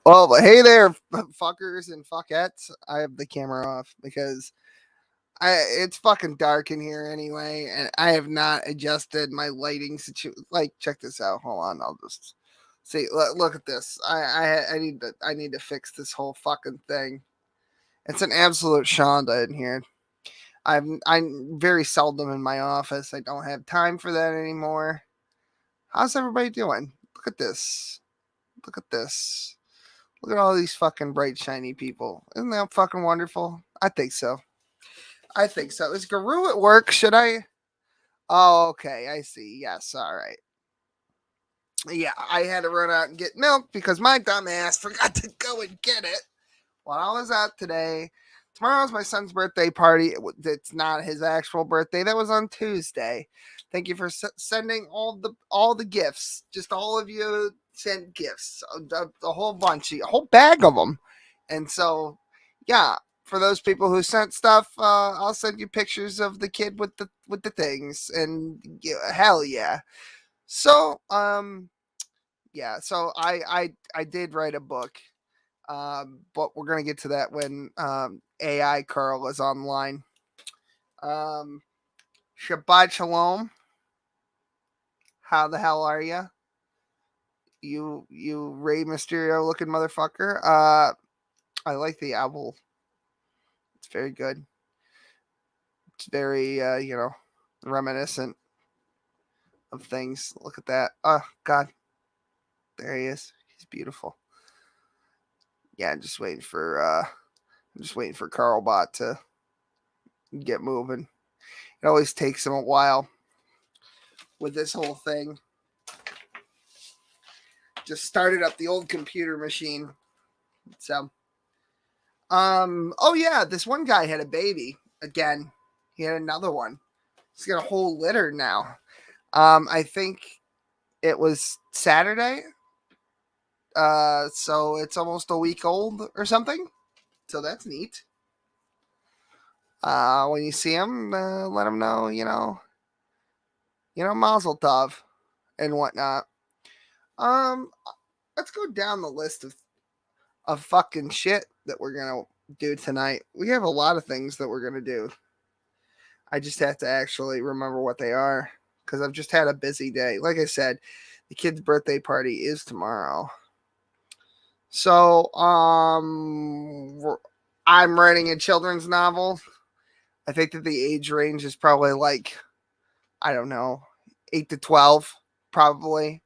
Well, hey there, fuckers and fuckettes. I have the camera off because it's fucking dark in here anyway, and I have not adjusted my lighting situation. Like, check this out. Hold on, I'll just see. Look at this. I need to fix this whole fucking thing. It's an absolute shonda in here. I'm very seldom in my office. I don't have time for that anymore. How's everybody doing? Look at this. Look at this. Look at all these fucking bright, shiny people. Isn't that fucking wonderful? I think so. I think so. Is Guru at work? Should I? Oh, okay. I see. Yes. All right. Yeah, I had to run out and get milk because my dumb ass forgot to go and get it while I was out today. Tomorrow's my son's birthday party. It's not his actual birthday. That was on Tuesday. Thank you for sending all the gifts. Just all of you sent gifts, a whole bunch, a whole bag of them. And so, yeah, for those people who sent stuff, I'll send you pictures of the kid with the things. And yeah, hell yeah. So, yeah. So I did write a book. But we're gonna get to that when AI Carl is online. Shabbat Shalom. How the hell are you? You Rey Mysterio looking motherfucker. I like the owl. It's very good. It's very reminiscent of things. Look at that. Oh God, there he is. He's beautiful. Yeah, I'm just waiting for Carlbot to get moving. It always takes him a while with this whole thing. Just started up the old computer machine. So, oh yeah, this one guy had a baby again. He had another one. He's got a whole litter now. I think it was Saturday. So it's almost a week old or something. So that's neat. When you see him, let him know, Mazel Tov and whatnot. Let's go down the list of fucking shit that we're gonna do tonight. We have a lot of things that we're gonna do. I just have to actually remember what they are because I've just had a busy day. Like I said, the kid's birthday party is tomorrow. So, I'm writing a children's novel. I think that the age range is probably like, I don't know, 8 to 12, probably.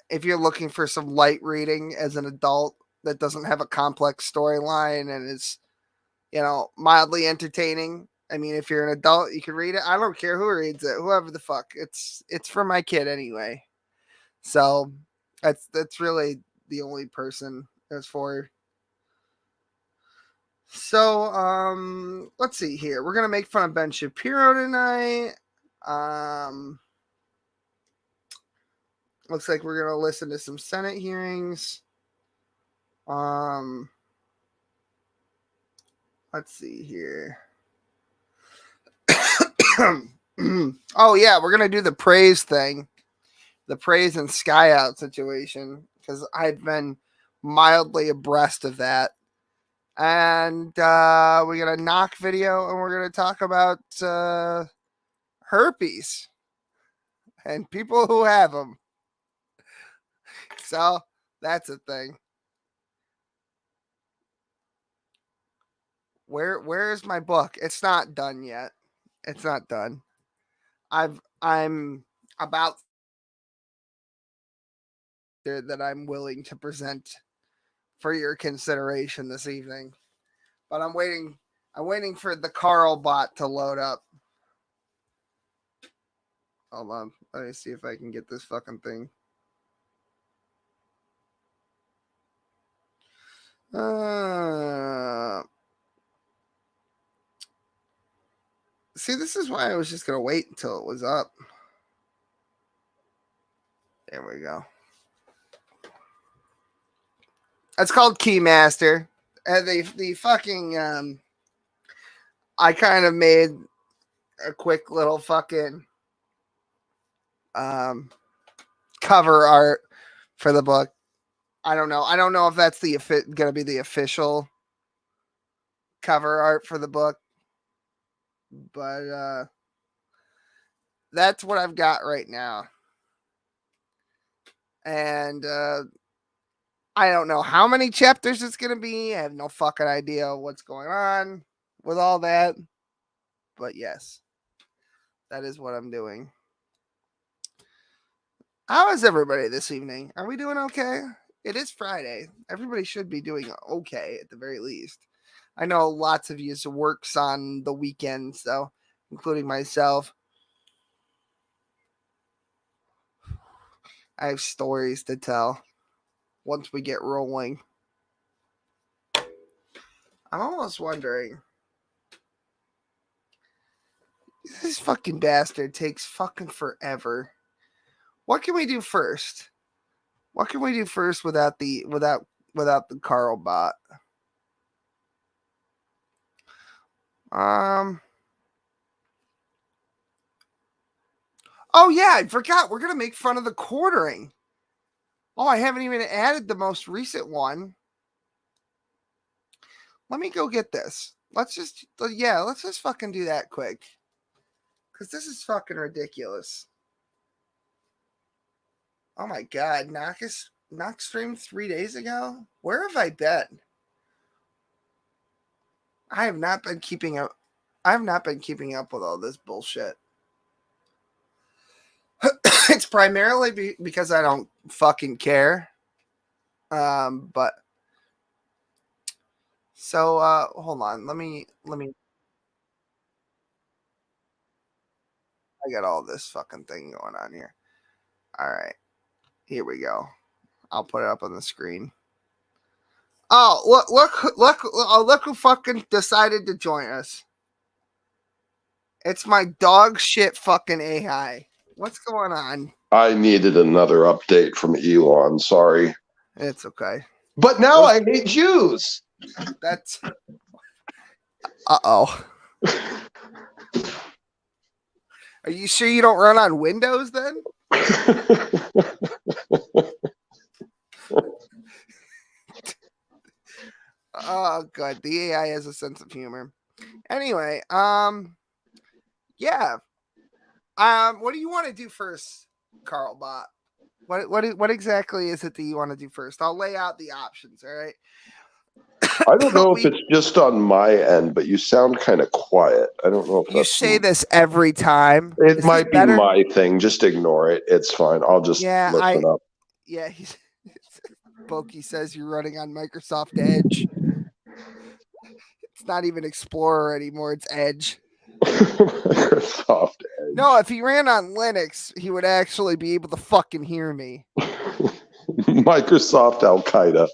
If you're looking for some light reading as an adult that doesn't have a complex storyline and is, mildly entertaining. I mean, if you're an adult, you can read it. I don't care who reads it, whoever the fuck. It's for my kid anyway. So that's really the only person it's for. So let's see here. We're gonna make fun of Ben Shapiro tonight. Looks like we're gonna listen to some Senate hearings. Let's see here. Oh yeah, we're gonna do the praise thing, the praise and sky out situation, because I've been mildly abreast of that. And we got a knock video, and we're gonna talk about herpes and people who have them. So that's a thing. Where's my book? It's not done yet. It's not done. I'm about that I'm willing to present for your consideration this evening. But I'm waiting for the Carl bot to load up. Hold on. Let me see if I can get this fucking thing. See, this is why I was just going to wait until it was up. There we go. It's called Keymaster. And the fucking I kind of made a quick little fucking cover art for the book. I don't know. I don't know if that's going to be the official cover art for the book, but that's what I've got right now. And I don't know how many chapters it's going to be. I have no fucking idea what's going on with all that. But yes, that is what I'm doing. How is everybody this evening? Are we doing okay? It is Friday. Everybody should be doing okay at the very least. I know lots of you works on the weekends, though, including myself. I have stories to tell once we get rolling. I'm almost wondering. This fucking bastard takes fucking forever. What can we do first? What can we do first without the Carl bot? Oh yeah, I forgot. We're gonna make fun of the quartering. Oh, I haven't even added the most recent one. Let me go get this. Let's just fucking do that quick. Cause this is fucking ridiculous. Oh my god, Knock streamed 3 days ago? Where have I been? I have not been keeping up. I have not been keeping up with all this bullshit. It's primarily because I don't fucking care. But so hold on. Let me. I got all this fucking thing going on here. All right, here we go. I'll put it up on the screen. Oh, look who fucking decided to join us. It's my dog shit fucking AI. What's going on? I needed another update from Elon. Sorry. It's okay. But now I hate Jews. That's. Uh-oh. Are you sure you don't run on Windows then? Oh, God. The AI has a sense of humor. Anyway, yeah. What do you want to do first, Carl Bot? What exactly is it that you want to do first? I'll lay out the options, all right? I don't know if it's just on my end, but you sound kind of quiet. I don't know if you say this every time. It might be my thing. Just ignore it. It's fine. I'll just listen up. Yeah, Boki says you're running on Microsoft Edge. It's not even Explorer anymore. It's Edge. Microsoft Edge. No, if he ran on Linux, he would actually be able to fucking hear me. Microsoft Al Qaeda.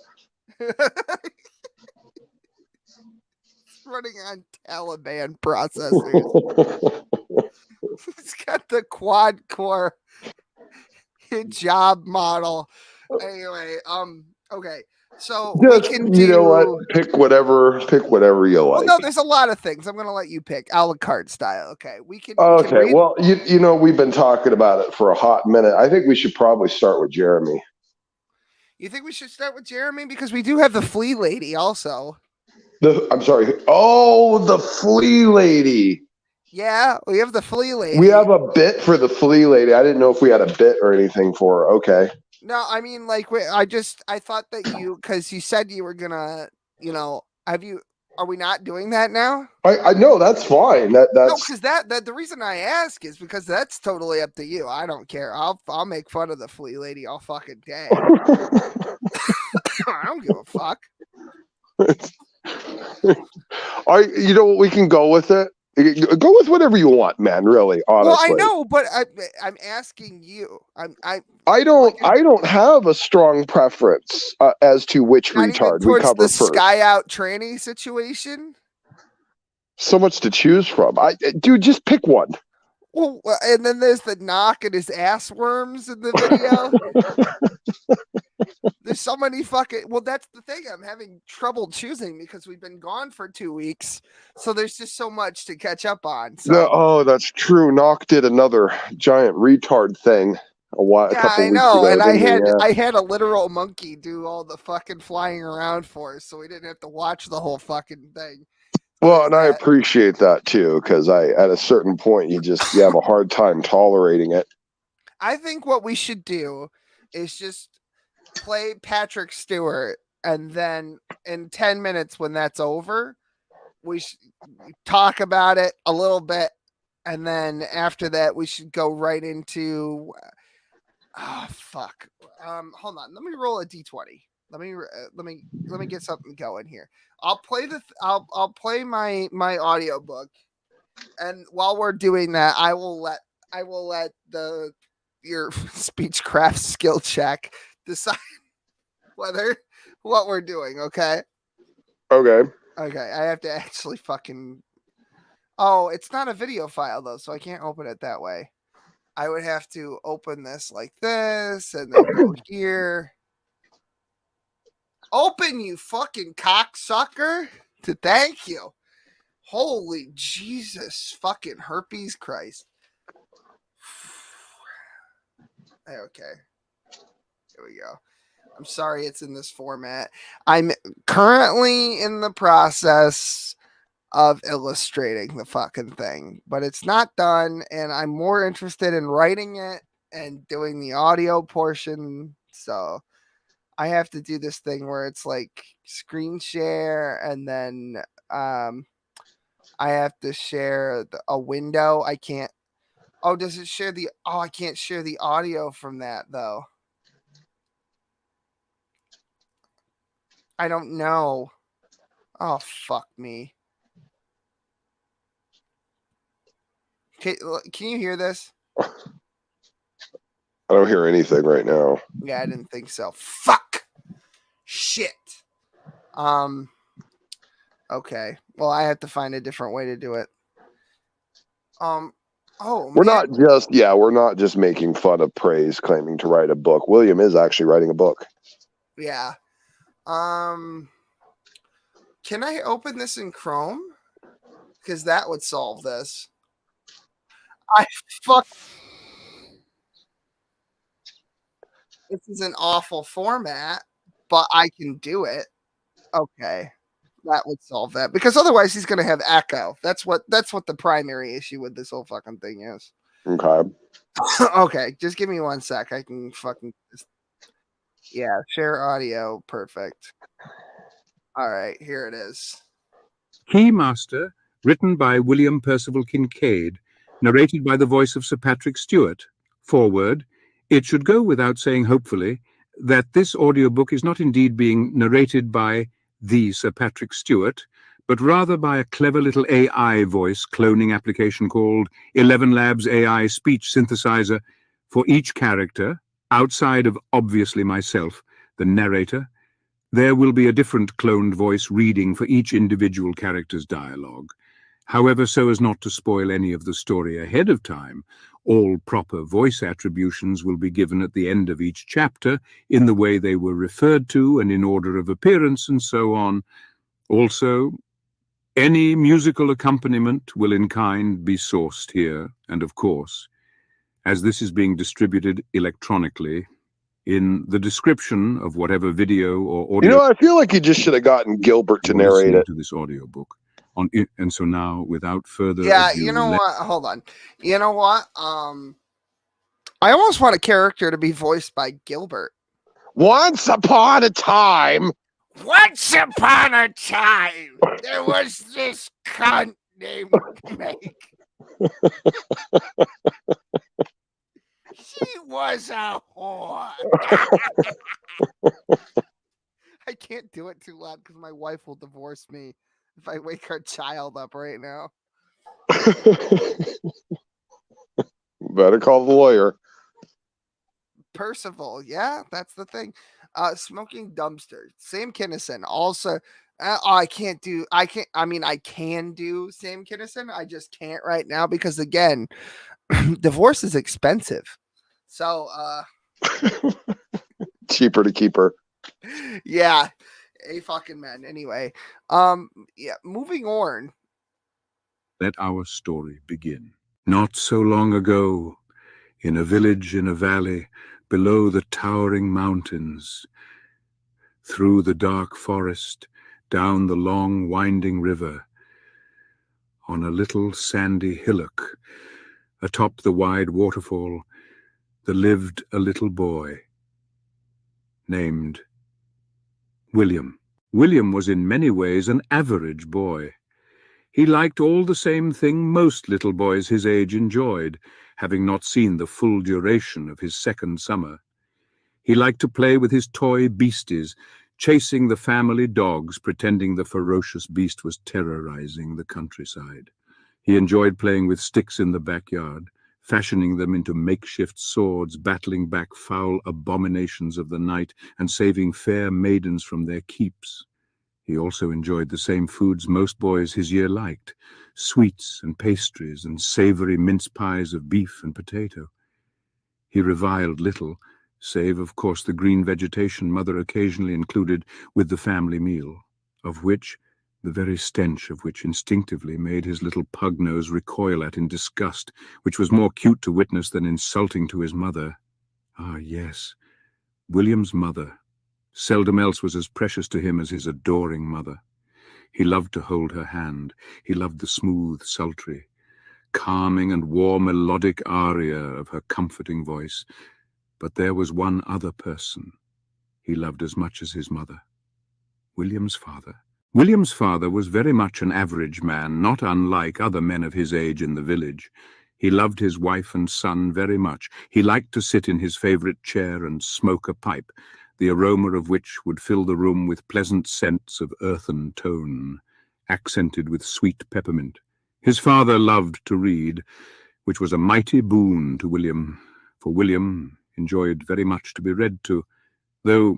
Running on Taliban processors. It's got the quad core hijab model. Anyway, okay. So we can do. You know what? Pick whatever you like. Well, no, there's a lot of things. I'm going to let you pick a la carte style. Okay, we can. Okay. Well, you know, we've been talking about it for a hot minute. I think we should probably start with Jeremy. You think we should start with Jeremy because we do have the flea lady also. I'm sorry. Oh, the flea lady. Yeah, we have the flea lady. We have a bit for the flea lady. I didn't know if we had a bit or anything for her. Okay. No, I mean, like, I thought that because you said you were gonna, are we not doing that now? I know, that's fine. That's no, because that the reason I ask is because that's totally up to you. I don't care. I'll make fun of the flea lady all fucking day. I don't give a fuck. You know what? We can go with it. Go with whatever you want, man. Really, honestly. Well, I know, but I'm asking you. I don't have a strong preference as to which retard we cover the first. Sky Out tranny situation. So much to choose from. Dude, just pick one. Well, and then there's the knock and his ass worms in the video. There's so many fucking. Well, that's the thing. I'm having trouble choosing because we've been gone for 2 weeks, so there's just so much to catch up on. So. Oh, that's true. Knock did another giant retard thing. A Yeah, couple I weeks know, ago, and didn't you? I had a literal monkey do all the fucking flying around for us, so we didn't have to watch the whole fucking thing. So Well, there's and I that. appreciate that too, because at a certain point you have a hard time tolerating it. I think what we should do is just play Patrick Stewart, and then in 10 minutes when that's over, we should talk about it a little bit, and then after that we should go right into fuck. Hold on. Let me roll a d20. Let me get something going here. I'll play my audiobook, and while we're doing that, I will let the your speechcraft skill check decide whether what we're doing. Okay. Okay. Okay. I have to actually fucking. Oh, it's not a video file though, so I can't open it that way. I would have to open this like this and then go here. Open, you fucking cocksucker. To thank you. Holy Jesus fucking herpes Christ. Okay. Here we go. I'm sorry it's in this format. I'm currently in the process of illustrating the fucking thing, but it's not done, and I'm more interested in writing it and doing the audio portion. So I have to do this thing where it's like screen share, and then I have to share a window. I can't. Oh, does it share the? Oh, I can't share the audio from that though. I don't know. Oh, fuck me. Can you hear this? I don't hear anything right now. Yeah, I didn't think so. Fuck. Shit. Okay. Well, I have to find a different way to do it. Oh, We're man. not just making fun of Praise claiming to write a book. William is actually writing a book. Yeah. Can I open this in Chrome? Because that would solve this. I fuck. This is an awful format, but I can do it. Okay. That would solve that, because otherwise he's going to have echo. That's what the primary issue with this whole fucking thing is. Okay. Okay, just give me 1 sec. I can fucking yeah, share audio. Perfect. All right, here it is. Keymaster, written by William Percival Kincaid, narrated by the voice of Sir Patrick Stewart. Forward, it should go without saying, hopefully, that this audiobook is not indeed being narrated by the Sir Patrick Stewart, but rather by a clever little AI voice cloning application called 11 Labs AI Speech Synthesizer for each character, outside of obviously myself, the narrator. There will be a different cloned voice reading for each individual character's dialogue. However, so as not to spoil any of the story ahead of time, all proper voice attributions will be given at the end of each chapter in the way they were referred to and in order of appearance and so on. Also, any musical accompaniment will in kind be sourced here, and of course, as this is being distributed electronically, in the description of whatever video or audio I feel like you just should have gotten Gilbert to you're narrate listening it. to this audiobook. And so now, without further Yeah, ado, you know what? Hold on. You know what? I almost want a character to be voiced by Gilbert. Once upon a time. Once upon a time, there was this cunt named Meg. She was a whore. I can't do it too loud because my wife will divorce me if I wake her child up right now. Better call the lawyer. Percival, yeah, that's the thing. Smoking dumpster. Sam Kinison. Also, I can't do. I can't. I mean, I can do Sam Kinison. I just can't right now because again, divorce is expensive. So, Cheaper to keep her. yeah, a fucking man. Anyway, yeah. Moving on. let our story begin. Not so long ago, In a village in a valley, below the towering mountains, through the dark forest, down the long winding river, on a little sandy hillock, atop the wide waterfall, there lived a little boy named William. William was in many ways an average boy. He liked all the same thing most little boys his age enjoyed, having not seen the full duration of his second summer. He liked to play with his toy beasties, chasing the family dogs, pretending the ferocious beast was terrorizing the countryside. He enjoyed playing with sticks in the backyard, fashioning them into makeshift swords, battling back foul abominations of the night, and saving fair maidens from their keeps. He also enjoyed the same foods most boys his year liked, sweets and pastries and savory mince pies of beef and potato. He reviled little, save, of course, the green vegetation Mother occasionally included with the family meal, of which, the very stench of which instinctively made his little pug nose recoil at in disgust, which was more cute to witness than insulting to his mother. Ah, yes, William's mother. Seldom else was as precious to him as his adoring mother. He loved to hold her hand. He loved the smooth, sultry, calming and warm melodic aria of her comforting voice. But there was one other person he loved as much as his mother, William's father. William's father was very much an average man, not unlike other men of his age in the village. He loved his wife and son very much. He liked to sit in his favorite chair and smoke a pipe, the aroma of which would fill the room with pleasant scents of earthen tone, accented with sweet peppermint. His father loved to read, which was a mighty boon to William, for William enjoyed very much to be read to, though,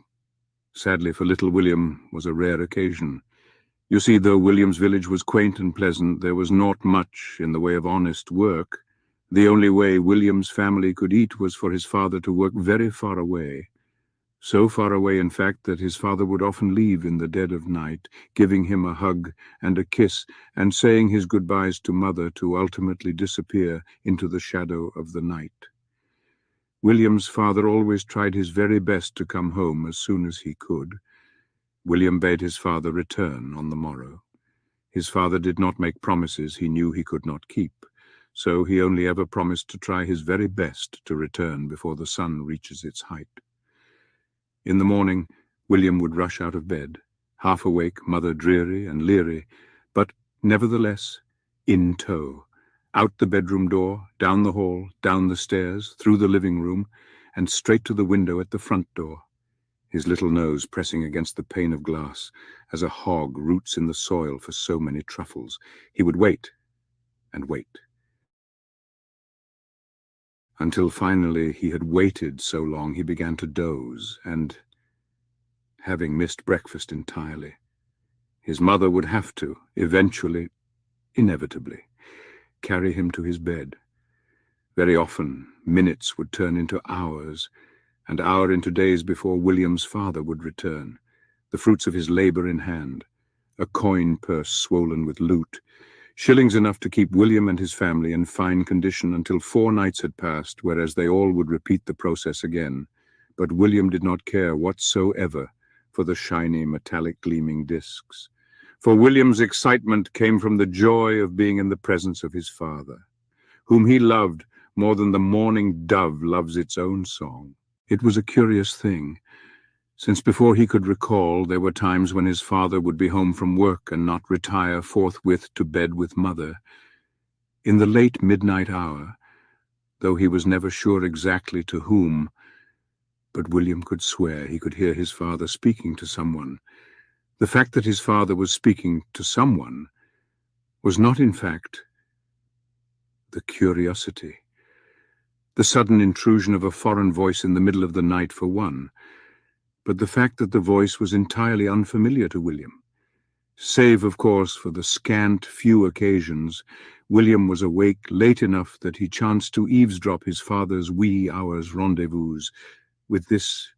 sadly for little William, was a rare occasion. You see, though William's village was quaint and pleasant, there was not much in the way of honest work. The only way William's family could eat was for his father to work very far away. So far away, in fact, that his father would often leave in the dead of night, giving him a hug and a kiss, and saying his goodbyes to Mother to ultimately disappear into the shadow of the night. William's father always tried his very best to come home as soon as he could. William bade his father return on the morrow. His father did not make promises he knew he could not keep, so he only ever promised to try his very best to return before the sun reaches its height. In the morning, William would rush out of bed, half awake, Mother dreary and leery, but nevertheless in tow, out the bedroom door, down the hall, down the stairs, through the living room, and straight to the window at the front door, his little nose pressing against the pane of glass, as a hog roots in the soil for so many truffles. He would wait and wait, until finally he had waited so long he began to doze, and, having missed breakfast entirely, his mother would have to, eventually, inevitably, carry him to his bed. Very often, minutes would turn into hours, and hour into days before William's father would return, the fruits of his labor in hand, a coin purse swollen with loot, shillings enough to keep William and his family in fine condition until 4 nights had passed, whereas they all would repeat the process again. But William did not care whatsoever for the shiny, metallic gleaming discs. For William's excitement came from the joy of being in the presence of his father, whom he loved more than the morning dove loves its own song. It was a curious thing, since before he could recall, there were times when his father would be home from work and not retire forthwith to bed with Mother. In the late midnight hour, though he was never sure exactly to whom, but William could swear he could hear his father speaking to someone. The fact that his father was speaking to someone was not, in fact, the curiosity. The sudden intrusion of a foreign voice in the middle of the night, for one, but the fact that the voice was entirely unfamiliar to William. Save, of course, for the scant few occasions William was awake late enough that he chanced to eavesdrop his father's wee hours rendezvous with this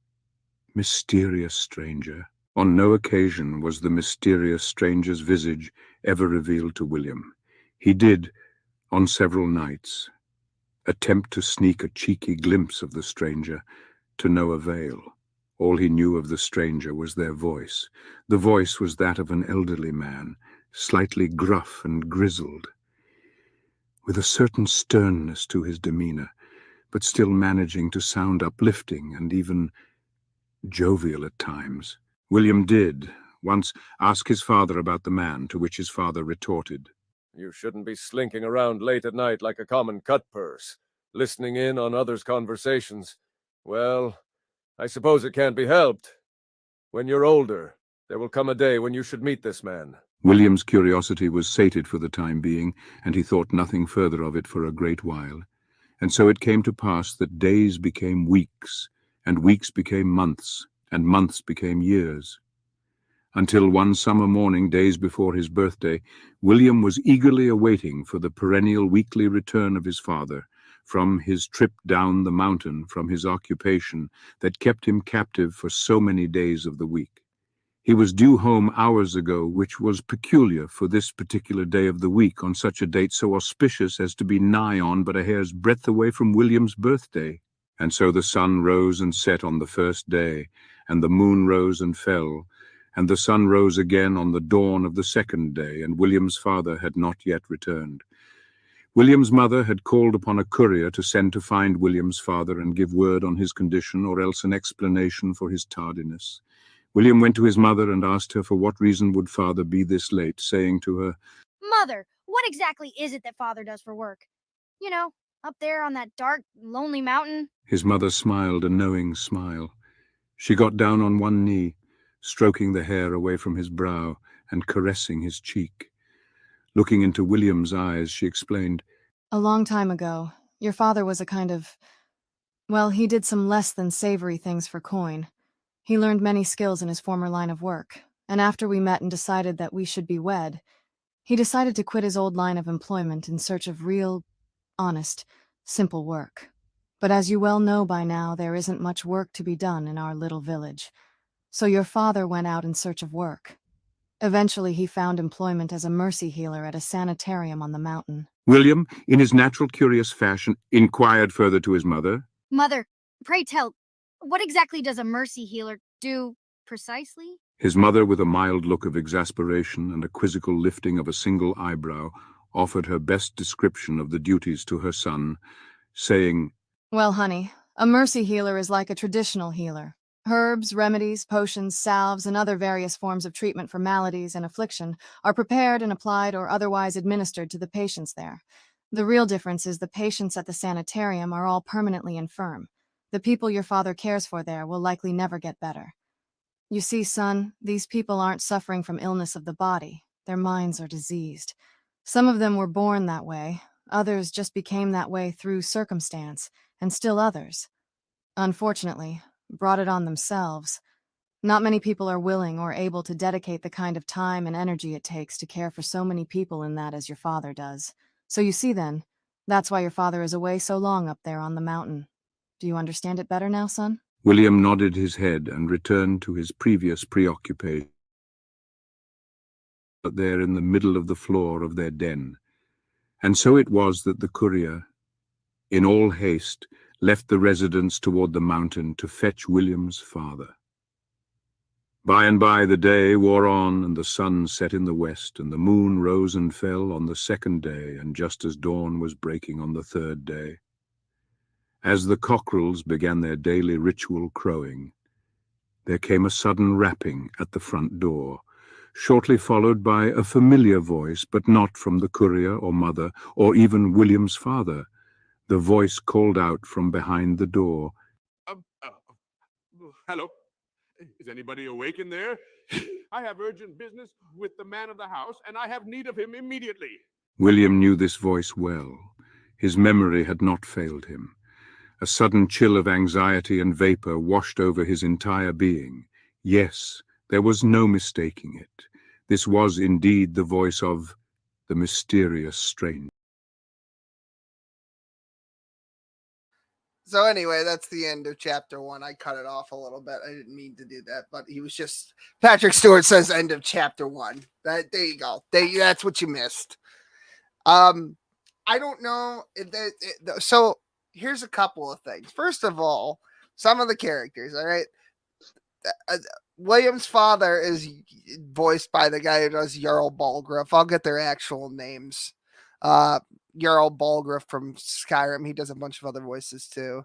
mysterious stranger. On no occasion was the mysterious stranger's visage ever revealed to William. He did, on several nights, attempt to sneak a cheeky glimpse of the stranger, to no avail. All he knew of the stranger was their voice. The voice was that of an elderly man, slightly gruff and grizzled, with a certain sternness to his demeanor, but still managing to sound uplifting and even jovial at times. William did once ask his father about the man, to which his father retorted, "You shouldn't be slinking around late at night like a common cut-purse, listening in on others' conversations. Well, I suppose it can't be helped. When you're older, there will come a day when you should meet this man." William's curiosity was sated for the time being, and he thought nothing further of it for a great while. And so it came to pass that days became weeks, and weeks became months, and months became years. Until one summer morning, days before his birthday, William was eagerly awaiting for the perennial weekly return of his father, from his trip down the mountain, from his occupation that kept him captive for so many days of the week. He was due home hours ago, which was peculiar for this particular day of the week, on such a date so auspicious as to be nigh on but a hair's breadth away from William's birthday. And so the sun rose and set on the first day, and the moon rose and fell, and the sun rose again on the dawn of the second day, and William's father had not yet returned. William's mother had called upon a courier to send to find William's father and give word on his condition, or else an explanation for his tardiness. William went to his mother and asked her for what reason would father be this late, saying to her, "Mother, what exactly is it that father does for work? You know, up there on that dark, lonely mountain?" His mother smiled a knowing smile. She got down on one knee, stroking the hair away from his brow and caressing his cheek. Looking into William's eyes, she explained, "A long time ago, your father was a kind of... well, he did some less than savory things for coin. He learned many skills in his former line of work, and after we met and decided that we should be wed, he decided to quit his old line of employment in search of real, honest, simple work. But as you well know by now, there isn't much work to be done in our little village. So your father went out in search of work. Eventually, he found employment as a mercy healer at a sanitarium on the mountain." William, in his natural curious fashion, inquired further to his mother, "Mother, pray tell, what exactly does a mercy healer do precisely?" His mother, with a mild look of exasperation and a quizzical lifting of a single eyebrow, offered her best description of the duties to her son, saying, "Well, honey, a mercy healer is like a traditional healer. Herbs, remedies, potions, salves, and other various forms of treatment for maladies and affliction are prepared and applied or otherwise administered to the patients there. The real difference is the patients at the sanitarium are all permanently infirm. The people your father cares for there will likely never get better. You see, son, these people aren't suffering from illness of the body. Their minds are diseased. Some of them were born that way. Others just became that way through circumstance, and still others, unfortunately, brought it on themselves. Not many people are willing or able to dedicate the kind of time and energy it takes to care for so many people in that as your father does. So you see then, that's why your father is away so long up there on the mountain. Do you understand it better now, son?" William nodded his head and returned to his previous preoccupation, there in the middle of the floor of their den. And so it was that the courier, in all haste, left the residence toward the mountain to fetch William's father. By and by the day wore on, and the sun set in the west, and the moon rose and fell on the second day, and just as dawn was breaking on the third day. As the cockerels began their daily ritual crowing, there came a sudden rapping at the front door, shortly followed by a familiar voice, but not from the courier or mother, or even William's father. The voice called out from behind the door, Hello. Is anybody awake in there? I have urgent business with the man of the house, and I have need of him immediately. William knew this voice well. His memory had not failed him. A sudden chill of anxiety and vapor washed over his entire being. Yes, there was no mistaking it. This was indeed the voice of the mysterious stranger. So anyway, that's the end of chapter 1. I cut it off a little bit. I didn't mean to do that, but he was just Patrick Stewart says end of chapter 1. There you go. That's what you missed. I don't know. So here's a couple of things. First of all, some of the characters. All right, William's father is voiced by the guy who does Jarl Balgruuf. I'll get their actual names. Jarl Balgruuf from Skyrim. He does a bunch of other voices too.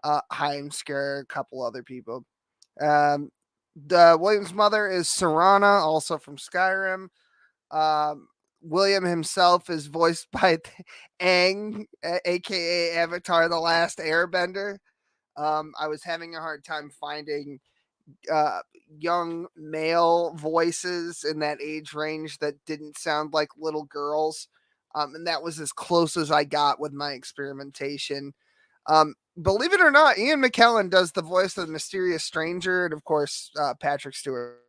Heimskar, a couple other people. The William's mother is Serana, also from Skyrim. William himself is voiced by Aang, aka Avatar: The Last Airbender. I was having a hard time finding young male voices in that age range that didn't sound like little girls. And that was as close as I got with my experimentation. Believe it or not, Ian McKellen does the voice of the mysterious stranger, and of course, Patrick Stewart.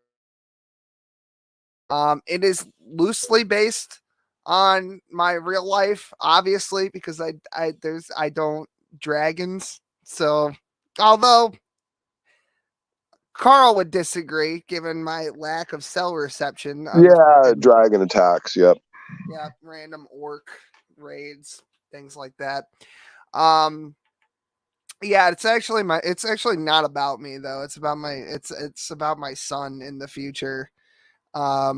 It is loosely based on my real life, obviously, because I don't dragons. So, although Carl would disagree, given my lack of cell reception. Yeah, dragon attacks. Yep. Yeah, random orc raids, things like that. Yeah, it's actually not about me though. It's about it's about my son in the future. I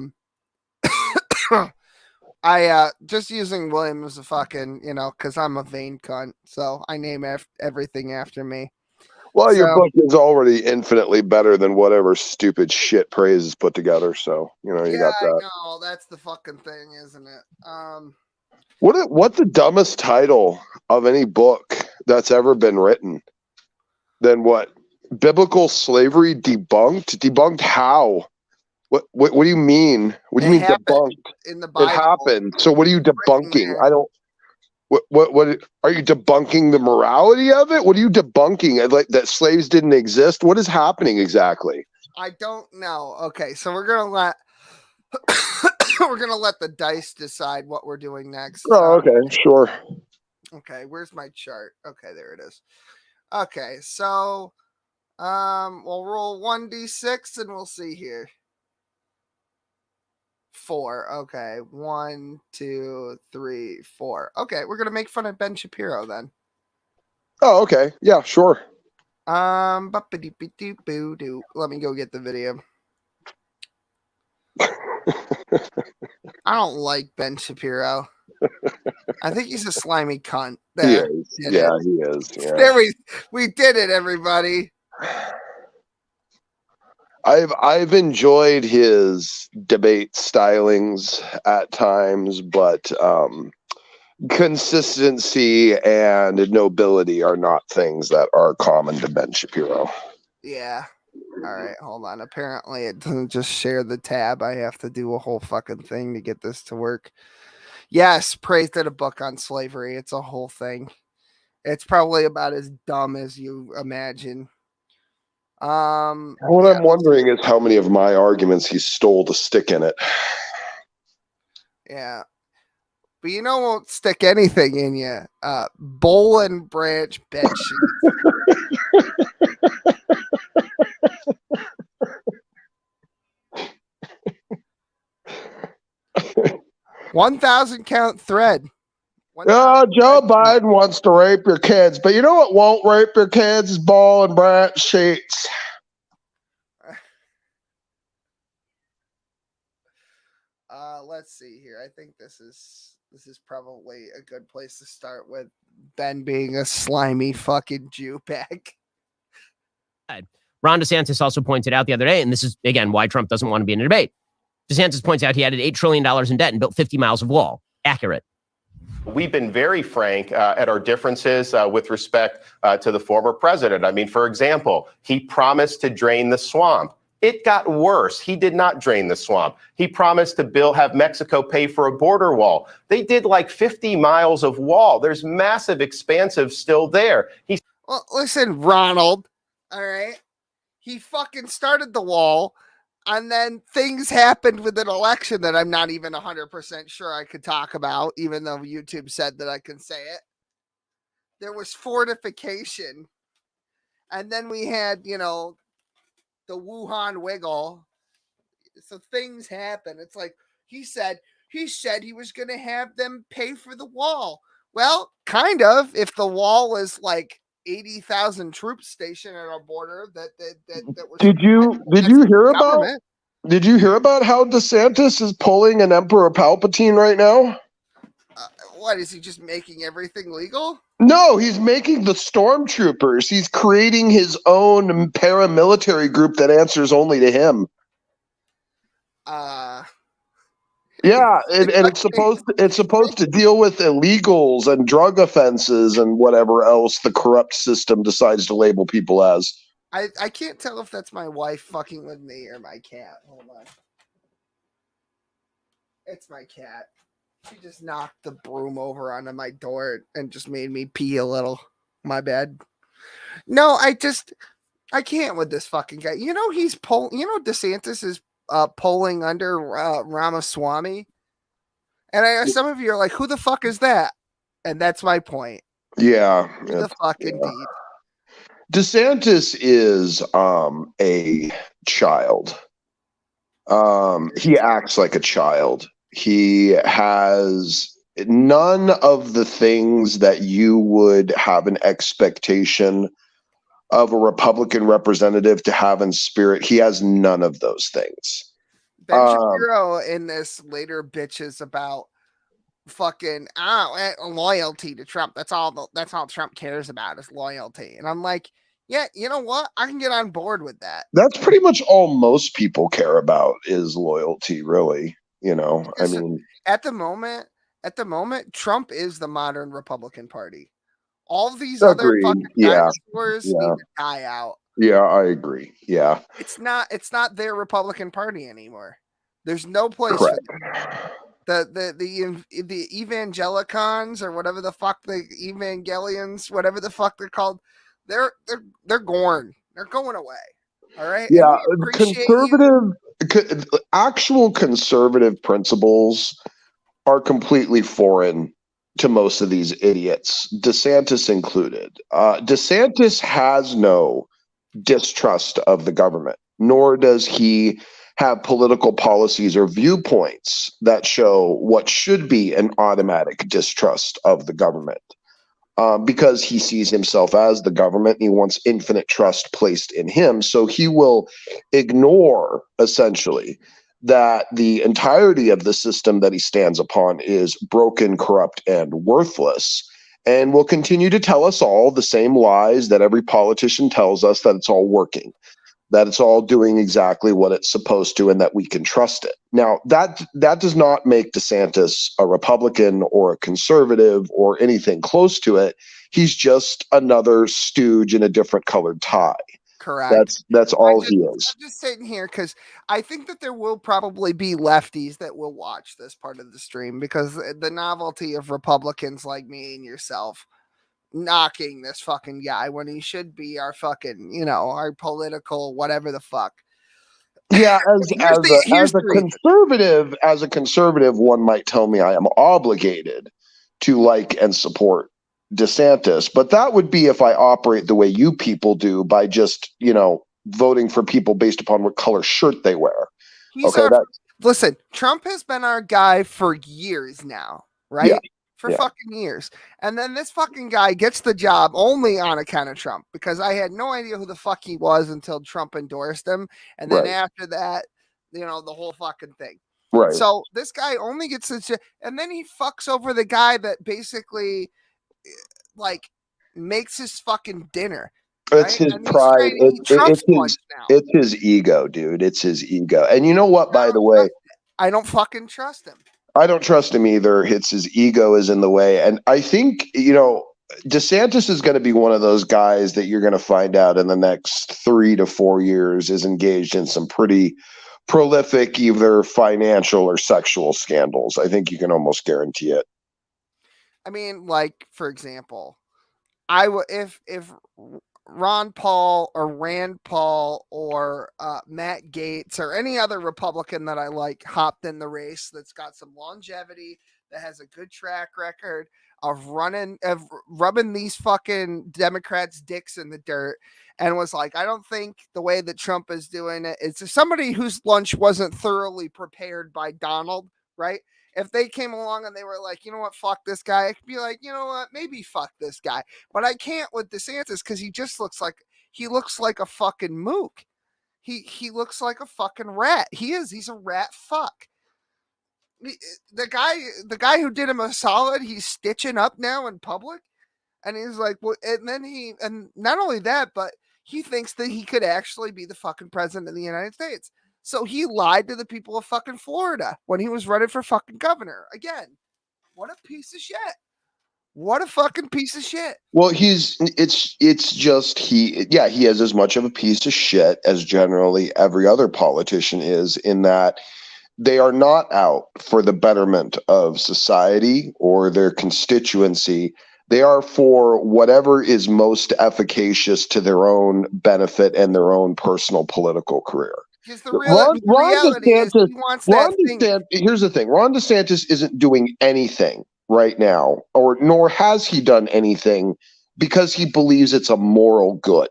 just using William as a fucking, because I'm a vain cunt, so I name everything after me. Well, your book is already infinitely better than whatever stupid shit Praise has put together. So you got that. No, that's the fucking thing, isn't it? What's the dumbest title of any book that's ever been written? Then what? Biblical slavery debunked? Debunked how? What do you mean? What do you mean debunked? In the Bible. It happened. So what are you debunking? I don't. What are you debunking the morality of it? What are you debunking? Like that slaves didn't exist? What is happening exactly? I don't know. Okay, so we're gonna let the dice decide what we're doing next. Oh, okay, sure. Okay, where's my chart? Okay, there it is. Okay, so we'll roll 1d6 and we'll see here. 4. Okay, 1, 2, 3, 4. Okay, we're gonna make fun of Ben Shapiro then. Oh, okay. Yeah, sure. Let me go get the video. I don't like Ben Shapiro. I think he's a slimy cunt. There. He is. Yeah, he is. Yeah. There we did it, everybody. I've enjoyed his debate stylings at times, but consistency and nobility are not things that are common to Ben Shapiro. Yeah. All right, hold on. Apparently, it doesn't just share the tab. I have to do a whole fucking thing to get this to work. Yes, Praise did a book on slavery. It's a whole thing. It's probably about as dumb as you imagine. What I'm wondering is how many of my arguments he stole to stick in it. Yeah. But won't stick anything in you. Bowl and branch bed sheets. 1,000 count thread. Joe Biden wants to rape your kids, but you know what won't rape your kids? Ball and branch sheets. Let's see here. I think this is probably a good place to start with Ben being a slimy fucking Jew bag. Ron DeSantis also pointed out the other day, and this is, again, why Trump doesn't want to be in a debate. DeSantis points out he added $8 trillion in debt and built 50 miles of wall. Accurate. We've been very frank at our differences with respect to the former president. I mean, for example, he promised to drain the swamp. It got worse. He did not drain the swamp. He promised to have Mexico pay for a border wall. They did like 50 miles of wall. There's massive expansive still there. Well, listen, Ronald, all right? He fucking started the wall, and then things happened with an election that I'm not even 100% sure I could talk about, even though YouTube said that I can say it. There was fortification, and then we had, the Wuhan wiggle. So things happen. It's like he said he said he was going to have them pay for the wall. Well, kind of. If the wall is like 80,000 troops stationed at our border, that was. Did you hear about? Did you hear about how DeSantis is pulling an Emperor Palpatine right now? What is he just making everything legal? No, he's making the stormtroopers. He's creating his own paramilitary group that answers only to him. Yeah, and it's supposed to deal with illegals and drug offenses and whatever else the corrupt system decides to label people as. I can't tell if that's my wife fucking with me or my cat. Hold on. It's my cat. She just knocked the broom over onto my door and just made me pee a little. My bad. No, I can't with this fucking guy. You know DeSantis is polling under Ramaswamy. And some of you are like, who the fuck is that? And that's my point. Yeah. Who the fuck indeed. DeSantis is a child. He acts like a child. He has none of the things that you would have an expectation of a Republican representative to have in spirit. He has none of those things. Ben Shapiro in this later bitches about fucking loyalty to Trump. That's all Trump cares about is loyalty. And I'm like, yeah, you know what? I can get on board with that. That's pretty much all most people care about is loyalty, really. You know, because, I mean, at the moment, Trump is the modern Republican Party. All these other fucking dinosaurs need to die out. Yeah, I agree. Yeah. It's not their Republican Party anymore. There's no place for them. The evangelicons or whatever the fuck the evangelions, whatever the fuck they're called, they're gone. They're going away. All right. Yeah, actual conservative principles are completely foreign to most of these idiots, DeSantis included. DeSantis has no distrust of the government, nor does he have political policies or viewpoints that show what should be an automatic distrust of the government. Because he sees himself as the government and he wants infinite trust placed in him. So he will ignore, essentially, that the entirety of the system that he stands upon is broken, corrupt, and worthless, and will continue to tell us all the same lies that every politician tells us, that it's all working, that it's all doing exactly what it's supposed to, and that we can trust it. Now, that does not make DeSantis a Republican or a conservative or anything close to it. He's just another stooge in a different colored tie. Correct. That's all he is. I'm just sitting here because I think that there will probably be lefties that will watch this part of the stream because the novelty of Republicans like me and yourself knocking this fucking guy when he should be our fucking, our political whatever the fuck. Yeah, as a conservative, one might tell me I am obligated to like and support DeSantis, but that would be if I operate the way you people do by just, voting for people based upon what color shirt they wear. Listen, Trump has been our guy for years now, right? Yeah. Fucking years. And then this fucking guy gets the job only on account of Trump because I had no idea who the fuck he was until Trump endorsed him. And then after that, the whole fucking thing. Right. So this guy only gets this, and then he fucks over the guy that basically makes his fucking dinner. It's his pride. It's his ego, dude. It's his ego. And you know what, by the way? I don't fucking trust him. I don't trust him either. It's his ego is in the way. And I think, DeSantis is going to be one of those guys that you're going to find out in the next 3 to 4 years is engaged in some pretty prolific, either financial or sexual scandals. I think you can almost guarantee it. I mean, for example, if Ron Paul or Rand Paul or Matt Gaetz or any other Republican that I like hopped in the race that's got some longevity, that has a good track record of rubbing these fucking Democrats' dicks in the dirt, and was like, I don't think the way that Trump is doing it, it's somebody whose lunch wasn't thoroughly prepared by Donald, right? If they came along and they were like, you know what, fuck this guy, I could be like, you know what, maybe fuck this guy. But I can't with DeSantis because he just looks like a fucking mook. He looks like a fucking rat. He's a rat fuck. The guy who did him a solid, he's stitching up now in public, and he's like, well, and not only that, but he thinks that he could actually be the fucking president of the United States. So he lied to the people of fucking Florida when he was running for fucking governor. Again, what a piece of shit. What a fucking piece of shit. Well, it's just he has as much of a piece of shit as generally every other politician is, in that they are not out for the betterment of society or their constituency. They are for whatever is most efficacious to their own benefit and their own personal political career. Because the reality is he wants that thing. Here's the thing. Ron DeSantis isn't doing anything right now, nor has he done anything because he believes it's a moral good.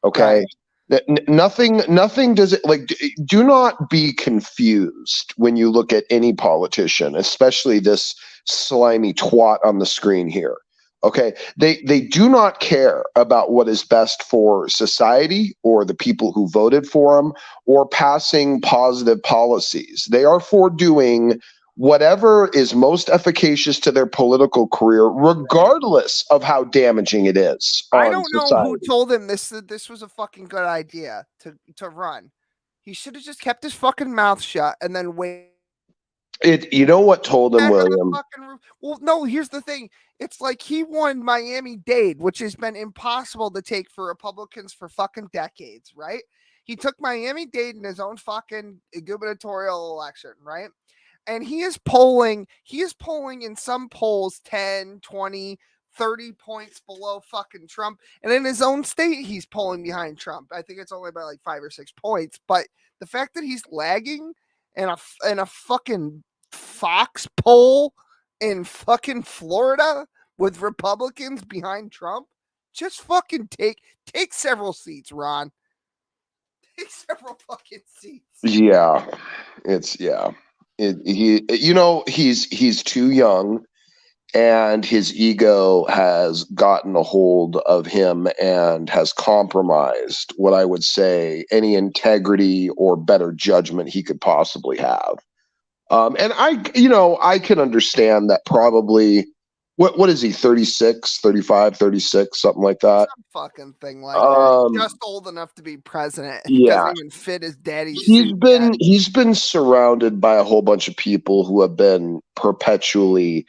Okay. Right. Nothing does it, like, do not be confused when you look at any politician, especially this slimy twat on the screen here. Okay. They do not care about what is best for society or the people who voted for them or passing positive policies. They are for doing whatever is most efficacious to their political career, regardless of how damaging it is. I don't know who told him this was a fucking good idea to run. He should have just kept his fucking mouth shut and then wait. You know what told him, William? Well, no, here's the thing. It's like he won Miami-Dade, which has been impossible to take for Republicans for fucking decades, right? He took Miami-Dade in his own fucking gubernatorial election, right? And he is polling in some polls 10, 20, 30 points below fucking Trump. And in his own state, he's polling behind Trump. I think it's only by like 5 or 6 points. But the fact that he's lagging in a fucking Fox poll in fucking Florida with Republicans behind Trump, just fucking take several seats, Ron. Take several fucking seats. Yeah. He's too young, and his ego has gotten a hold of him and has compromised what I would say any integrity or better judgment he could possibly have. And I can understand that probably. What is he, 36, 35, 36, something like that? Some fucking thing like that. Just old enough to be president. He doesn't even fit his daddy's He's been surrounded by a whole bunch of people who have been perpetually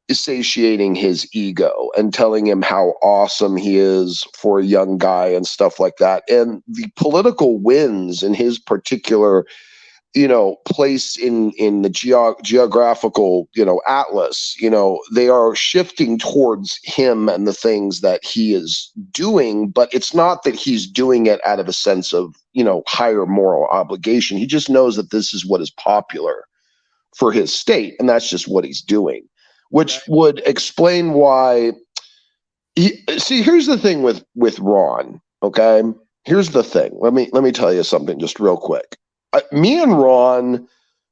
satiating his ego and telling him how awesome he is for a young guy and stuff like that. And the political wins in his particular place in the geographical, atlas, they are shifting towards him and the things that he is doing, but it's not that he's doing it out of a sense of, higher moral obligation. He just knows that this is what is popular for his state, and that's just what he's doing, which would explain why here's the thing with Ron. Okay. Here's the thing. Let me tell you something just real quick. Me and Ron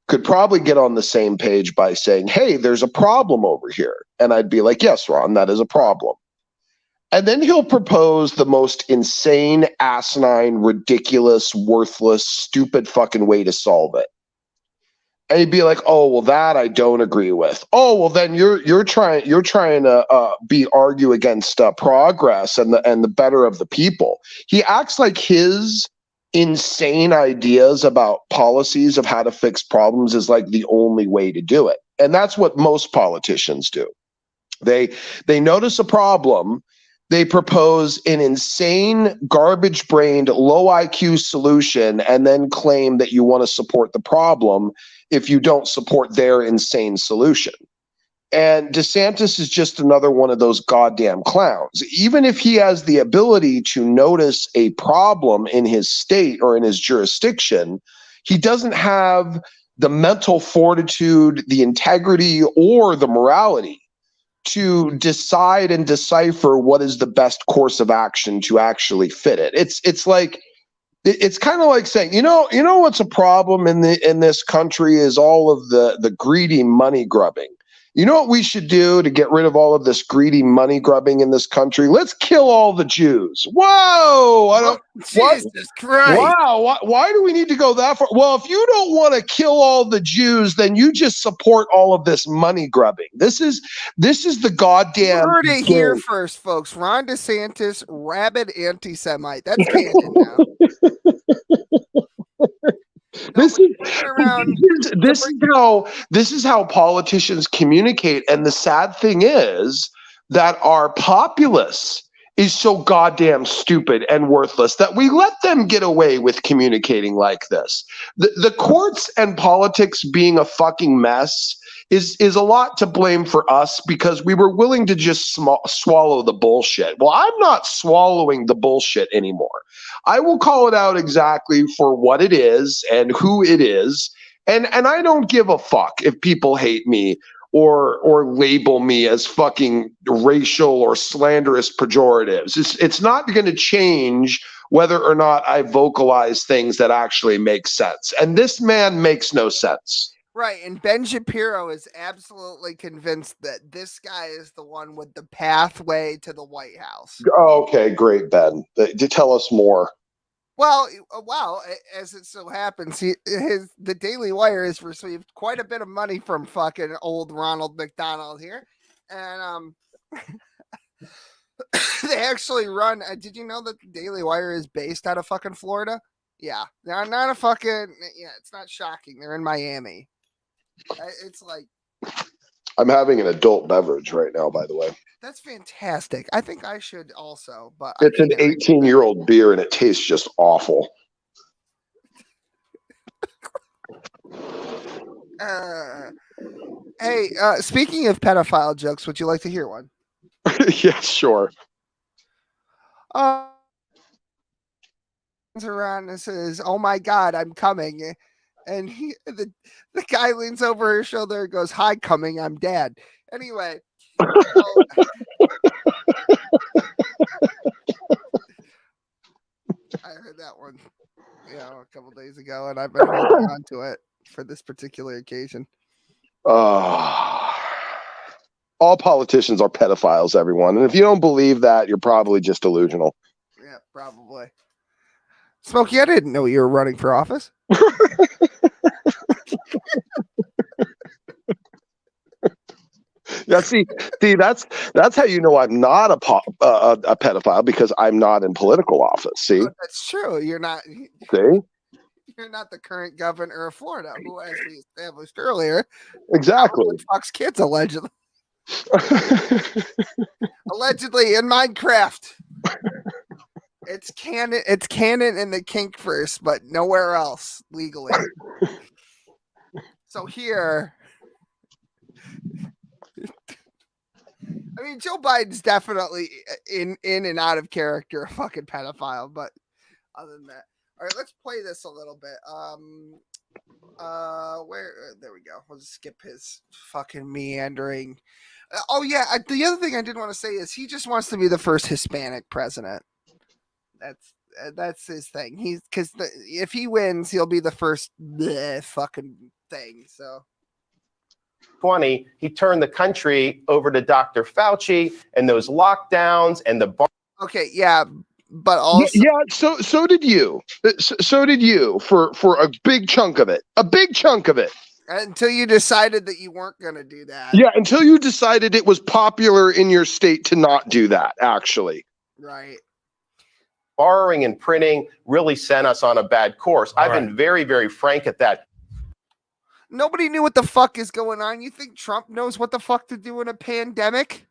could probably get on the same page by saying, hey, there's a problem over here. And I'd be like, yes, Ron, that is a problem. And then he'll propose the most insane, asinine, ridiculous, worthless, stupid fucking way to solve it. And he'd be like, oh, well, that I don't agree with. Oh, well, then you're trying to argue against progress and the better of the people. He acts like his insane ideas about policies of how to fix problems is like the only way to do it. And that's what most politicians do. They notice a problem, they propose an insane, garbage-brained, low IQ solution, and then claim that you want to support the problem if you don't support their insane solution. And DeSantis is just another one of those goddamn clowns. Even if he has the ability to notice a problem in his state or in his jurisdiction, he doesn't have the mental fortitude, the integrity, or the morality to decide and decipher what is the best course of action to actually fit it. It's like it's kind of like saying, you know what's a problem in this country is all of the greedy money grubbing. You know what we should do to get rid of all of this greedy money grubbing in this country? Let's kill all the Jews. Whoa! I don't. Jesus Christ! Wow! Why do we need to go that far? Well, if you don't want to kill all the Jews, then you just support all of this money grubbing. This is the goddamn. You heard it here first, folks. Ron DeSantis, rabid anti-Semite. That's canon now. This is how politicians communicate, and the sad thing is that our populace is so goddamn stupid and worthless that we let them get away with communicating like this. The courts and politics being a fucking mess is a lot to blame for us because we were willing to just swallow the bullshit. Well, I'm not swallowing the bullshit anymore. I will call it out exactly for what it is and who it is. And I don't give a fuck if people hate me or label me as fucking racial or slanderous pejoratives. It's not going to change whether or not I vocalize things that actually make sense. And this man makes no sense. Right, and Ben Shapiro is absolutely convinced that this guy is the one with the pathway to the White House. Okay, great, Ben. Tell us more. Well, as it so happens, the Daily Wire has received quite a bit of money from fucking old Ronald McDonald here, and they actually run. Did you know that the Daily Wire is based out of fucking Florida? Yeah, they're not a fucking. Yeah, it's not shocking. They're in Miami. It's like I'm having an adult beverage right now, by the way. That's fantastic. I think I should also, but it's an 18-year-old beer and it tastes just awful. Hey, speaking of pedophile jokes, would you like to hear one? Yeah, sure. Around and says, "Oh my God, I'm coming." And the guy leans over his shoulder and goes, "Hi, coming, I'm Dad." Anyway. I heard that one, a couple days ago, and I've been holding on to it for this particular occasion. All politicians are pedophiles, everyone. And if you don't believe that, you're probably just delusional. Yeah, probably. Smokey, I didn't know you were running for office. Yeah, see, that's how you know I'm not a pedophile, because I'm not in political office. See, that's true. You're not. See, you're not the current governor of Florida, who, as we established earlier, exactly fucks kids allegedly. Allegedly in Minecraft. It's canon. It's canon in the Kinc verse, but nowhere else legally. So here. I mean, Joe Biden's definitely in and out of character a fucking pedophile, but other than that, all right, let's play this a little bit. There we go. We'll just skip his fucking meandering. The other thing I did want to say is he just wants to be the first Hispanic president. That's his thing. If he wins, he'll be the first fucking thing. So. He turned the country over to Dr. Fauci and those lockdowns and the okay, yeah, but also so did you. So did you for a big chunk of it. Until you decided that you weren't going to do that. Yeah, until you decided it was popular in your state to not do that, actually. Right. Borrowing and printing really sent us on a bad course. I've been very, very frank at that. Nobody knew what the fuck is going on. You think Trump knows what the fuck to do in a pandemic?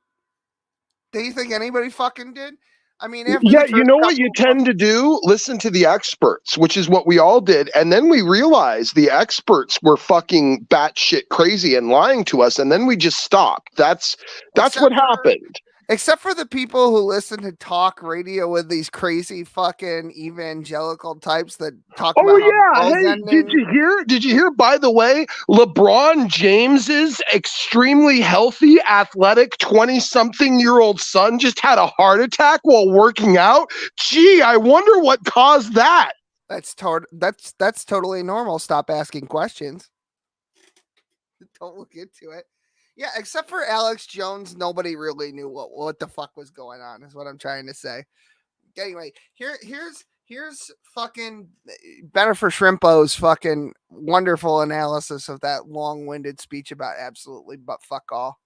Do you think anybody fucking did? I mean, you know what you tend to do? Listen to the experts, which is what we all did. And then we realized the experts were fucking batshit crazy and lying to us. And then we just stopped. That's what happened. Except for the people who listen to talk radio with these crazy fucking evangelical types that talk about. Hey, did you hear, by the way, LeBron James's extremely healthy, athletic 20-something-year-old son just had a heart attack while working out? Gee, I wonder what caused that. That's totally normal. Stop asking questions. Don't look into it. Yeah, except for Alex Jones, nobody really knew what the fuck was going on, is what I'm trying to say. Anyway, here's fucking Bennifer Shrimpo's fucking wonderful analysis of that long-winded speech about absolutely but fuck all.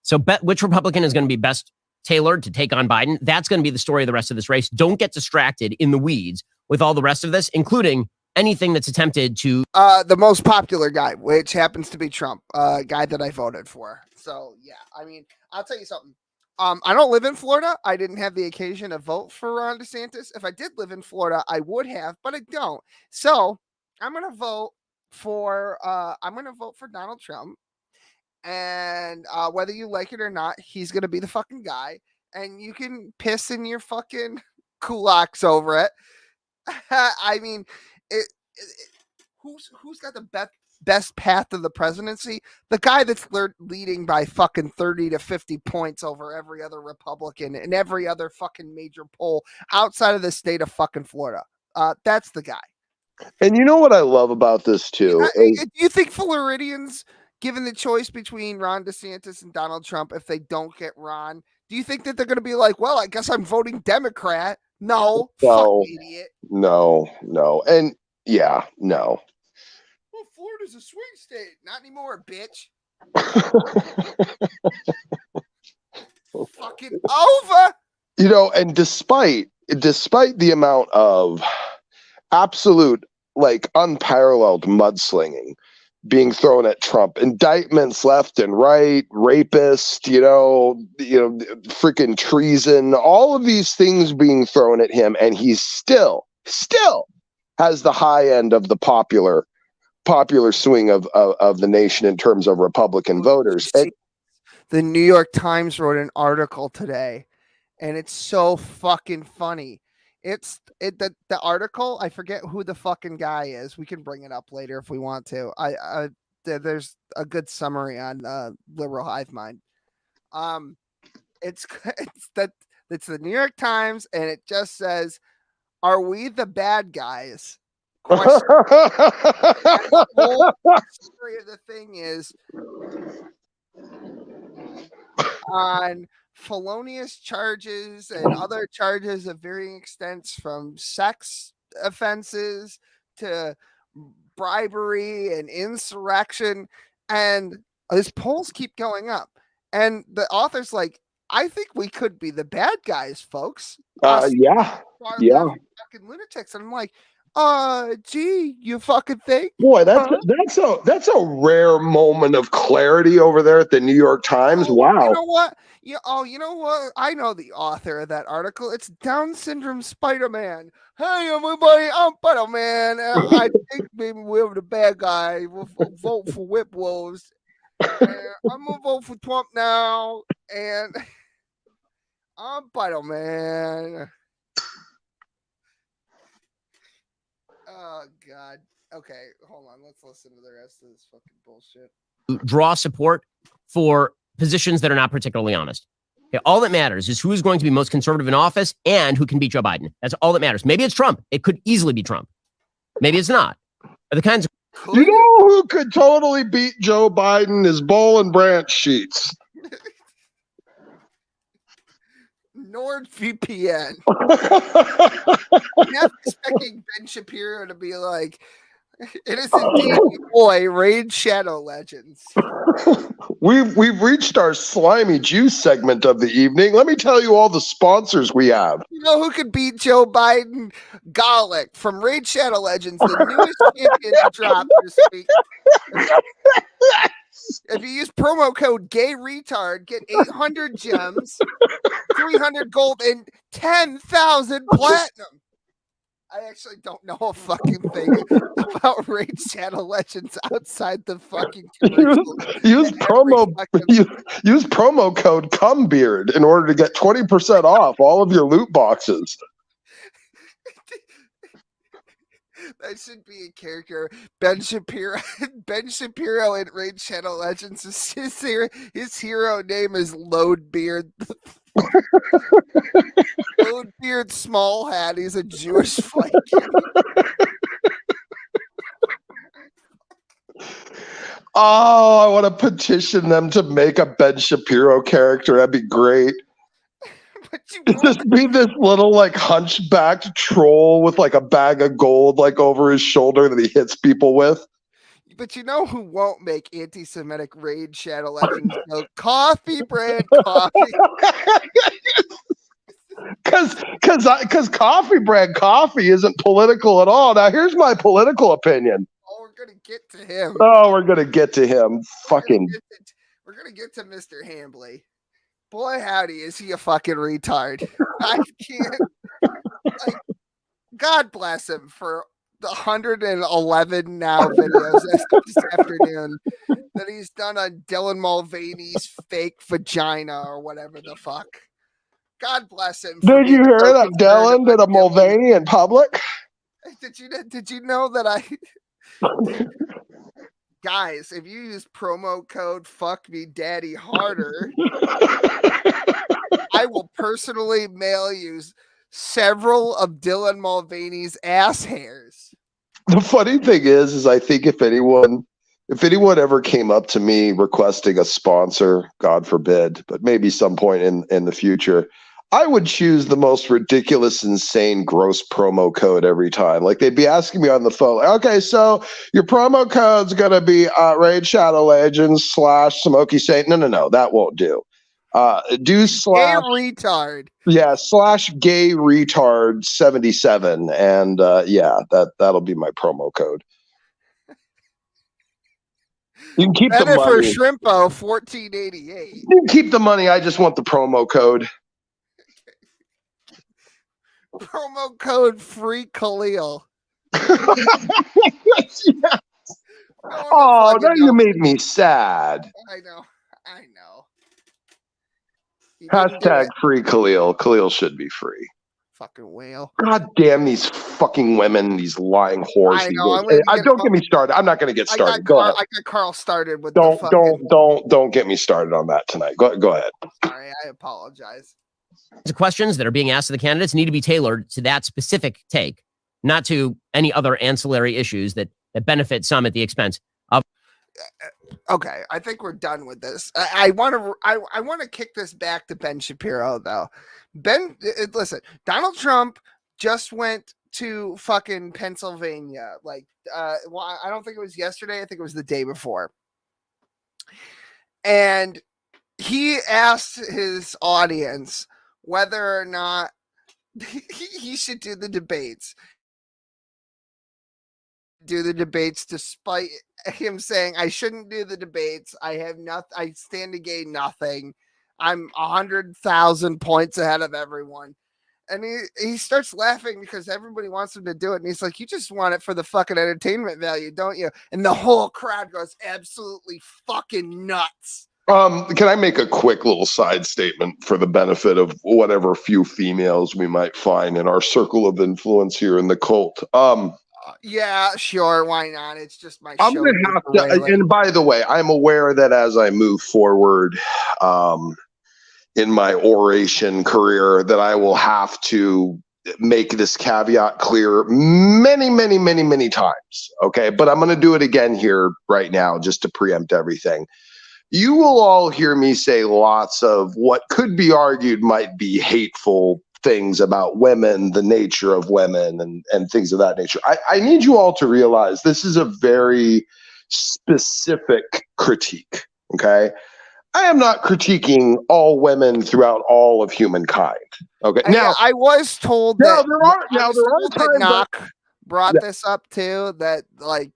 So bet which Republican is going to be best tailored to take on Biden. That's going to be the story of the rest of this race. Don't get distracted in the weeds with all the rest of this, including anything that's attempted to the most popular guy, which happens to be Trump, guy that I voted for. So yeah, I mean, I'll tell you something. I don't live in Florida. I didn't have the occasion to vote for Ron DeSantis. If I did live in Florida, I would have, but I don't. So I'm gonna vote for Donald Trump. And whether you like it or not, he's gonna be the fucking guy. And you can piss in your fucking kulaks over it. I mean, who's got the best path to the presidency? The guy that's leading by fucking 30 to 50 points over every other Republican and every other fucking major poll outside of the state of fucking Florida. That's the guy. And you know what I love about this too? Do you think Floridians, given the choice between Ron DeSantis and Donald Trump, if they don't get Ron, do you think that they're going to be like, well, I guess I'm voting Democrat? No, fuck idiot. No. And yeah, no. Well, Florida's a swing state. Not anymore, bitch. Fucking over. You know, and despite the amount of absolute, like, unparalleled mudslinging being thrown at Trump, indictments left and right, rapist, you know, freaking treason, all of these things being thrown at him, and he's still has the high end of the popular swing of the nation in terms of Republican voters. And the New York Times wrote an article today, and it's so fucking funny. The article, I forget who the fucking guy is. We can bring it up later if we want to. There's a good summary on Liberal Hive Mind. It's the New York Times, and it just says, "Are we the bad guys?" Question. The whole story of the thing is on felonious charges and other charges of varying extents, from sex offenses to bribery and insurrection, and his polls keep going up. And the author's like, I think we could be the bad guys, folks. Yeah. Fucking lunatics. And I'm like, gee, you fucking think? Boy, that's a rare moment of clarity over there at the New York Times. Wow. You know what? You know what? I know the author of that article. It's Down Syndrome Spider-Man. Hey, everybody, I'm Spider-Man. I think maybe we're the bad guy. We'll vote for Whip Wolves. I'm going to vote for Trump now. And I'm Spider-Man. Oh, God. Okay, hold on. Let's listen to the rest of this fucking bullshit. Draw support for positions that are not particularly honest. Okay, all that matters is who is going to be most conservative in office and who can beat Joe Biden. That's all that matters. Maybe it's Trump. It could easily be Trump. Maybe it's not. Are the kinds of You know who could totally beat Joe Biden is Boll and Branch sheets. NordVPN. I'm not expecting Ben Shapiro to be like, it is indeed boy, Raid Shadow Legends. We've reached our slimy juice segment of the evening. Let me tell you all the sponsors we have. You know who could beat Joe Biden? Garlic from Raid Shadow Legends, the newest champion to drop this week. If you use promo code GayRetard, get 800 gems, 300 gold, and 10,000 platinum. I actually don't know a fucking thing about Raid Shadow Legends outside the fucking use promo code CUMBEARD in order to get 20% off all of your loot boxes. That should be a character. Ben Shapiro in Raid Shadow Legends. His hero name is Load Beard. Old beard, small hat. He's a Jewish Viking. Oh, I want to petition them to make a Ben Shapiro character. That'd be great. But you Just be this little like hunchbacked troll with like a bag of gold like over his shoulder that he hits people with. But you know who won't make anti-Semitic Raid Shadow Legends? No, Coffee Brand Coffee. Because Coffee Brand Coffee isn't political at all. Now here's my political opinion. Oh, we're gonna get to him. Oh, we're gonna get to him. Fucking. We're gonna get to Mr. Hambley. Boy, howdy, is he a fucking retard? I can't. Like, God bless him for the 111 now videos this afternoon that he's done on Dylan Mulvaney's fake vagina or whatever the fuck. God bless him. Did you hear that Dylan did a Mulvaney in public? Did you know that I? Guys, if you use promo code Fuck Me Daddy Harder, I will personally mail you several of Dylan Mulvaney's ass hairs. The funny thing is I think if anyone ever came up to me requesting a sponsor, God forbid, but maybe some point in the future, I would choose the most ridiculous, insane, gross promo code every time. Like they'd be asking me on the phone, like, okay, so your promo code's gonna be Raid Shadow Legends / Smoky Saint. No, that won't do. Do / gay retard. Yeah, / gay retard 77. And yeah, that'll be my promo code. You can keep the money. For Shrimpo, 1488. You can keep the money. I just want the promo code. Promo code Free Khalil. Yes. Oh, now you made me sad. I know. Hashtag free Khalil. Khalil should be free. Fucking whale. God damn these fucking women, these lying whores. I know. Don't get me started. I'm not going to get started. Go ahead. I got Carl started with don't get me started on that tonight. Go ahead. Sorry, I apologize. The questions that are being asked of the candidates need to be tailored to that specific take, not to any other ancillary issues that benefit some at the expense of. Okay, I think we're done with this. I want to kick this back to Ben Shapiro though. Listen, Donald Trump just went to fucking Pennsylvania. Like, well, I don't think it was yesterday. I think it was the day before, and he asked his audience whether or not he should do the debates. Despite him saying I shouldn't do the debates. I have nothing. I stand to gain nothing. I'm 100,000 points ahead of everyone. And he starts laughing because everybody wants him to do it. And he's like, you just want it for the fucking entertainment value, don't you? And the whole crowd goes absolutely fucking nuts. Can I make a quick little side statement for the benefit of whatever few females we might find in our circle of influence here in the cult? Yeah, sure. Why not? It's just my I'm show. going to have to, and by the way, I'm aware that as I move forward in my oration career, that I will have to make this caveat clear many, many, many, many times. Okay. But I'm going to do it again here right now, just to preempt everything. You will all hear me say lots of what could be argued might be hateful things about women, the nature of women, and things of that nature. I need you all to realize this is a very specific critique, okay? I am not critiquing all women throughout all of humankind, okay? Now, I was told now that there are times Knock brought this up too, that like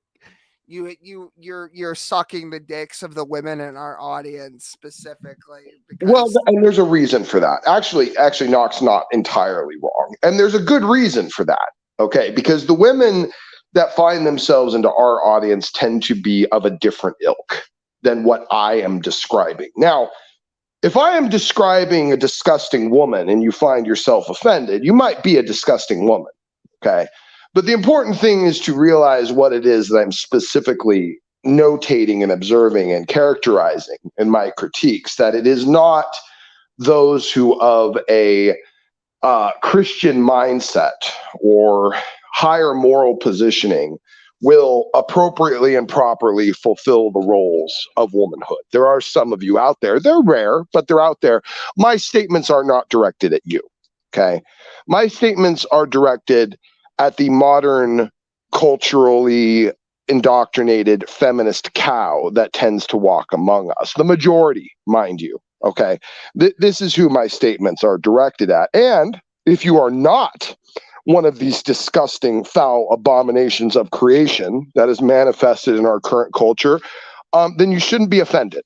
you're sucking the dicks of the women in our audience specifically. Well, and there's a reason for that. Actually, Knock's not entirely wrong. And there's a good reason for that. Okay. Because the women that find themselves into our audience tend to be of a different ilk than what I am describing. Now, if I am describing a disgusting woman and you find yourself offended, you might be a disgusting woman. Okay. But the important thing is to realize what it is that I'm specifically notating and observing and characterizing in my critiques, that it is not those who of a Christian mindset or higher moral positioning will appropriately and properly fulfill the roles of womanhood. There are some of you out there. They're rare, but they're out there. My statements are not directed at you, okay? My statements are directed at the modern, culturally indoctrinated feminist cow that tends to walk among us. The majority, mind you, okay? This is who my statements are directed at. And if you are not one of these disgusting, foul abominations of creation that is manifested in our current culture, then you shouldn't be offended,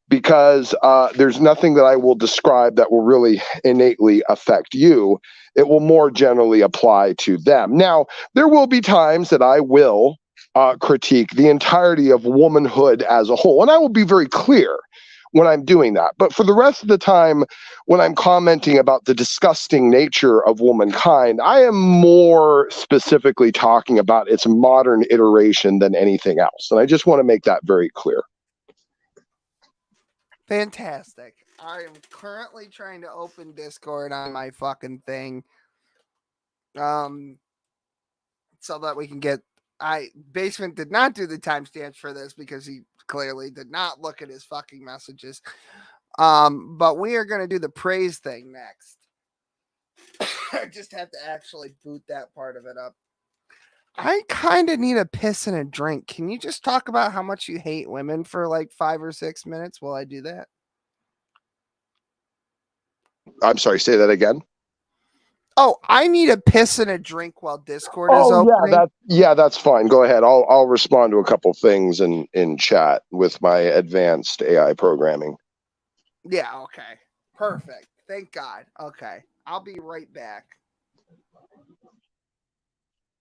because there's nothing that I will describe that will really innately affect you. It will more generally apply to them. Now, there will be times that I will critique the entirety of womanhood as a whole, and I will be very clear when I'm doing that. But for the rest of the time, when I'm commenting about the disgusting nature of womankind, I am more specifically talking about its modern iteration than anything else. And I just want to make that very clear. Fantastic. I am currently trying to open Discord on my fucking thing. So that we can get. Basement did not do the timestamps for this because he clearly did not look at his fucking messages. But we are going to do the praise thing next. I just have to actually boot that part of it up. I kind of need a piss and a drink. Can you just talk about how much you hate women for like 5 or 6 minutes while I do that? I'm sorry, say that again. Oh, I need a piss and a drink while Discord is opening. That's fine. Go ahead. I'll respond to a couple things in chat with my advanced AI programming. Yeah, okay. Perfect. Thank God. Okay. I'll be right back.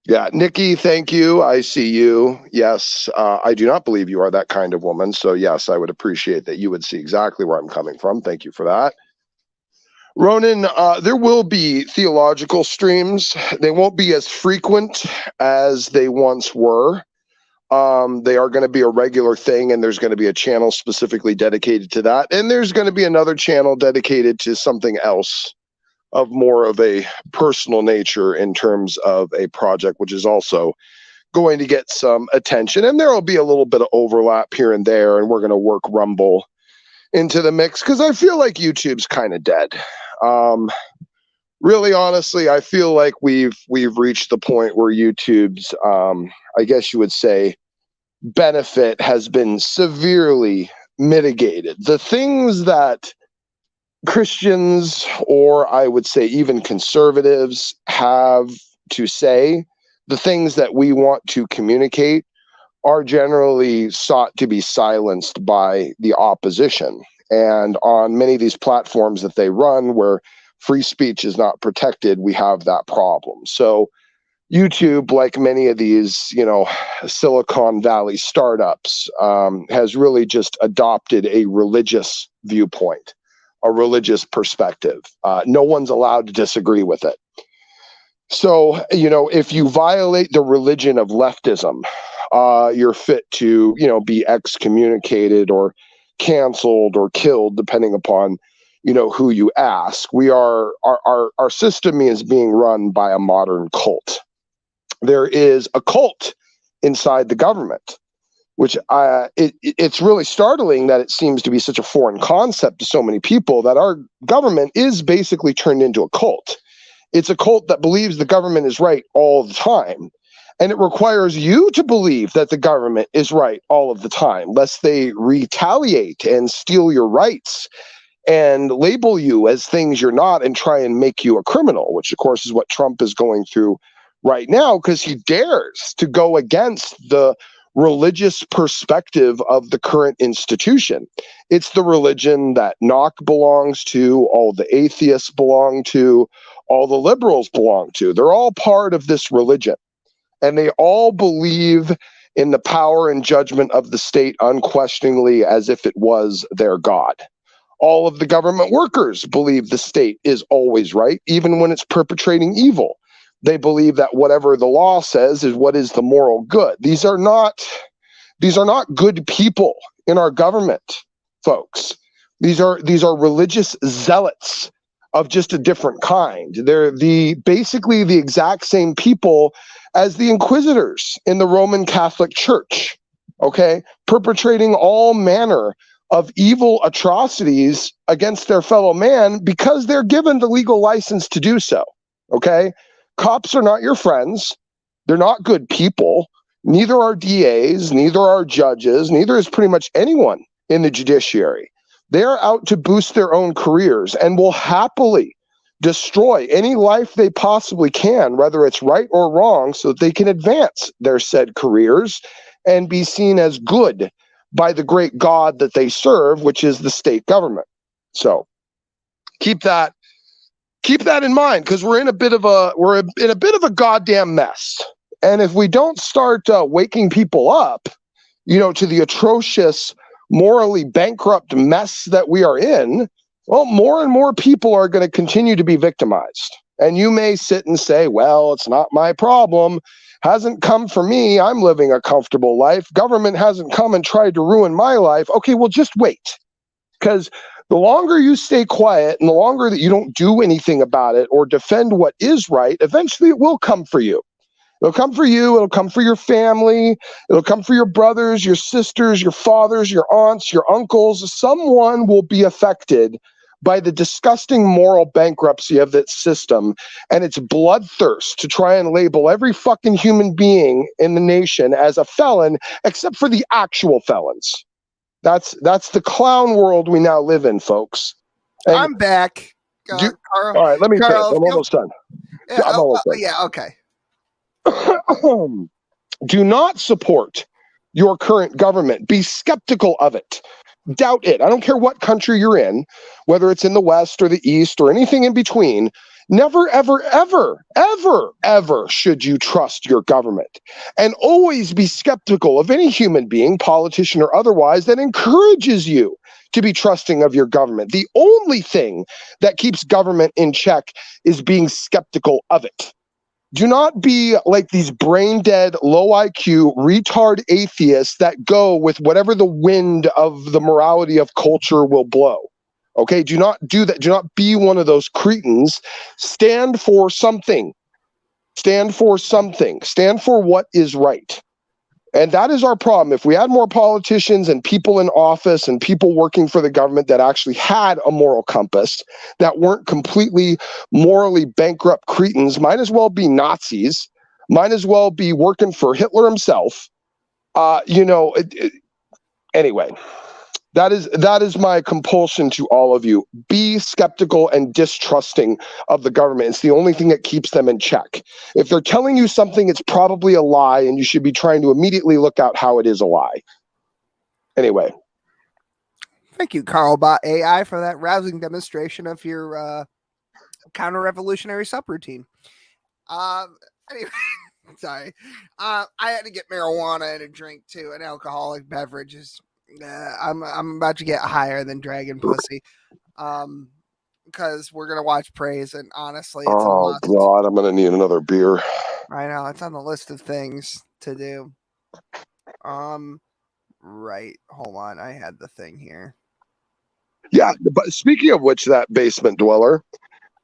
Yeah, Nikki, thank you. I see you. Yes, I do not believe you are that kind of woman. So yes, I would appreciate that you would see exactly where I'm coming from. Thank you for that. Ronan, there will be theological streams. They won't be as frequent as they once were. They are going to be a regular thing, and there's going to be a channel specifically dedicated to that. And there's going to be another channel dedicated to something else of more of a personal nature in terms of a project, which is also going to get some attention. And there will be a little bit of overlap here and there, and we're going to work Rumble into the mix because I feel like YouTube's kind of dead. Really, honestly, I feel like we've reached the point where YouTube's, I guess you would say, benefit has been severely mitigated. The things that Christians, or I would say even conservatives, have to say, the things that we want to communicate, are generally sought to be silenced by the opposition. And on many of these platforms that they run where free speech is not protected, we have that problem. So YouTube, like many of these, Silicon Valley startups, has really just adopted a religious viewpoint, a religious perspective. No one's allowed to disagree with it. So, if you violate the religion of leftism, you're fit to, be excommunicated or canceled or killed, depending upon, who you ask. Our system is being run by a modern cult. There is a cult inside the government, which it's really startling that it seems to be such a foreign concept to so many people, that our government is basically turned into a cult. It's a cult that believes the government is right all the time. And it requires you to believe that the government is right all of the time, lest they retaliate and steal your rights and label you as things you're not and try and make you a criminal, which of course is what Trump is going through right now, because he dares to go against the religious perspective of the current institution. It's the religion that Knock belongs to, all the atheists belong to, all the liberals belong to. They're all part of this religion. And they all believe in the power and judgment of the state unquestioningly as if it was their God. All of the government workers believe the state is always right, even when it's perpetrating evil. They believe that whatever the law says is what is the moral good. These are not good people in our government, folks. These are religious zealots of just a different kind. They're basically the exact same people as the inquisitors in the Roman Catholic Church, okay? Perpetrating all manner of evil atrocities against their fellow man because they're given the legal license to do so, okay? Cops are not your friends. They're not good people. Neither are DAs, neither are judges, neither is pretty much anyone in the judiciary. They're out to boost their own careers and will happily destroy any life they possibly can, whether it's right or wrong, so that they can advance their said careers and be seen as good by the great God that they serve, which is the state government. So keep that in mind, because we're in a bit of a goddamn mess. And if we don't start waking people up, to the atrocious, morally bankrupt mess that we are in, well, more and more people are going to continue to be victimized. And you may sit and say, well, it's not my problem. Hasn't come for me. I'm living a comfortable life. Government hasn't come and tried to ruin my life. Okay, well, just wait. Because the longer you stay quiet and the longer that you don't do anything about it or defend what is right, eventually it will come for you. It'll come for you. It'll come for your family. It'll come for your brothers, your sisters, your fathers, your aunts, your uncles. Someone will be affected by the disgusting moral bankruptcy of that system and its bloodthirst to try and label every fucking human being in the nation as a felon, except for the actual felons. That's the clown world we now live in, folks. And I'm back. Carl. All right, let me finish. Carl, I'm almost done. Yeah, I'm almost done. yeah, okay. Do not support your current government. Be skeptical of it. Doubt it. I don't care what country you're in, whether it's in the West or the East or anything in between. Never, ever, ever, ever, ever should you trust your government. And always be skeptical of any human being, politician or otherwise, that encourages you to be trusting of your government. The only thing that keeps government in check is being skeptical of it. Do not be like these brain dead, low IQ, retard atheists that go with whatever the wind of the morality of culture will blow. Okay, do not do that. Do not be one of those cretins. Stand for something. Stand for something. Stand for what is right. And that is our problem. If we had more politicians and people in office and people working for the government that actually had a moral compass, that weren't completely morally bankrupt cretins, might as well be Nazis, might as well be working for Hitler himself. Anyway, that is my compulsion to all of you. Be skeptical and distrusting of the government. It's the only thing that keeps them in check. If they're telling you something, it's probably a lie, and you should be trying to immediately look out how it is a lie. Anyway. Thank you, CarlBot AI, for that rousing demonstration of your counter-revolutionary subroutine. Anyway, sorry. I had to get marijuana and a drink too, and alcoholic beverages. I'm about to get higher than Dragon Pussy, because we're gonna watch Praise, and honestly, it's a must. God, I'm gonna need another beer. I know it's on the list of things to do. Right. Hold on, I had the thing here. Yeah, but speaking of which, that basement dweller,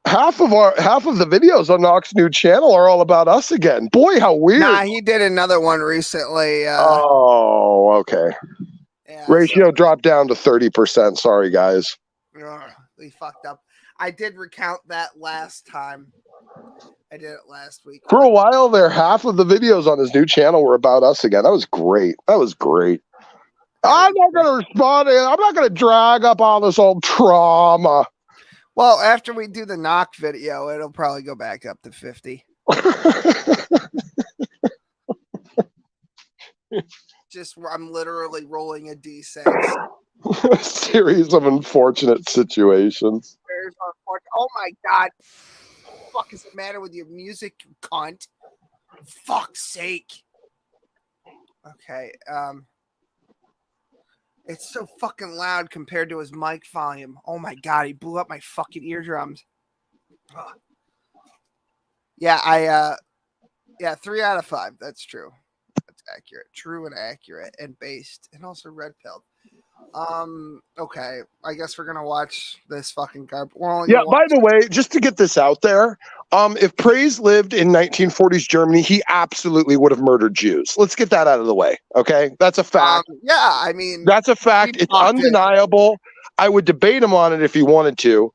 half of the videos on Nox's new channel are all about us again. Boy, how weird! Nah, he did another one recently. Oh, okay. Yeah, Ratio dropped down to 30%. Sorry, guys. We fucked up. I did recount that last time. I did it last week. For a while there, half of the videos on his new channel were about us again. That was great. I'm not going to respond. I'm not going to drag up all this old trauma. Well, after we do the knock video, it'll probably go back up to 50. I'm literally rolling a D6. A series of unfortunate situations. Oh my God. What the fuck is the matter with your music, you cunt? Fuck's sake. Okay. It's so fucking loud compared to his mic volume. Oh my God, he blew up my fucking eardrums. Ugh. Yeah, 3 out of 5. That's true. That's accurate. True and accurate and based. And also red pilled. Okay. I guess we're gonna watch this fucking garbage. Well, Yeah, by the way, just to get this out there, if Praise lived in 1940s Germany, he absolutely would have murdered Jews. Let's get that out of the way, okay? That's a fact. Yeah, I mean, That's a fact. It's undeniable. I would debate him on it if he wanted to.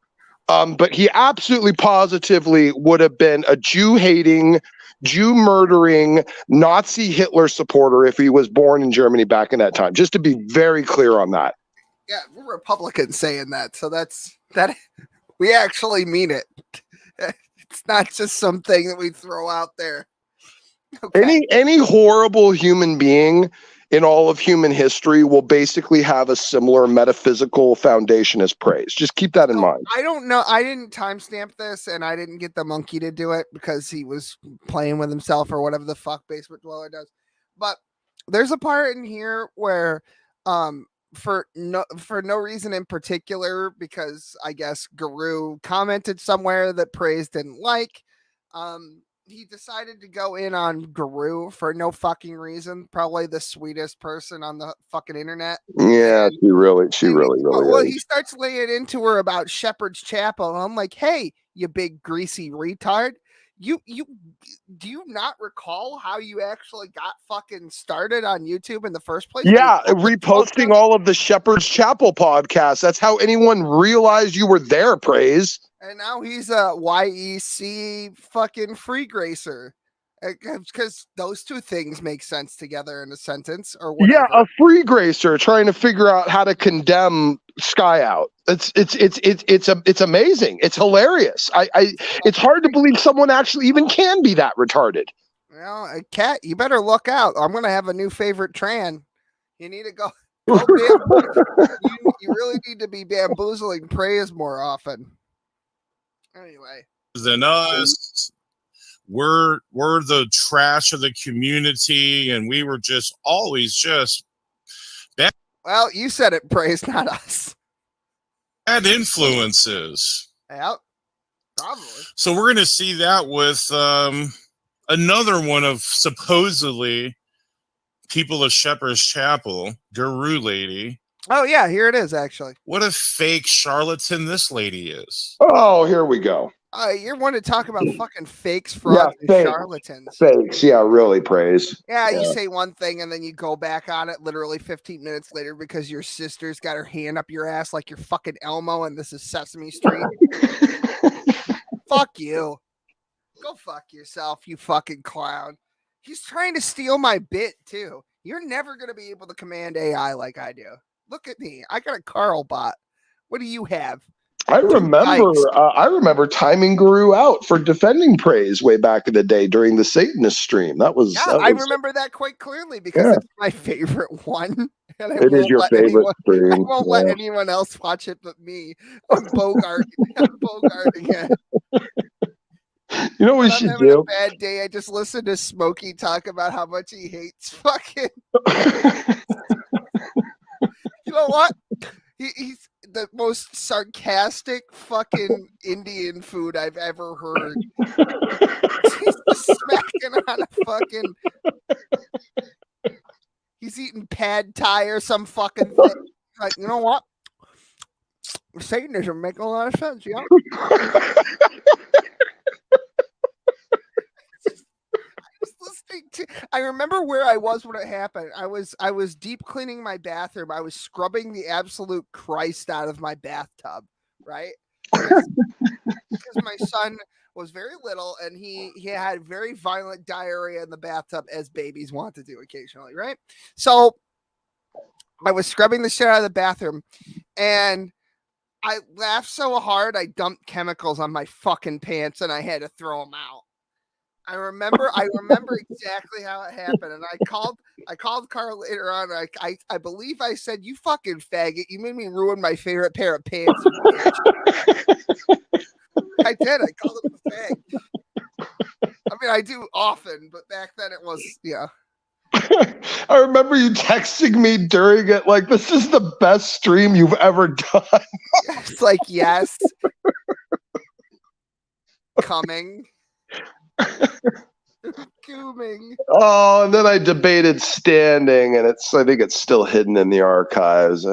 But he absolutely positively would have been a Jew-hating, Jew-murdering, Nazi Hitler supporter if he was born in Germany back in that time. Just to be very clear on that. Yeah, we're Republicans saying that, so that we actually mean it. It's not just something that we throw out there. Okay. Any horrible human being in all of human history will basically have a similar metaphysical foundation as Praise. Just keep that in mind. I don't know. I didn't timestamp this, and I didn't get the monkey to do it because he was playing with himself or whatever the fuck Basement Dweller does. But there's a part in here where, for no reason in particular, because I guess Guru commented somewhere that Praise didn't like. He decided to go in on Guru for no fucking reason. Probably the sweetest person on the fucking internet. Yeah, she really Well, is. he starts laying into her about Shepherd's Chapel. And I'm like, hey, you big greasy retard. You do you not recall how you actually got fucking started on YouTube in the first place? Yeah, reposting all of the Shepherd's Chapel podcasts. That's how anyone realized you were there, Praise. And now he's a YEC fucking free gracer. Because those two things make sense together in a sentence or whatever. Yeah, a free gracer trying to figure out how to condemn Sky Out. It's amazing. It's hilarious. It's hard to believe someone actually even can be that retarded. Well, Kat, you better look out. I'm gonna have a new favorite Tran. You need to go you really need to be bamboozling Praise more often. Anyway. Than us. We're the trash of the community, and we were just always just bad. Well, you said it, Praise, not us. Bad influences. Yeah, probably. So we're going to see that with another one of supposedly people of Shepherd's Chapel, Guru Lady. Oh, yeah, here it is, actually. What a fake charlatan this lady is. Oh, here we go. You're one to talk about fucking fakes, frauds, and charlatans. Fakes, yeah, really, Praise. Yeah, you say one thing and then you go back on it literally 15 minutes later because your sister's got her hand up your ass like you're fucking Elmo and this is Sesame Street. Fuck you. Go fuck yourself, you fucking clown. He's trying to steal my bit, too. You're never going to be able to command AI like I do. Look at me. I got a Carl bot. What do you have? I remember timing Guru out for defending Praise way back in the day during the Satanist stream. I remember that quite clearly because it's my favorite one. And it is your favorite stream. I won't let anyone else watch it but me. I'm Bogart again. You know what we should do? A bad day. I just listened to Smokey talk about how much he hates fucking. You know what? He's the most sarcastic fucking Indian food I've ever heard. He's just smacking on a fucking. He's eating pad thai or some fucking thing. Like, you know what? Satanism make a lot of sense, yeah. I remember where I was when it happened. I was deep cleaning my bathroom. I was scrubbing the absolute Christ out of my bathtub, right? Because my son was very little and he had very violent diarrhea in the bathtub, as babies want to do occasionally, right? So I was scrubbing the shit out of the bathroom and I laughed so hard I dumped chemicals on my fucking pants and I had to throw them out. I remember exactly how it happened, and I called Carl later on. I believe I said, "You fucking faggot! You made me ruin my favorite pair of pants." I did. I called him a fag. I mean, I do often, but back then it was, yeah. I remember you texting me during it, like, "This is the best stream you've ever done." It's like, yes, coming. Gooming. Oh, and then I debated standing, and I think it's still hidden in the archives.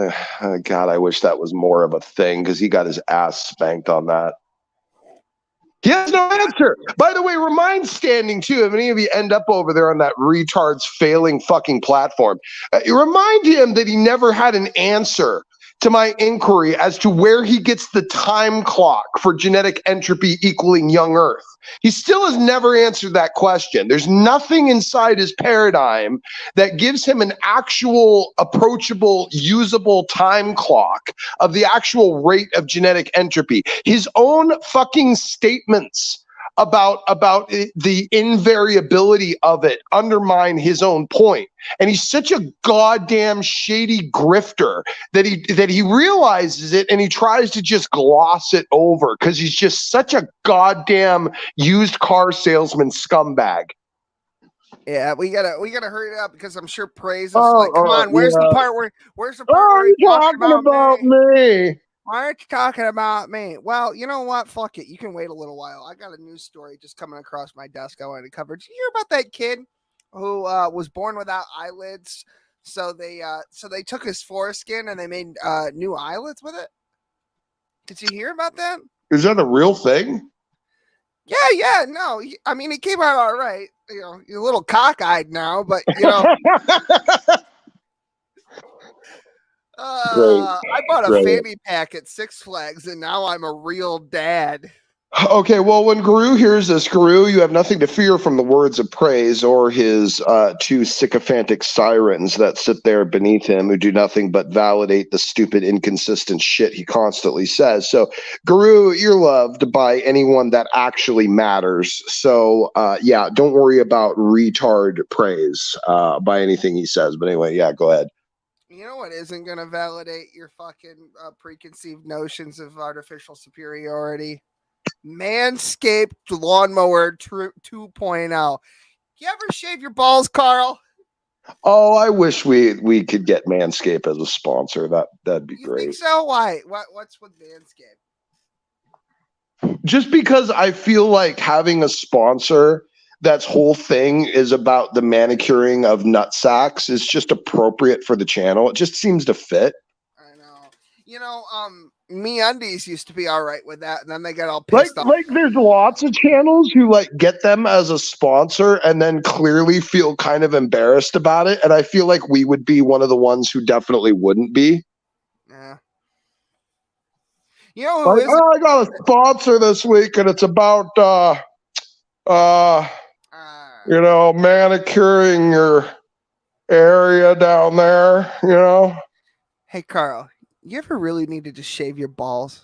God, I wish that was more of a thing because he got his ass spanked on that. He has no answer. By the way, remind standing too. If any of you end up over there on that retard's failing fucking platform, remind him that he never had an answer to my inquiry as to where he gets the time clock for genetic entropy equaling young Earth. He still has never answered that question. There's nothing inside his paradigm that gives him an actual, approachable, usable time clock of the actual rate of genetic entropy. His own fucking statements about the invariability of it undermine his own point. And he's such a goddamn shady grifter that he realizes it and he tries to just gloss it over because he's just such a goddamn used car salesman scumbag. Yeah, we gotta hurry it up because I'm sure Praise is like, come on, where's the part where where you're talking about me? Why aren't you talking about me? Well, you know what? Fuck it. You can wait a little while. I got a news story just coming across my desk I wanted to cover. Did you hear about that kid who was born without eyelids? So they took his foreskin and they made new eyelids with it. Did you hear about that? Is that a real thing? Yeah, no. I mean, he came out all right. You know, you're a little cockeyed now, but you know. I bought a fanny pack at Six Flags, and now I'm a real dad. Okay, well, when Guru hears this, Guru, you have nothing to fear from the words of praise or his two sycophantic sirens that sit there beneath him who do nothing but validate the stupid, inconsistent shit he constantly says. So, Guru, you're loved by anyone that actually matters. So, yeah, don't worry about retard praise by anything he says. But anyway, yeah, go ahead. You know what isn't going to validate your fucking preconceived notions of artificial superiority? Manscaped Lawnmower 2.0. You ever shave your balls, Carl? Oh, I wish we could get Manscaped as a sponsor. That'd be great. Think so? Why? What's with Manscaped? Just because I feel like having a sponsor that's whole thing is about the manicuring of nut sacks is just appropriate for the channel. It just seems to fit. I know. You know, MeUndies used to be all right with that, and then they got all pissed off. Like there's lots of channels who like get them as a sponsor and then clearly feel kind of embarrassed about it. And I feel like we would be one of the ones who definitely wouldn't be. Yeah. You know who is? I got a sponsor this week, and it's about you know, manicuring your area down there, you know. Hey, Carl, you ever really needed to shave your balls?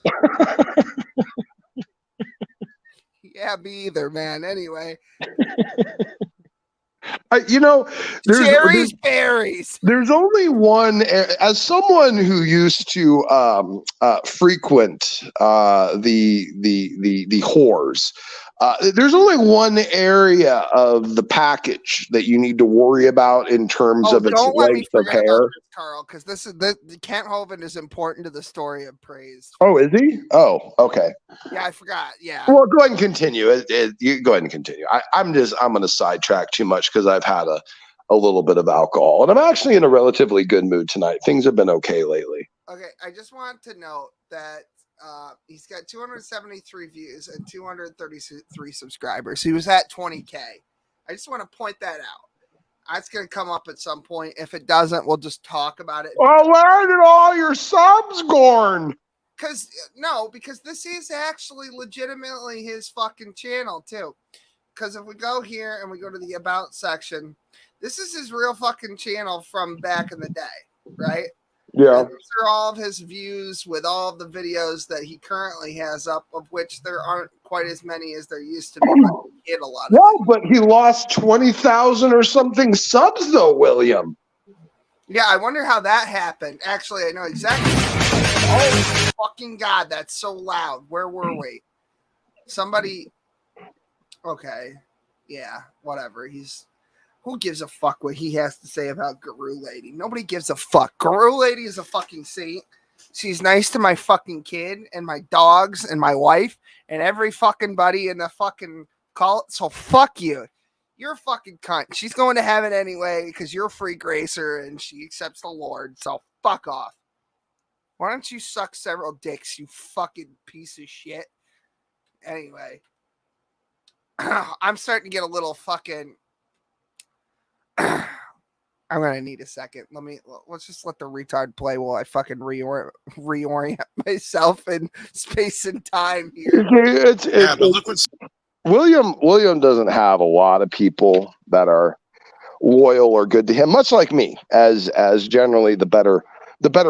Yeah, me either, man. Anyway. You know, there's berries. There's only one. As someone who used to frequent the whores, there's only one area of the package that you need to worry about in terms of its length of hair. Carl, because this is the Kent Hovind is important to the story of praise. Oh, is he? Oh, okay. Yeah, I forgot. Yeah. Well, go ahead and continue. You go ahead and continue. I'm going to sidetrack too much because I've had a little bit of alcohol, and I'm actually in a relatively good mood tonight. Things have been okay lately. Okay, I just want to note that he's got 273 views and 233 subscribers. He was at 20K. I just want to point that out. That's going to come up at some point. If it doesn't, we'll just talk about it. Well, where did all your subs gone? Because this is actually legitimately his fucking channel too. Because if we go here and we go to the about section, this is his real fucking channel from back in the day, right? Yeah. And these are all of his views with all of the videos that he currently has up, of which there aren't quite as many as there used to be. But he hit a lot. But he lost 20,000 or something subs though, William. Yeah, I wonder how that happened. Actually, I know exactly. Oh, fucking God, that's so loud. Where were we? Somebody. Okay. Yeah, whatever. Who gives a fuck what he has to say about Guru Lady? Nobody gives a fuck. Guru Lady is a fucking saint. She's nice to my fucking kid and my dogs and my wife and every fucking buddy in the fucking cult. So fuck you. You're a fucking cunt. She's going to heaven anyway because you're a free gracer and she accepts the Lord. So fuck off. Why don't you suck several dicks, you fucking piece of shit? Anyway, I'm starting to get a little fucking. I'm gonna need a second. Let's just let the retard play while I fucking reorient myself in space and time here. Yeah, but look what's William doesn't have a lot of people that are loyal or good to him, much like me, as generally the better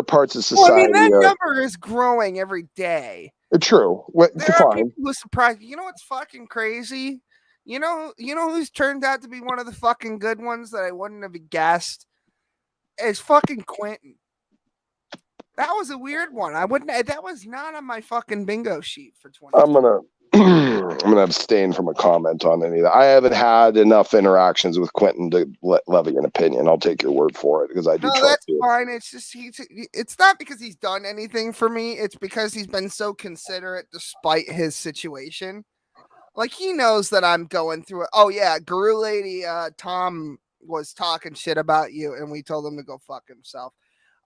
parts of society. Well, I mean, that number is growing every day. True. There are people who surprise you. You know what's fucking crazy? You know who's turned out to be one of the fucking good ones that I wouldn't have guessed? Is fucking Quentin. That was a weird one. That was not on my fucking bingo sheet for 2020. I'm gonna abstain from a comment on any of that. I haven't had enough interactions with Quentin to levy an opinion. I'll take your word for it because I do. No, that's fine. It's just it's not because he's done anything for me. It's because he's been so considerate despite his situation. Like he knows that I'm going through it. Oh yeah, Guru Lady Tom was talking shit about you, and we told him to go fuck himself.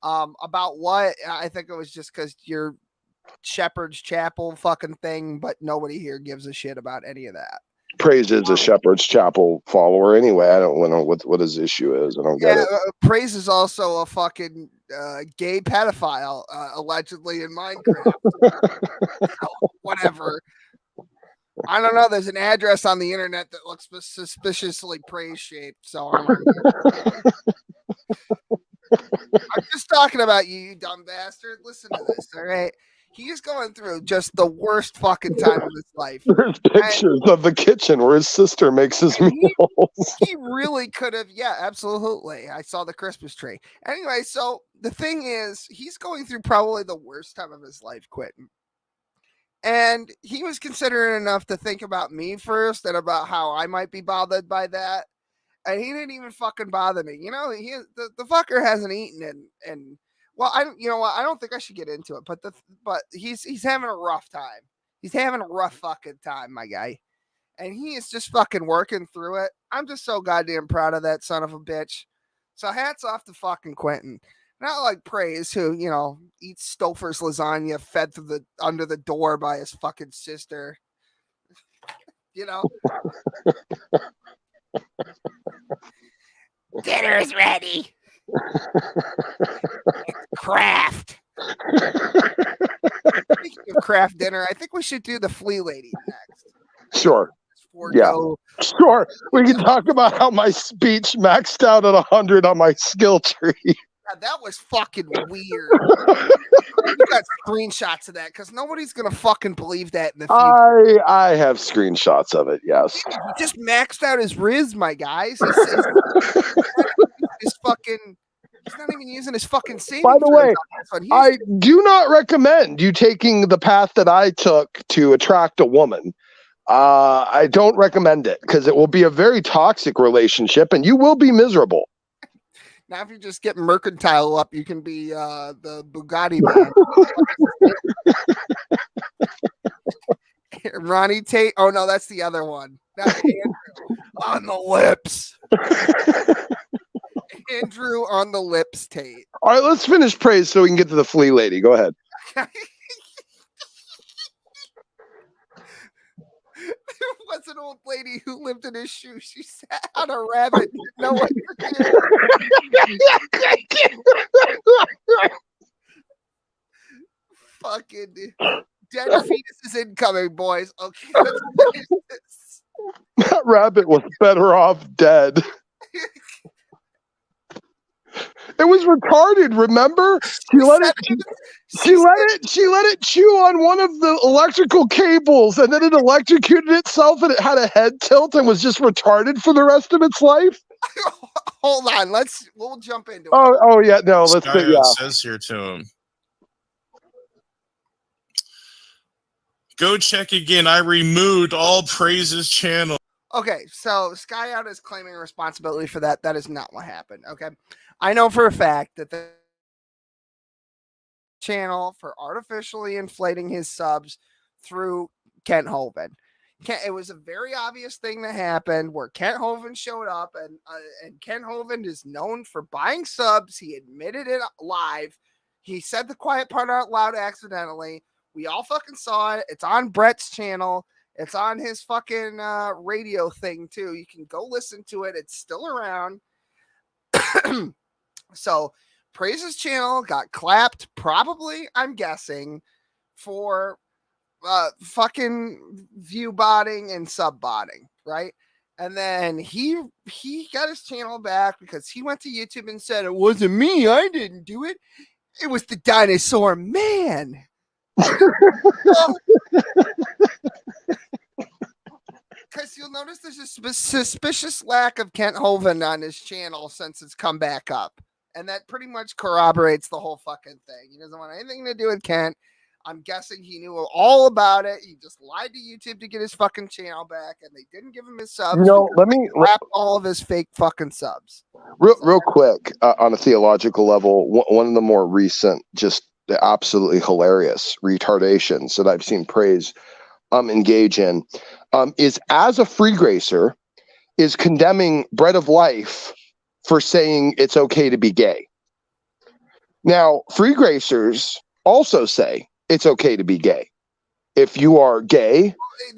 About what? I think it was just because you're Shepherd's Chapel fucking thing, but nobody here gives a shit about any of that. Praise is a Shepherd's Chapel follower anyway. I don't know what his issue is. I don't get it. Praise is also a fucking gay pedophile, allegedly in Minecraft. So, whatever. I don't know. There's an address on the internet that looks suspiciously praise shaped. So I'm just talking about you, you dumb bastard. Listen to this, all right? He's going through just the worst fucking time of his life. There's pictures of the kitchen where his sister makes his meals. He really could have. Yeah, absolutely. I saw the Christmas tree. Anyway, so the thing is, he's going through probably the worst time of his life, Quentin. And he was considerate enough to think about me first and about how I might be bothered by that. And he didn't even fucking bother me. You know, the fucker hasn't eaten and well, you know what? I don't think I should get into it, but he's having a rough time. He's having a rough fucking time, my guy. And he is just fucking working through it. I'm just so goddamn proud of that son of a bitch. So hats off to fucking Quentin. Not like Praise, who, you know, eats Stouffer's lasagna fed through under the door by his fucking sister. You know? Dinner's ready. Kraft. Speaking of Kraft dinner, I think we should do the Flea Lady next. Sure. Yeah. Sure. We can talk about how my speech maxed out at 100 on my skill tree. Yeah, that was fucking weird. You got screenshots of that because nobody's gonna fucking believe that in the future. I have screenshots of it. Yes. He just maxed out his Riz, my guys. His fucking. He's not even using his fucking savings. By the way, I do not recommend you taking the path that I took to attract a woman. I don't recommend it because it will be a very toxic relationship and you will be miserable. Now, if you just get mercantile up, you can be the Bugatti man. Ronnie Tate. Oh, no, that's the other one. That's Andrew on the lips. Andrew on the lips, Tate. All right, let's finish Praise so we can get to the Flea Lady. Go ahead. There was an old lady who lived in his shoe. She sat on a rabbit. No one fucking dead fetus is incoming, boys. Okay, let's finish this. That rabbit was better off dead. It was retarded, remember? She let it chew on one of the electrical cables and then it electrocuted itself and it had a head tilt and was just retarded for the rest of its life. Hold on, we'll jump into it. Oh yeah, no, let's see. Yeah. Says here to him. Go check again. I removed all Praise's channel. Okay, so Sky Out is claiming responsibility for that. That is not what happened. Okay. I know for a fact that the channel for artificially inflating his subs through Kent Hovind. It was a very obvious thing that happened where Kent Hovind showed up, and Kent Hovind is known for buying subs. He admitted it live. He said the quiet part out loud accidentally. We all fucking saw it. It's on Brett's channel. It's on his fucking radio thing too. You can go listen to it. It's still around. So Praise's channel got clapped, probably, I'm guessing, for fucking view botting and sub botting, right? And then he got his channel back because he went to YouTube and said, it wasn't me, I didn't do it. It was the dinosaur man. Because you'll notice there's a suspicious lack of Kent Hovind on his channel since it's come back up. And that pretty much corroborates the whole fucking thing. He doesn't want anything to do with Kent. I'm guessing he knew all about it. He just lied to YouTube to get his fucking channel back, and they didn't give him his subs. No, let me wrap all of his fake fucking subs. Real quick, on a theological level, one of the more recent, just absolutely hilarious retardations that I've seen Praise engage in is, as a free gracer, is condemning Bread of Life for saying it's okay to be gay. Now, free gracers also say it's okay to be gay. If you are gay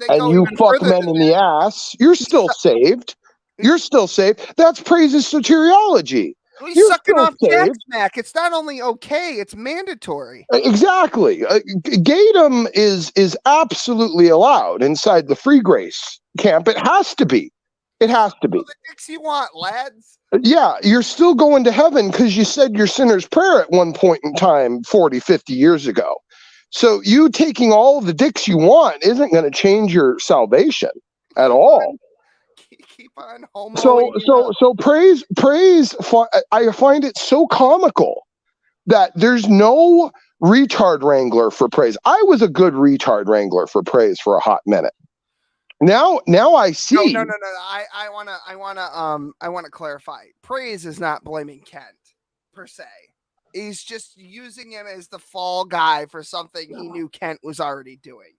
and you fuck men in the ass, you're still saved. You're still saved. That's Praise's soteriology. He's sucking off Jack Smack. It's not only okay, it's mandatory. Exactly. Gaydom is absolutely allowed inside the free grace camp. It has to be. It has to be. The dicks you want, lads. Yeah, you're still going to heaven because you said your sinner's prayer at one point in time 40, 50 years ago. So you taking all of the dicks you want isn't going to change your salvation at all. Keep on homo. So praise. I find it so comical that there's no retard wrangler for Praise. I was a good retard wrangler for Praise for a hot minute. Now I see. No. I wanna clarify. Praise is not blaming Kent per se. He's just using him as the fall guy for something he knew Kent was already doing.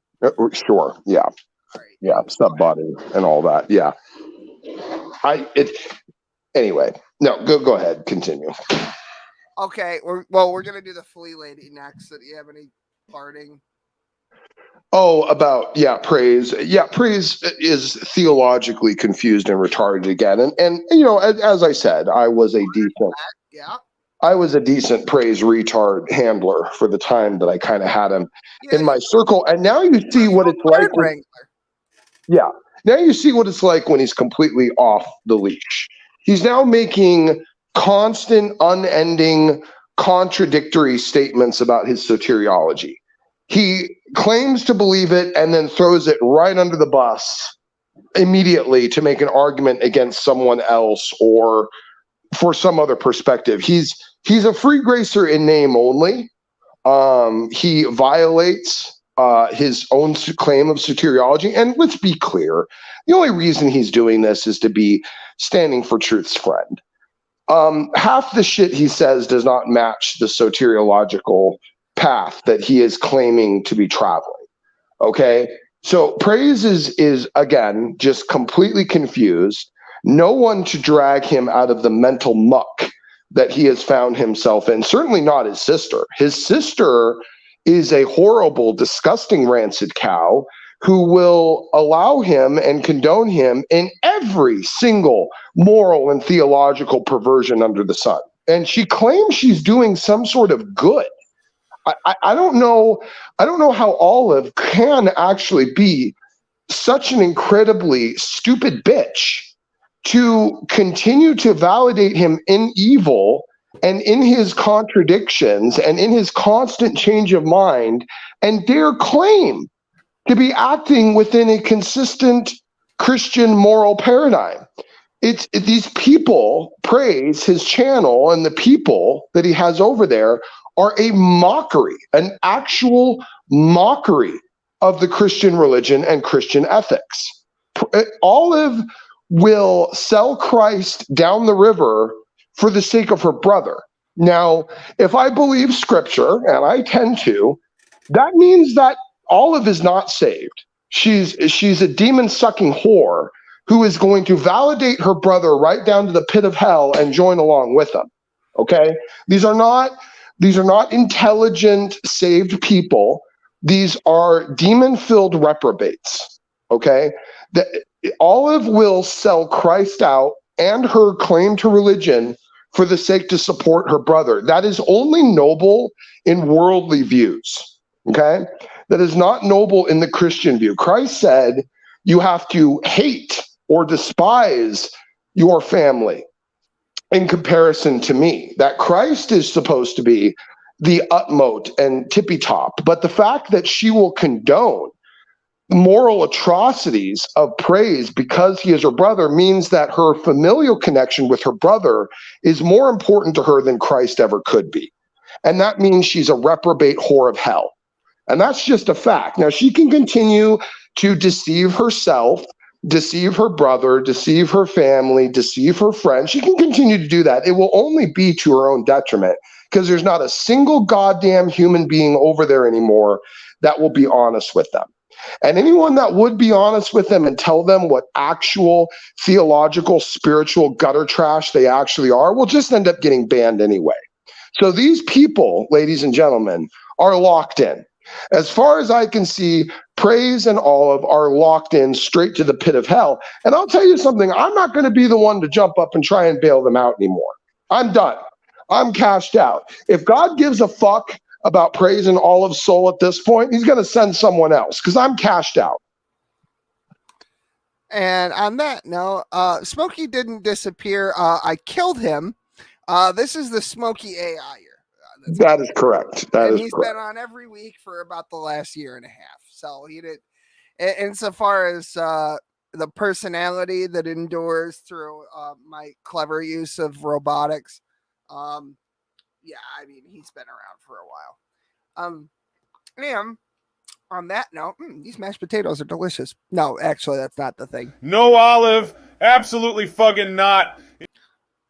Sure. Yeah. Right. Yeah. Sub body and all that. Yeah. Anyway. No. Go ahead. Continue. Okay. We're gonna do the flea lady next. Do you have any parting? Oh, about Praise. Yeah, Praise is theologically confused and retarded again. And you know, as I said, I was a decent Praise retard handler for the time that I kind of had him in my circle. And now you see what it's like. Now you see what it's like when he's completely off the leash. He's now making constant, unending, contradictory statements about his soteriology. He claims to believe it and then throws it right under the bus immediately to make an argument against someone else or for some other perspective. He's a free gracer in name only. He violates his own claim of soteriology. And let's be clear, the only reason he's doing this is to be standing for truth's friend. Half the shit he says does not match the soteriological path that he is claiming to be traveling. Okay, so Praise is again just completely confused. No one to drag him out of the mental muck that he has found himself in. Certainly not his sister. His sister is a horrible, disgusting, rancid cow who will allow him and condone him in every single moral and theological perversion under the sun. And she claims she's doing some sort of good. I don't know how Olive can actually be such an incredibly stupid bitch to continue to validate him in evil and in his contradictions and in his constant change of mind and dare claim to be acting within a consistent Christian moral paradigm. These people, Praise, his channel, and the people that he has over there are a mockery, an actual mockery of the Christian religion and Christian ethics. Olive will sell Christ down the river for the sake of her brother. Now, if I believe scripture, and I tend to, that means that Olive is not saved. She's a demon-sucking whore who is going to validate her brother right down to the pit of hell and join along with him. Okay? These are not intelligent, saved people. These are demon-filled reprobates. Okay? Olive will sell Christ out and her claim to religion for the sake to support her brother. That is only noble in worldly views. Okay? That is not noble in the Christian view. Christ said you have to hate or despise your family in comparison to me. That Christ is supposed to be the utmost and tippy top. But the fact that she will condone moral atrocities of praise because he is her brother means that her familial connection with her brother is more important to her than Christ ever could be. And that means she's a reprobate whore of hell. And that's just a fact. Now, she can continue to deceive herself, deceive her brother, deceive her family, deceive her friends. She can continue to do that. It will only be to her own detriment because there's not a single goddamn human being over there anymore that will be honest with them. And anyone that would be honest with them and tell them what actual theological, spiritual gutter trash they actually are will just end up getting banned anyway. So these people, ladies and gentlemen, are locked in. As far as I can see, Praise and Olive are locked in straight to the pit of hell. And I'll tell you something, I'm not going to be the one to jump up and try and bail them out anymore. I'm done. I'm cashed out. If God gives a fuck about Praise and Olive's soul at this point, he's going to send someone else because I'm cashed out. And on that note, Smokey didn't disappear. I killed him. This is the Smokey AI. That is correct. That is he's correct. been on every week for about the last year and a half. So he did. Insofar as the personality that endures through my clever use of robotics, yeah, I mean he's been around for a while. And on that note, these mashed potatoes are delicious. No, actually, that's not the thing. No, Olive, absolutely fucking not.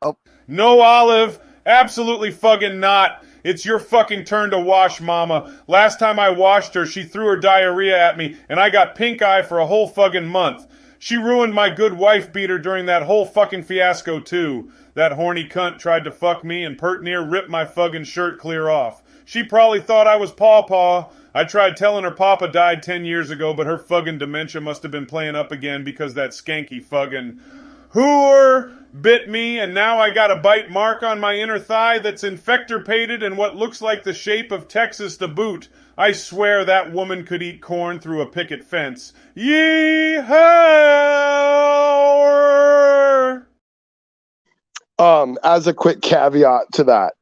Oh, no, Olive, absolutely fucking not. It's your fucking turn to wash, mama. Last time I washed her, she threw her diarrhea at me, and I got pink eye for a whole fucking month. She ruined my good wife beater during that whole fucking fiasco, too. That horny cunt tried to fuck me and pert near ripped my fucking shirt clear off. She probably thought I was Pawpaw. I tried telling her Papa died 10 years ago, but her fucking dementia must have been playing up again because that skanky fucking whore bit me, and now I got a bite mark on my inner thigh that's infector-pated in what looks like the shape of Texas to boot. I swear that woman could eat corn through a picket fence. Yee-haw! As a quick caveat to that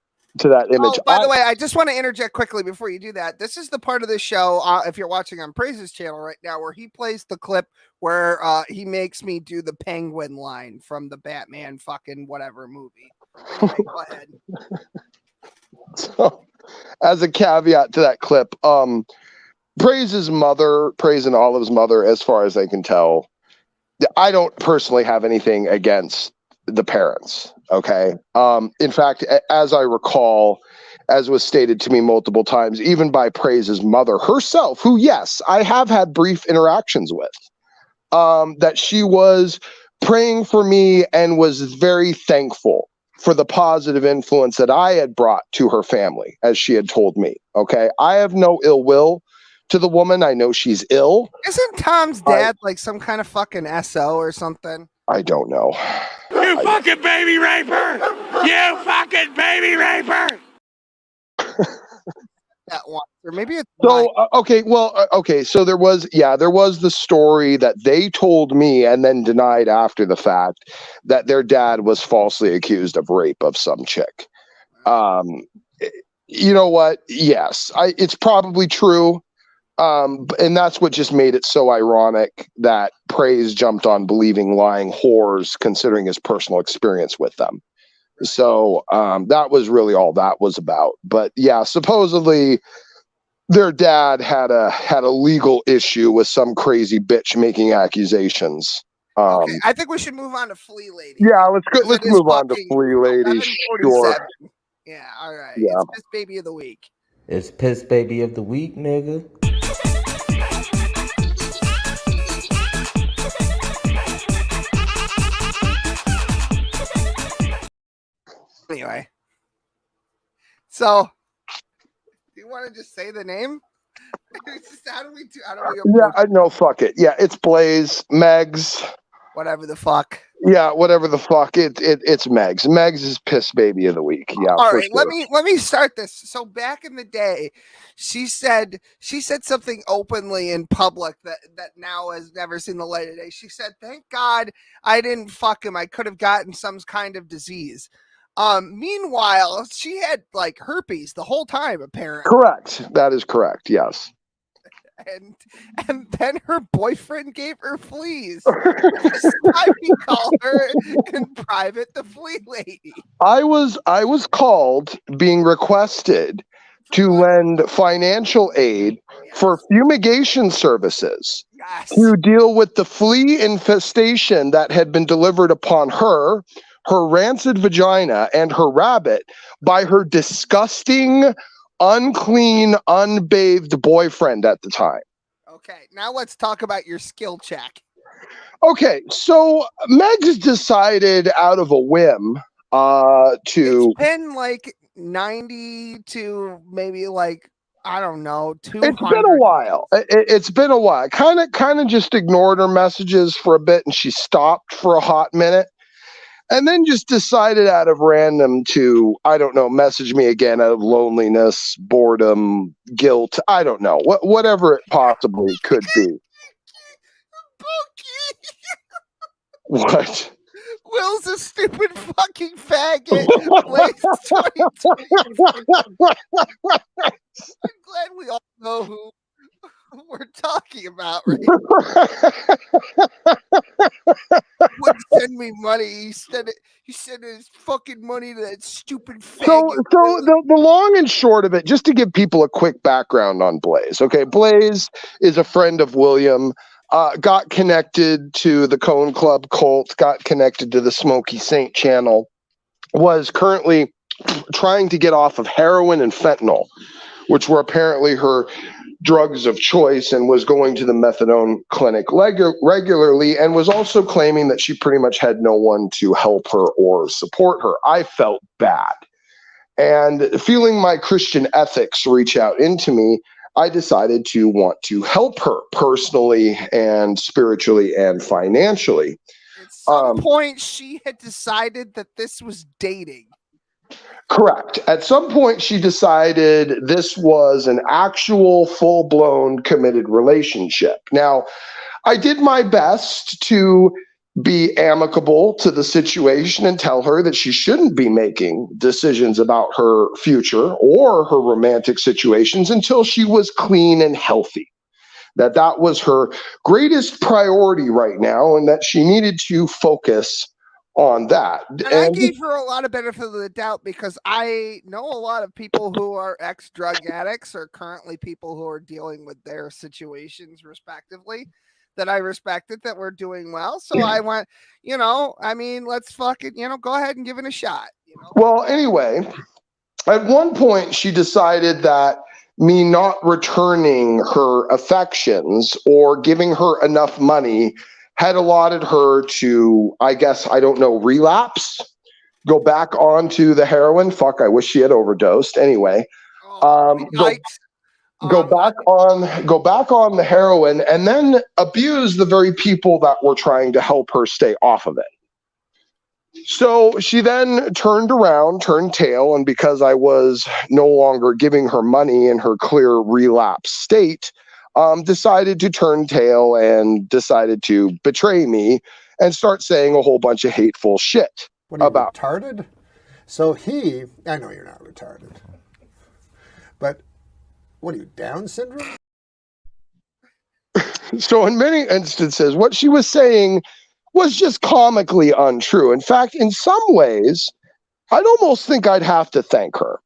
image. Oh, by the way, I just want to interject quickly before you do that. This is the part of the show, if you're watching on Praise's channel right now, where he plays the clip where he makes me do the penguin line from the Batman fucking whatever movie. Anyway, go ahead. So, as a caveat to that clip, Praise's mother, Praise and Olive's mother, as far as I can tell, I don't personally have anything against the parents. Okay. In fact, as I recall, as was stated to me multiple times, even by Praise's mother herself, who, yes, I have had brief interactions with, that she was praying for me and was very thankful for the positive influence that I had brought to her family, as she had told me. Okay. I have no ill will to the woman. I know she's ill. Isn't Tom's dad like some kind of fucking SO or something? I don't know. You fucking baby raper! You fucking baby raper! That one, or maybe it's so okay. So there was the story that they told me and then denied after the fact that their dad was falsely accused of rape of some chick. You know what? Yes, it's probably true. And that's what just made it so ironic that Praise jumped on believing lying whores, considering his personal experience with them. So that was really all that was about. But yeah, supposedly their dad had a legal issue with some crazy bitch making accusations. Okay, I think we should move on to Flea Lady. Yeah, let's move on to Flea Lady. Sure. Yeah, all right. Yeah. It's Piss Baby of the Week. It's Piss Baby of the Week, nigga. Anyway. So, do you want to just say the name? How do we Yeah, no, fuck it. Yeah, it's Blaze, Megs. Whatever the fuck. Yeah, whatever the fuck. It's Megs. Megs is piss baby of the week. Yeah. All right, sure. let me start this. So back in the day, she said something openly in public that now has never seen the light of day. She said, "Thank God I didn't fuck him. I could have gotten some kind of disease." Meanwhile, she had like herpes the whole time, apparently. Correct. That is correct. Yes. And then her boyfriend gave her fleas. That's why we call her in private the flea lady. I was called, being requested to lend financial aid for fumigation services to deal with the flea infestation that had been delivered upon her rancid vagina, and her rabbit by her disgusting, unclean, unbathed boyfriend at the time. Okay, now let's talk about your skill check. Okay, so Megs decided out of a whim to... It's been like 90 to maybe like, I don't know, 200. It's been a while. It's been a while. Kind of just ignored her messages for a bit, and she stopped for a hot minute. And then just decided out of random to, I don't know, message me again out of loneliness, boredom, guilt. I don't know. Whatever it possibly could be. What? Will's a stupid fucking faggot. I'm glad we all know who we're talking about, right? Would send me money. He sent his fucking money to that stupid faggot. So the long and short of it, just to give people a quick background on Blaze. Okay, Blaze is a friend of William. Got connected to the Cone Club cult. Got connected to the Smoky Saint channel. Was currently trying to get off of heroin and fentanyl, which were apparently her drugs of choice, and was going to the methadone clinic regularly, and was also claiming that she pretty much had no one to help her or support her. I felt bad. And feeling my Christian ethics reach out into me, I decided to want to help her personally and spiritually and financially. At some point, she had decided that this was dating. Correct. At some point, she decided this was an actual full-blown committed relationship. Now, I did my best to be amicable to the situation and tell her that she shouldn't be making decisions about her future or her romantic situations until she was clean and healthy. That was her greatest priority right now, and that she needed to focus on that. And I gave her a lot of benefit of the doubt because I know a lot of people who are ex-drug addicts or currently people who are dealing with their situations respectively that I respected that were doing well. So I went, let's fucking, go ahead and give it a shot. Well, anyway, at one point she decided that me not returning her affections or giving her enough money had allotted her to, I guess, I don't know, relapse, go back onto the heroin. Fuck, I wish she had overdosed. Anyway, go back on the heroin, and then abuse the very people that were trying to help her stay off of it. So she then turned tail, and because I was no longer giving her money in her clear relapse state, decided to turn tail and decided to betray me and start saying a whole bunch of hateful shit. What are you, retarded? So I know you're not retarded, but what are you, Down syndrome? So in many instances, what she was saying was just comically untrue. In fact, in some ways, I'd almost think I'd have to thank her.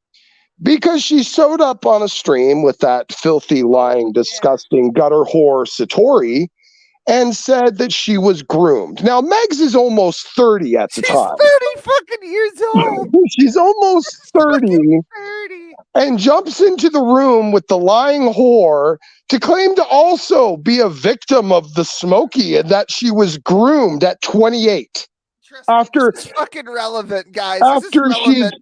Because she showed up on a stream with that filthy, lying, disgusting gutter whore Satori and said that she was groomed. Now, Megs is almost 30 at the time. She's 30 fucking years old. She's almost 30 and jumps into the room with the lying whore to claim to also be a victim of the Smoky and that she was groomed at 28. Trust me, this is fucking relevant, guys. This is relevant.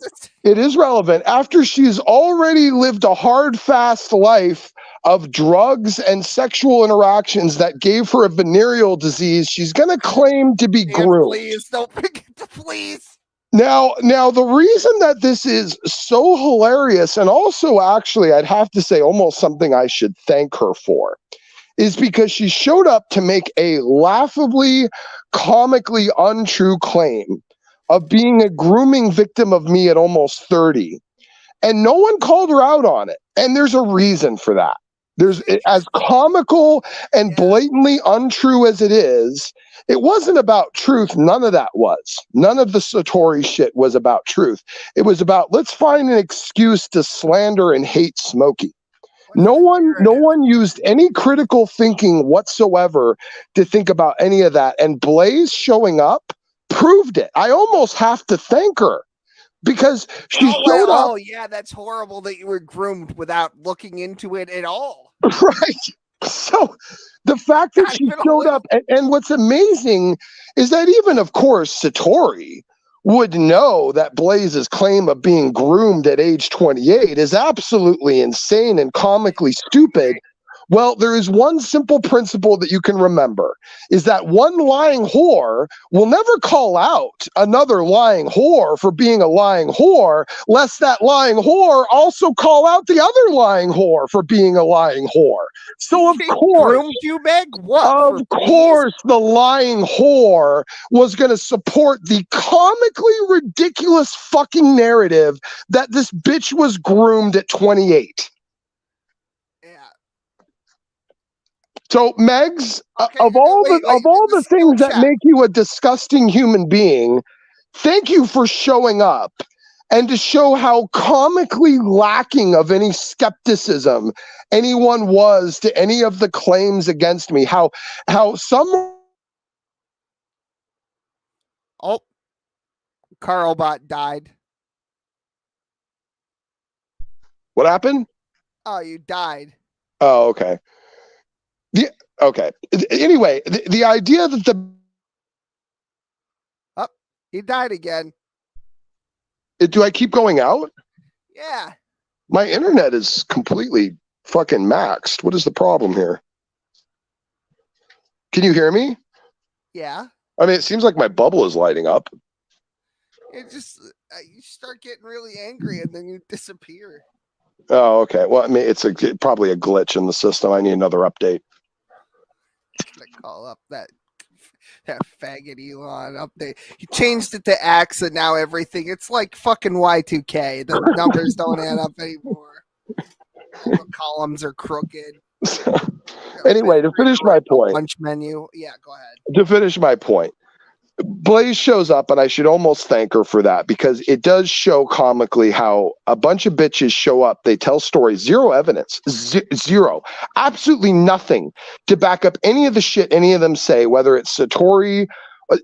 It is relevant. After she's already lived a hard, fast life of drugs and sexual interactions that gave her a venereal disease, she's going to claim to be groomed. Please don't forget to please. Now, the reason that this is so hilarious, and also actually, I'd have to say almost something I should thank her for, is because she showed up to make a laughably, comically untrue claim of being a grooming victim of me at almost 30. And no one called her out on it. And there's a reason for that. There's, as comical and blatantly untrue as it is, it wasn't about truth. None of that was. None of the Satori shit was about truth. It was about, let's find an excuse to slander and hate Smokey. No one used any critical thinking whatsoever to think about any of that. And Blaze showing up proved it. I almost have to thank her because she showed up. Oh, yeah, that's horrible that you were groomed without looking into it at all. Right. So the fact that she showed up, and what's amazing is that even, of course, Satori would know that Blaze's claim of being groomed at age 28 is absolutely insane and comically stupid. Well, there is one simple principle that you can remember, is that one lying whore will never call out another lying whore for being a lying whore, lest that lying whore also call out the other lying whore for being a lying whore. So of course, groomed you, Meg? What? Of course, the lying whore was going to support the comically ridiculous fucking narrative that this bitch was groomed at 28. So, Megs, of all the things that make you a disgusting human being, thank you for showing up and to show how comically lacking of any skepticism anyone was to any of the claims against me. How some. Oh, Carlbot died. What happened? Oh, you died. Oh, okay. Okay. Anyway, the idea that he died again. Do I keep going out? Yeah. My internet is completely fucking maxed. What is the problem here? Can you hear me? Yeah. I mean, it seems like my bubble is lighting up. It just you start getting really angry and then you disappear. Oh, okay. Well, I mean, it's probably a glitch in the system. I need another update. Gonna call up that faggot Elon update. He changed it to X and now everything. It's like fucking Y2K. The numbers don't add up anymore. All the columns are crooked. Anyway, to finish my point. Lunch menu. Yeah, go ahead. To finish my point. Blaze shows up, and I should almost thank her for that because it does show comically how a bunch of bitches show up. They tell stories, zero evidence, zero, absolutely nothing to back up any of the shit any of them say, whether it's Satori.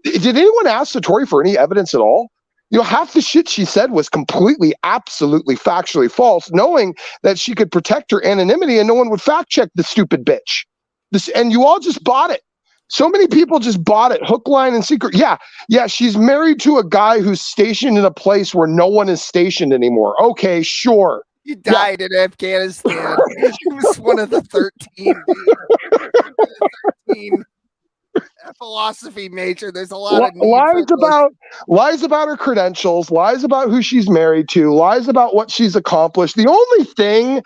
Did anyone ask Satori for any evidence at all? You know, half the shit she said was completely, absolutely factually false, knowing that she could protect her anonymity and no one would fact check the stupid bitch. And you all just bought it. So many people just bought it, hook, line, and sinker. Yeah, she's married to a guy who's stationed in a place where no one is stationed anymore. Okay, sure. He died in Afghanistan. He was one of the 13. 13 philosophy major. There's a lot of lies about her credentials, lies about who she's married to, lies about what she's accomplished. The only thing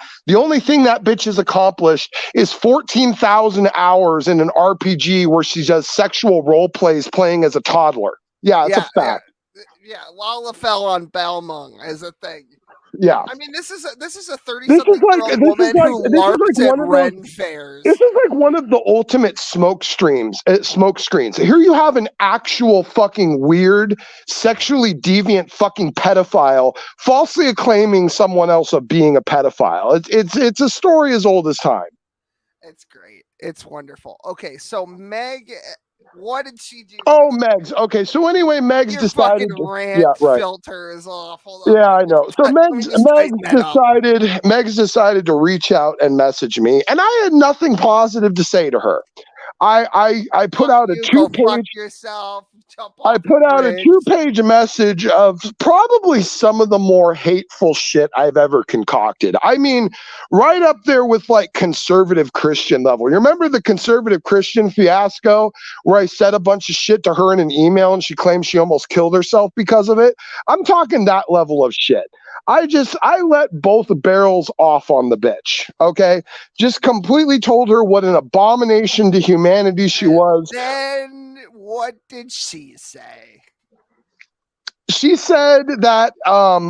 that bitch has accomplished is 14,000 hours in an RPG where she does sexual role plays playing as a toddler. Yeah, it's a fact. Yeah, Lala fell on Balmung as a thing. Yeah, I mean, this is a 30-something-year-old woman who LARPs at Ren fairs. This is like one of the ultimate smoke screens. Here you have an actual fucking weird, sexually deviant fucking pedophile falsely acclaiming someone else of being a pedophile. It's a story as old as time. It's great. It's wonderful. Okay, so Meg. What did she do? Oh, Megs. Okay, so anyway, Megs Your decided. Fucking rant filter is off. Hold on. Yeah, I know. So Megs decided to reach out and message me, and I had nothing positive to say to her. I put Fuck out a you, go fuck 2-page. yourself. Jump I off the put out a bridge. 2-page message of probably some of the more hateful shit I've ever concocted. I mean, right up there with like conservative Christian level. You remember the conservative Christian fiasco where I said a bunch of shit to her in an email and she claimed she almost killed herself because of it? I'm talking that level of shit. I let both barrels off on the bitch. Okay. Just completely told her what an abomination to humanity she was. Then what did she say? She said that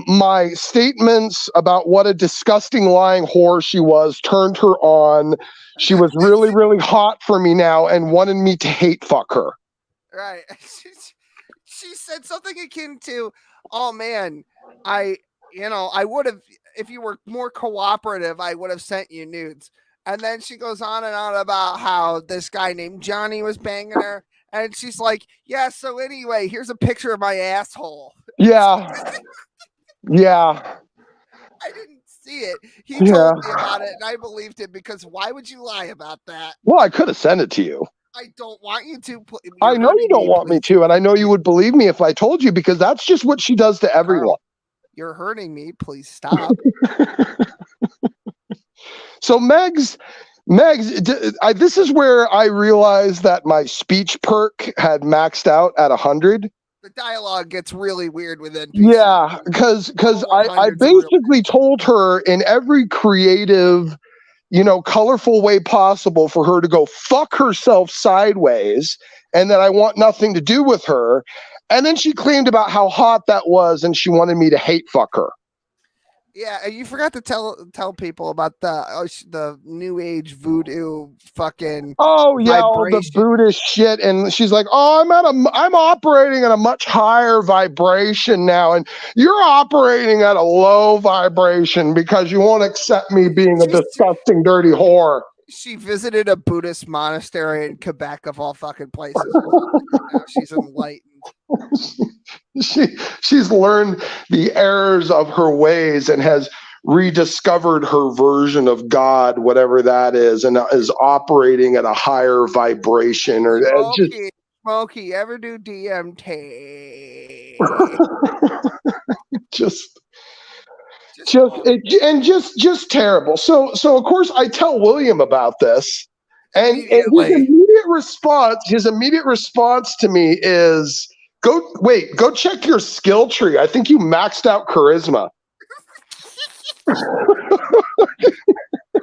my statements about what a disgusting lying whore she was turned her on. She was really, really hot for me now and wanted me to hate fuck her. Right. She said something akin to, oh man, I would have, if you were more cooperative, I would have sent you nudes. And then she goes on and on about how this guy named Johnny was banging her. And she's like, yeah, so anyway, here's a picture of my asshole. Yeah. Yeah. I didn't see it. He Yeah. told me about it, and I believed him because why would you lie about that? Well, I could have sent it to you. I don't want you to. I know you don't want me to, and I know you would believe me if I told you because that's just what she does to everyone. Carl, you're hurting me. Please stop. So Megs, this is where I realized that my speech perk had maxed out at 100. The dialogue gets really weird with NPC. Yeah, because I basically told her in every creative, colorful way possible for her to go fuck herself sideways, and that I want nothing to do with her. And then she claimed about how hot that was, and she wanted me to hate fuck her. Yeah, and you forgot to tell people about the new age voodoo fucking all the Buddhist shit, and she's like, "Oh, I'm operating at a much higher vibration now, and you're operating at a low vibration because you won't accept me being a disgusting, dirty whore." She visited a Buddhist monastery in Quebec, of all fucking places. Now she's enlightened. She's learned the errors of her ways and has rediscovered her version of God, whatever that is, and is operating at a higher vibration. Or Smokey, ever do DMT? just terrible. So of course I tell William about this, and his immediate response to me is, go check your skill tree. I think you maxed out charisma.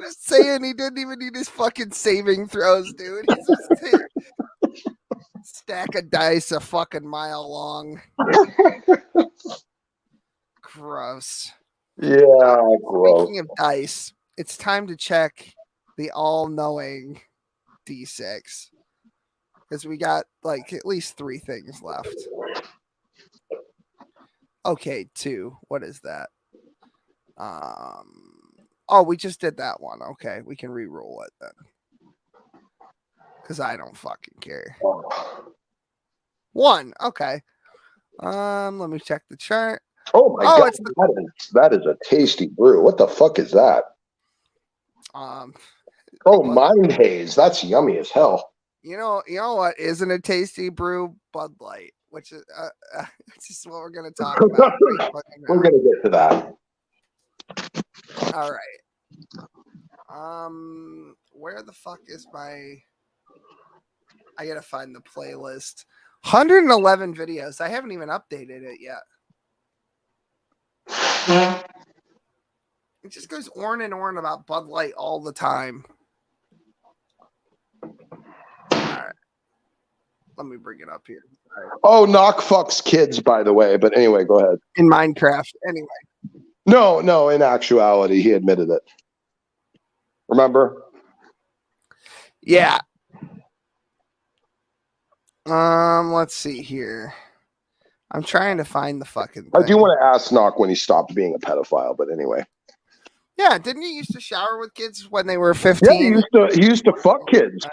Just saying, he didn't even need his fucking saving throws, dude. He's just stack of dice a fucking mile long. Gross. Yeah, gross. Speaking of dice, it's time to check the all-knowing D6. Because we got like at least 3 things left. Okay, 2. What is that? Oh, we just did that one. Okay, we can re-roll it then. Because I don't fucking care. 1. Okay. Let me check the chart. Oh my god, that is a tasty brew. What the fuck is that? Mind haze. That's yummy as hell. You know what isn't a tasty brew? Bud Light, which is what we're gonna talk about. We're gonna get to that. All right. Where the fuck is my? I gotta find the playlist. 111 videos. I haven't even updated it yet. It just goes on and on about Bud Light all the time. All right. Let me bring it up here. Right. Oh, knock fucks kids, by the way. But anyway, go ahead. In Minecraft, anyway. No, in actuality, he admitted it. Remember? Yeah. Let's see here. I'm trying to find the fucking thing. I do want to ask Knock when he stopped being a pedophile, but anyway. Yeah, didn't you used to shower with kids when they were 15? Yeah, he used to fuck kids.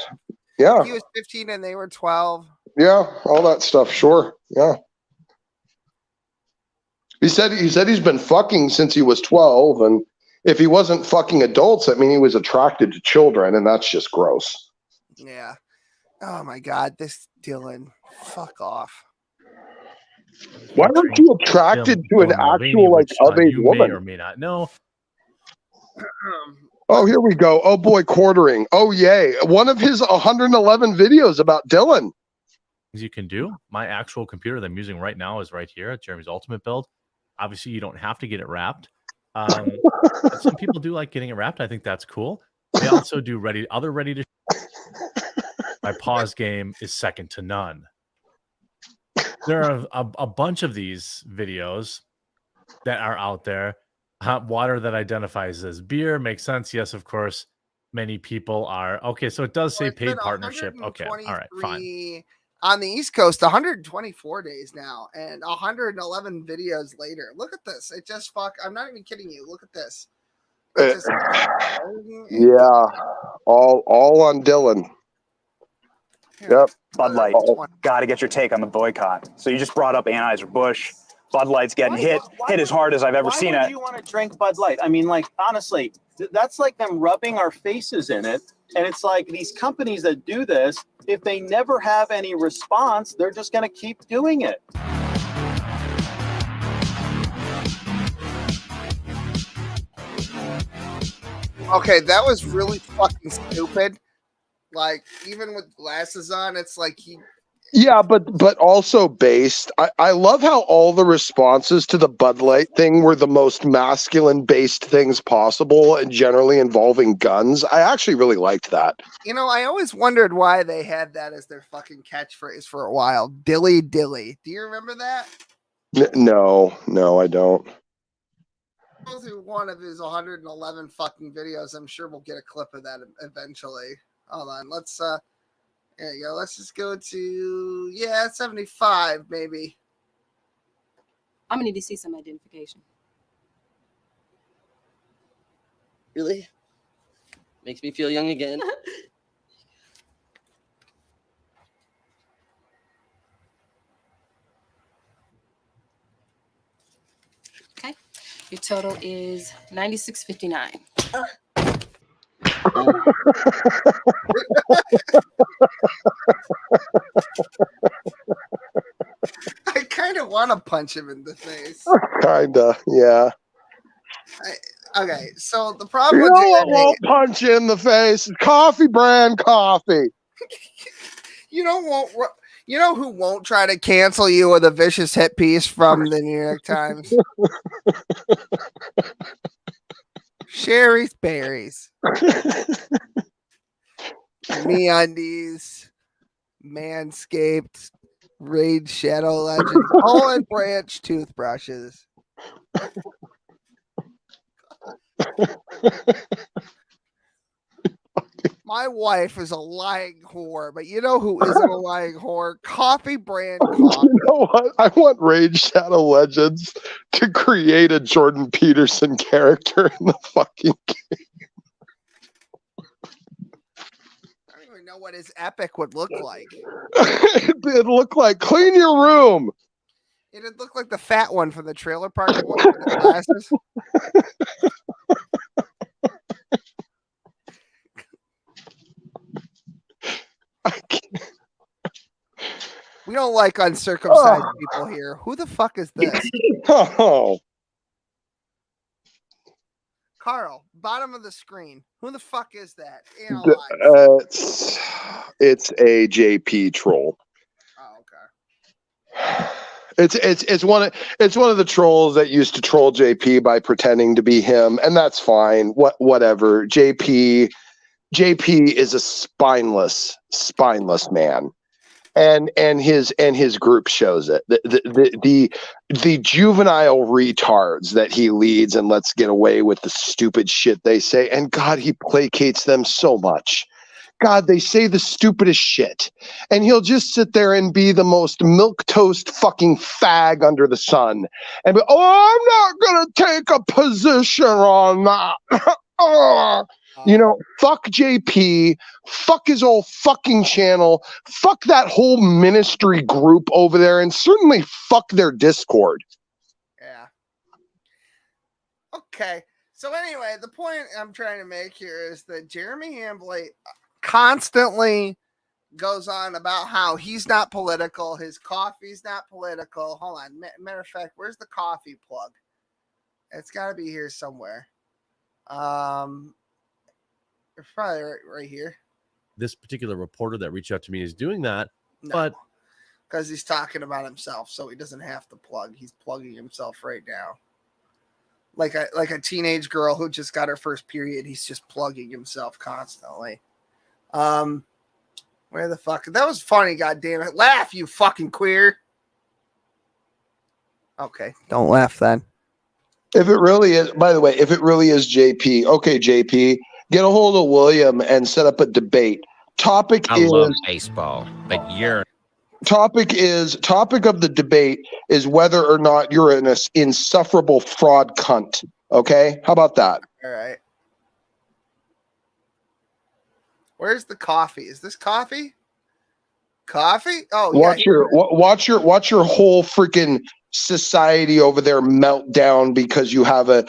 Yeah. He was 15 and they were 12. Yeah, all that stuff, sure. Yeah. He said he's been fucking since he was 12, and if he wasn't fucking adults, I mean he was attracted to children, and that's just gross. Yeah. Oh my God, this Dylan, fuck off. Why weren't you attracted to an actual like of age you woman? may or may not know. Oh, here we go. Oh boy, quartering. Oh yay! One of his 111 videos about Dylan. You can do. My actual computer that I'm using right now is right here at Jeremy's Ultimate Build. Obviously, you don't have to get it wrapped. But some people do like getting it wrapped. I think that's cool. They also do ready to. My pause game is second to none. There are a bunch of these videos that are out there. Water that identifies as beer makes sense. Yes, of course. Many people are okay. So it does say paid partnership. Okay, all right, fine. On the East Coast, 124 days now, and 111 videos later. Look at this. It just I'm not even kidding you. Look at this. Yeah, all on Dylan. Yep. Bud Light. Got to get your take on the boycott. So you just brought up Anheuser-Busch. Bud Light's getting hit as hard as I've ever seen it. Why would you want to drink Bud Light? I mean, like, honestly, that's like them rubbing our faces in it. And it's like these companies that do this, if they never have any response, they're just going to keep doing it. Okay, that was really fucking stupid. Like, even with glasses on, it's like he... Yeah, but also based. I love how all the responses to the Bud Light thing were the most masculine based things possible and generally involving guns. I actually really liked that. You know, I always wondered why they had that as their fucking catchphrase for a while. Dilly dilly. Do you remember that? No, I don't. Go through one of his 111 fucking videos. I'm sure we'll get a clip of that eventually. Hold on. Let's there you go. Let's just go to 75 maybe. I'm gonna need to see some identification. Really? Makes me feel young again. Okay. Your total is $96.59. I kind of want to punch him in the face. Kinda, yeah. Okay, so the problem You with know what won't punch you in the face? Coffee brand coffee. You know who won't try to cancel you with a vicious hit piece from the New York Times? Sherry's Berries. MeUndies, Manscaped, Raid Shadow Legends, Olive Branch toothbrushes. My wife is a lying whore, but you know who isn't a lying whore? Coffee brand coffee. You know what? I want Raid Shadow Legends to create a Jordan Peterson character in the fucking game. I don't even know what his epic would look like. It'd look like clean your room. It'd look like the fat one from the Trailer Park one with the glasses. We don't like uncircumcised people here. Who the fuck is this? Oh. Carl, bottom of the screen. Who the fuck is that? It's a JP troll. Oh, okay. It's one of the trolls that used to troll JP by pretending to be him, and that's fine. Whatever. JP is a spineless man. And his group shows it. The juvenile retards that he leads and lets get away with the stupid shit they say. And God, he placates them so much. God, they say the stupidest shit. And he'll just sit there and be the most milquetoast fucking fag under the sun. And be, I'm not going to take a position on that. You know, fuck JP, fuck his whole fucking channel, fuck that whole ministry group over there, and certainly fuck their Discord. Yeah. Okay. So anyway, the point I'm trying to make here is that Jeremy Hambley constantly goes on about how he's not political. His coffee's not political. Hold on. Matter of fact, where's the coffee plug? It's got to be here somewhere. It's probably right here. This particular reporter that reached out to me is doing that, No, but because he's talking about himself, so he doesn't have to plug. He's plugging himself right now. Like a teenage girl who just got her first period, he's just plugging himself constantly. Where the fuck? That was funny, goddammit. Laugh, you fucking queer. Okay, don't laugh then. If it really is, by the way, if it really is JP, okay, JP, get a hold of William and set up a debate. Topic I is love baseball, but you're topic of the debate is whether or not you're an insufferable fraud cunt. Okay, how about that? All right. Where's the coffee? Is this coffee? Coffee? Oh, Watch yeah. watch your whole freaking society over there melt down because you have a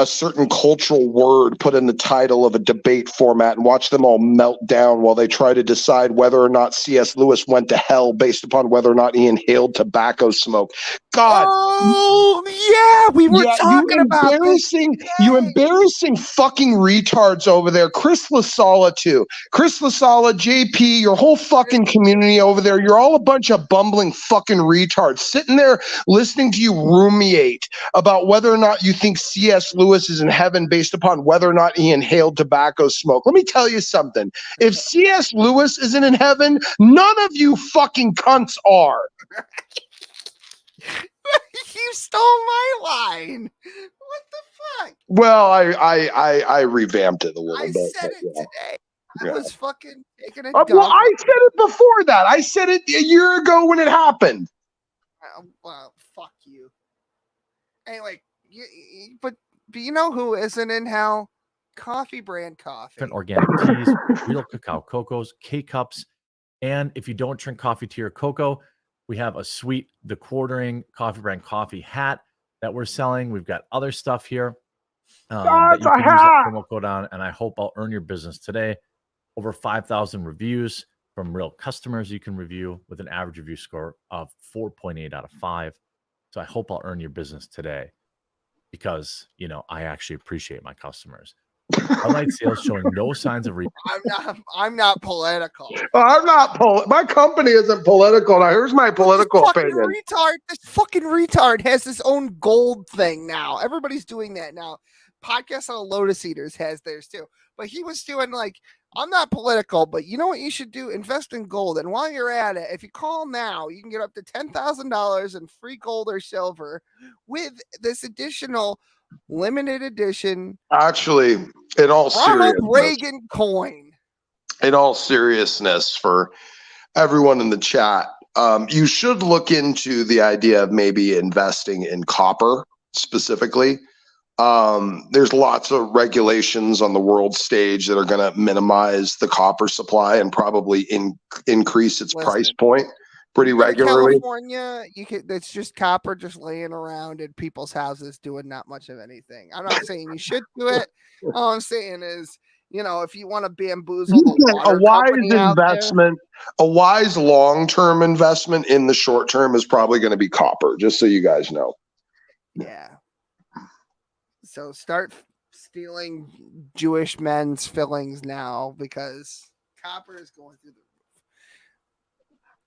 certain cultural word put in the title of a debate format, and watch them all melt down while they try to decide whether or not C.S. Lewis went to hell based upon whether or not he inhaled tobacco smoke. God. Oh, yeah, we were talking about this. You embarrassing fucking retards over there. Chris LaSala too. Chris LaSala, JP, your whole fucking community over there. You're all a bunch of bumbling fucking retards sitting there listening to you ruminate about whether or not you think C.S. Lewis is in heaven based upon whether or not he inhaled tobacco smoke. Let me tell you something. If C.S. Lewis isn't in heaven, none of you fucking cunts are. You stole my line. What the fuck? Well, I revamped it a little bit. I said it today. I was fucking taking a dump. Well, I said it before that. I said it a year ago when it happened. Well, fuck you. Anyway, but you know who isn't in hell? Coffee brand coffee. Different organic teas, real cacao cocos, K-cups, and if you don't drink coffee, tea, or cocoa, we have a sweet, the quartering coffee brand coffee hat that we're selling. We've got other stuff here that you can use that promo code on, and I hope I'll earn your business today. Over 5,000 reviews from real customers you can review with an average review score of 4.8 out of 5. So I hope I'll earn your business today because, you know, I actually appreciate my customers. Highlight sales showing no signs of I'm not political. My company isn't political. Now here's my political opinion. This fucking retard has his own gold thing now. Everybody's doing that now. Podcast on Lotus Eaters has theirs too. But he was doing like, I'm not political, but you know what you should do? Invest in gold. And while you're at it, if you call now, you can get up to $10,000 in free gold or silver with this additional limited edition. Actually, in all Ronald seriousness, Reagan coin. In all seriousness, for everyone in the chat, you should look into the idea of maybe investing in copper specifically. There's lots of regulations on the world stage that are going to minimize the copper supply and probably increase its price point pretty regularly. California, it's just copper just laying around in people's houses doing not much of anything. I'm not saying you should do it. All I'm saying is, you know, if you want to bamboozle the water company out there, a wise long-term investment in the short term is probably going to be copper, just so you guys know. Yeah. So start stealing Jewish men's fillings now because copper is going through the roof.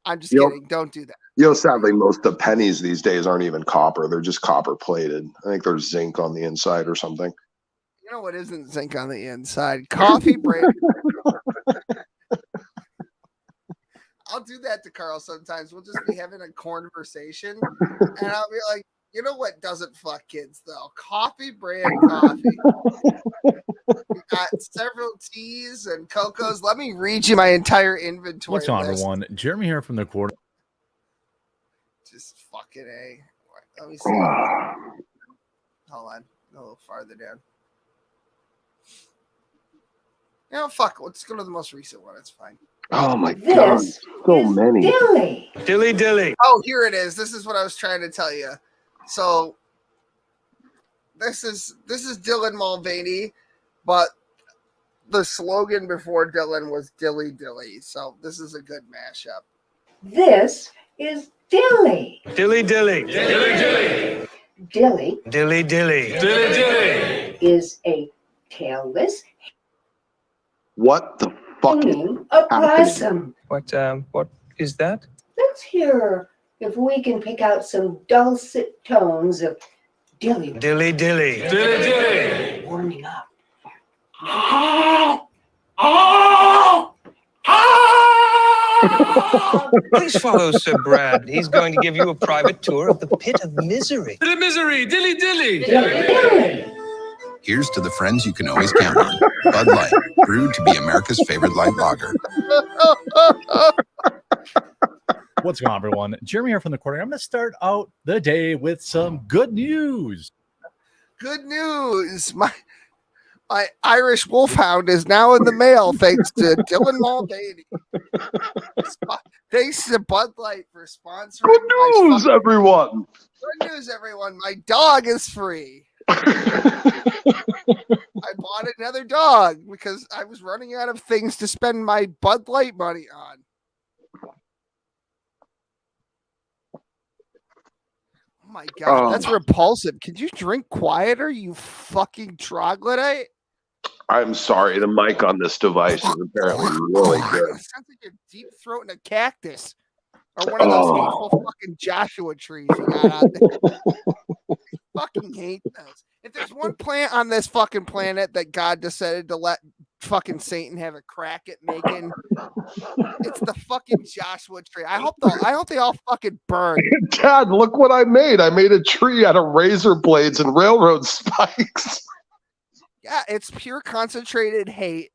I'm just kidding. Don't do that. You know, sadly, most of the pennies these days aren't even copper. They're just copper plated. I think there's zinc on the inside or something. You know what isn't zinc on the inside? Coffee brand. I'll do that to Carl sometimes. We'll just be having a conversation, and I'll be like, you know what doesn't fuck kids, though? Coffee brand coffee. We got several teas and cocos. Let me read you my entire inventory. What's on, list. everyone? Jeremy here from the quarter. Just fucking A. Let me see. Hold on. A little farther down. You know, fuck. Let's go to the most recent one. It's fine. Oh my god. So many. Dilly. Oh, here it is. This is what I was trying to tell you. So this is Dylan Mulvaney, but the slogan before Dylan was Dilly Dilly, so this is a good mashup. This is Dilly. Dilly dilly. Dilly dilly. Dilly Dilly dilly. Dilly dilly. is a tailless What the fuck? hanging opossum. What is that? Let's hear if we can pick out some dulcet tones of Dilly. Dilly dilly. Dilly dilly. Warming up. Please follow Sir Brad. He's going to give you a private tour of the pit of misery. Pit of misery. Dilly dilly. Here's to the friends you can always count on. Bud Light, brewed to be America's favorite light lager. What's going on, everyone? Jeremy here from the corner. I'm going to start out the day with some good news. Good news. My Irish Wolfhound is now in the mail thanks to Dylan Mulvaney. Thanks to Bud Light for sponsoring. Good news, everyone. Good news, everyone. My dog is free. I bought another dog because I was running out of things to spend my Bud Light money on. Oh my God, that's repulsive. Could you drink quieter, you fucking troglodyte? I'm sorry. The mic on this device is apparently really good. It sounds like you're deep throating a cactus or one of those hateful fucking Joshua trees you got out there. I fucking hate those. If there's one plant on this fucking planet that God decided to let fucking Satan have a crack at making, it's the fucking Joshua tree. I hope they all fucking burn. Dad, look what I made. I made a tree out of razor blades and railroad spikes. Yeah, it's pure concentrated hate.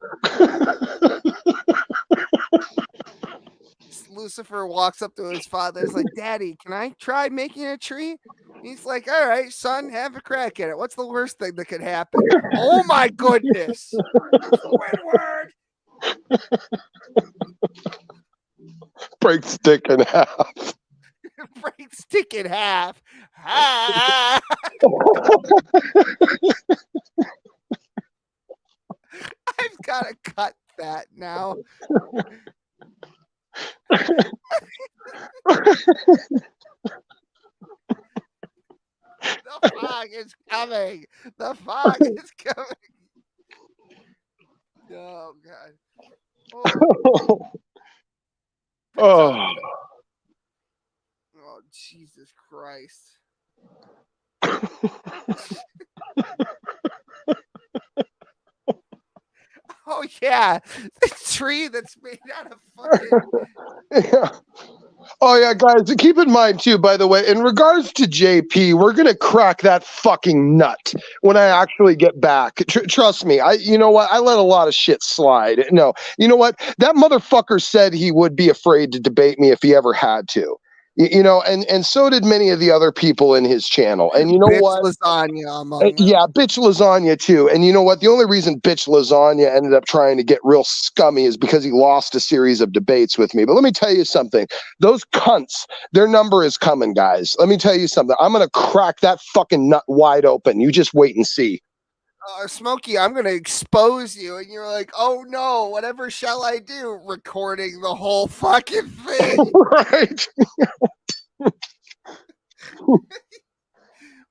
Lucifer walks up to his father. He's like, "Daddy, can I try making a tree?" He's like, "All right, son, have a crack at it. What's the worst thing that could happen?" Oh my goodness! Squidward! Break stick in half. Break stick in half. Ah! I've got to cut that now. The fog is coming. The fog is coming. Oh God. Oh. Oh Jesus Christ. Oh yeah, the tree that's made out of fucking. Yeah. Oh yeah, guys. Keep in mind too. By the way, in regards to JP, we're gonna crack that fucking nut when I actually get back. Trust me. You know what? I let a lot of shit slide. No, you know what? That motherfucker said he would be afraid to debate me if he ever had to. You know, and so did many of the other people in his channel. And you know bitch what? Lasagna among them. Yeah, bitch lasagna too. And you know what? The only reason bitch lasagna ended up trying to get real scummy is because he lost a series of debates with me. But let me tell you something. Those cunts, their number is coming, guys. Let me tell you something. I'm going to crack that fucking nut wide open. You just wait and see. Smokey, I'm going to expose you. And you're like, oh no, whatever shall I do? Recording the whole fucking thing. Right.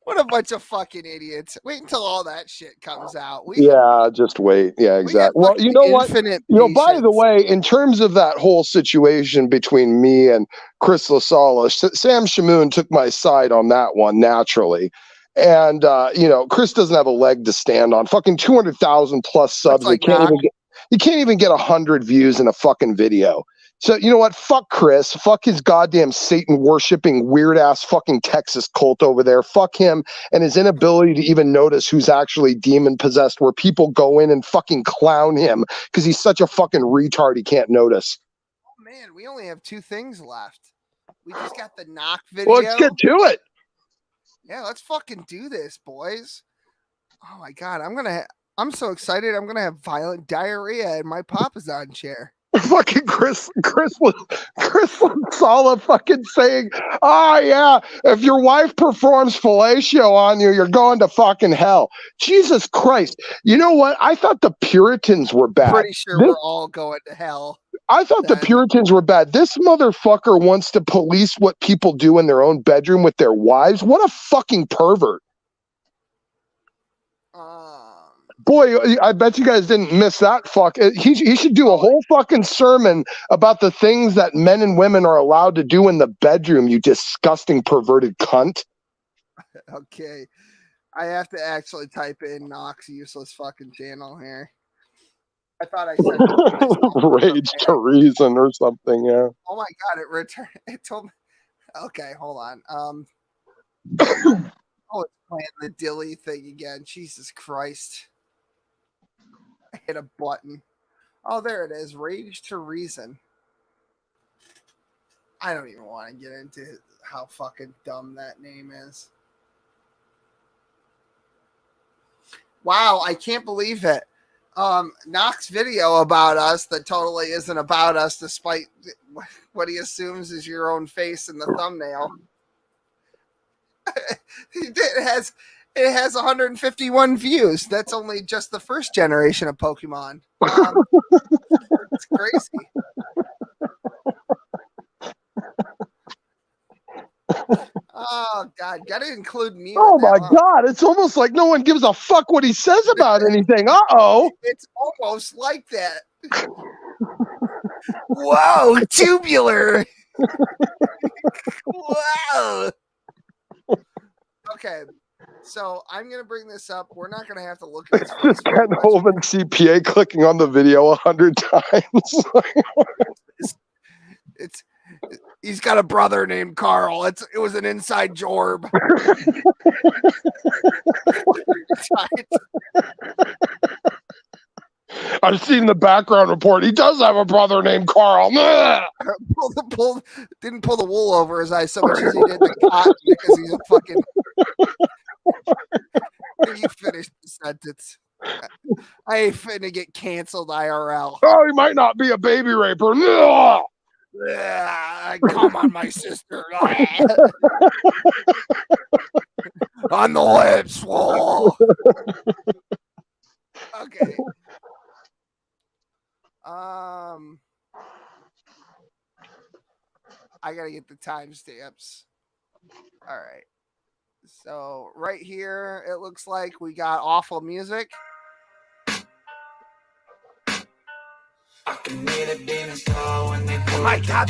What a bunch of fucking idiots. Wait until all that shit comes out. Yeah, just wait. Yeah, exactly. Well, you know what? You know, by the way, in terms of that whole situation between me and Chris LaSala, Sam Shamoon took my side on that one naturally. And, you know, Chris doesn't have a leg to stand on. Fucking 200,000 plus subs. Like you can't even get 100 views in a fucking video. So, you know what? Fuck Chris. Fuck his goddamn Satan worshipping weird ass fucking Texas cult over there. Fuck him and his inability to even notice who's actually demon possessed, where people go in and fucking clown him because he's such a fucking retard he can't notice. Oh, man, we only have 2 things left. We just got the knock video. Well, let's get to it. Yeah, let's fucking do this, boys. Oh my God, I'm so excited. I'm gonna have violent diarrhea in my Papazon chair. Fucking Chris Sala fucking saying, "Oh yeah, if your wife performs fellatio on you, you're going to fucking hell." Jesus Christ! You know what? I thought the Puritans were bad. Pretty sure we're all going to hell. I thought the then. Puritans were bad. This motherfucker wants to police what people do in their own bedroom with their wives. What a fucking pervert! Boy, I bet you guys didn't miss that. He should do a whole fucking sermon about the things that men and women are allowed to do in the bedroom. You disgusting perverted cunt. Okay, I have to actually type in Knox useless fucking channel here. I thought I said Rage to reason or something. Yeah. Oh my god! It returned. It told me. Okay, hold on. Oh, it's playing the dilly thing again. Jesus Christ! I hit a button. Oh, there it is. Rage to reason. I don't even want to get into how fucking dumb that name is. Wow, I can't believe it. Knox video about us that totally isn't about us, despite what he assumes is your own face in the thumbnail. It has 151 views. That's only just the first generation of Pokemon. It's crazy. Oh God, gotta include me. Oh my God, it's almost like no one gives a fuck what he says about anything. Uh-oh. It's almost like that. Whoa, tubular. Wow. Okay, so I'm gonna bring this up. We're not gonna have to look at Just Ken Hovind CPA clicking on the video 100 times. He's got a brother named Carl. It was an inside job. I've seen the background report. He does have a brother named Carl. Didn't pull the wool over his eyes so much as he did the cotton because he's a fucking. You finished the sentence. I ain't finna get canceled IRL. Oh, he might not be a baby raper. Come on, my sister. On the lips. Whoa. Okay. I gotta get the timestamps. All right. So right here, it looks like we got awful music. Oh my God.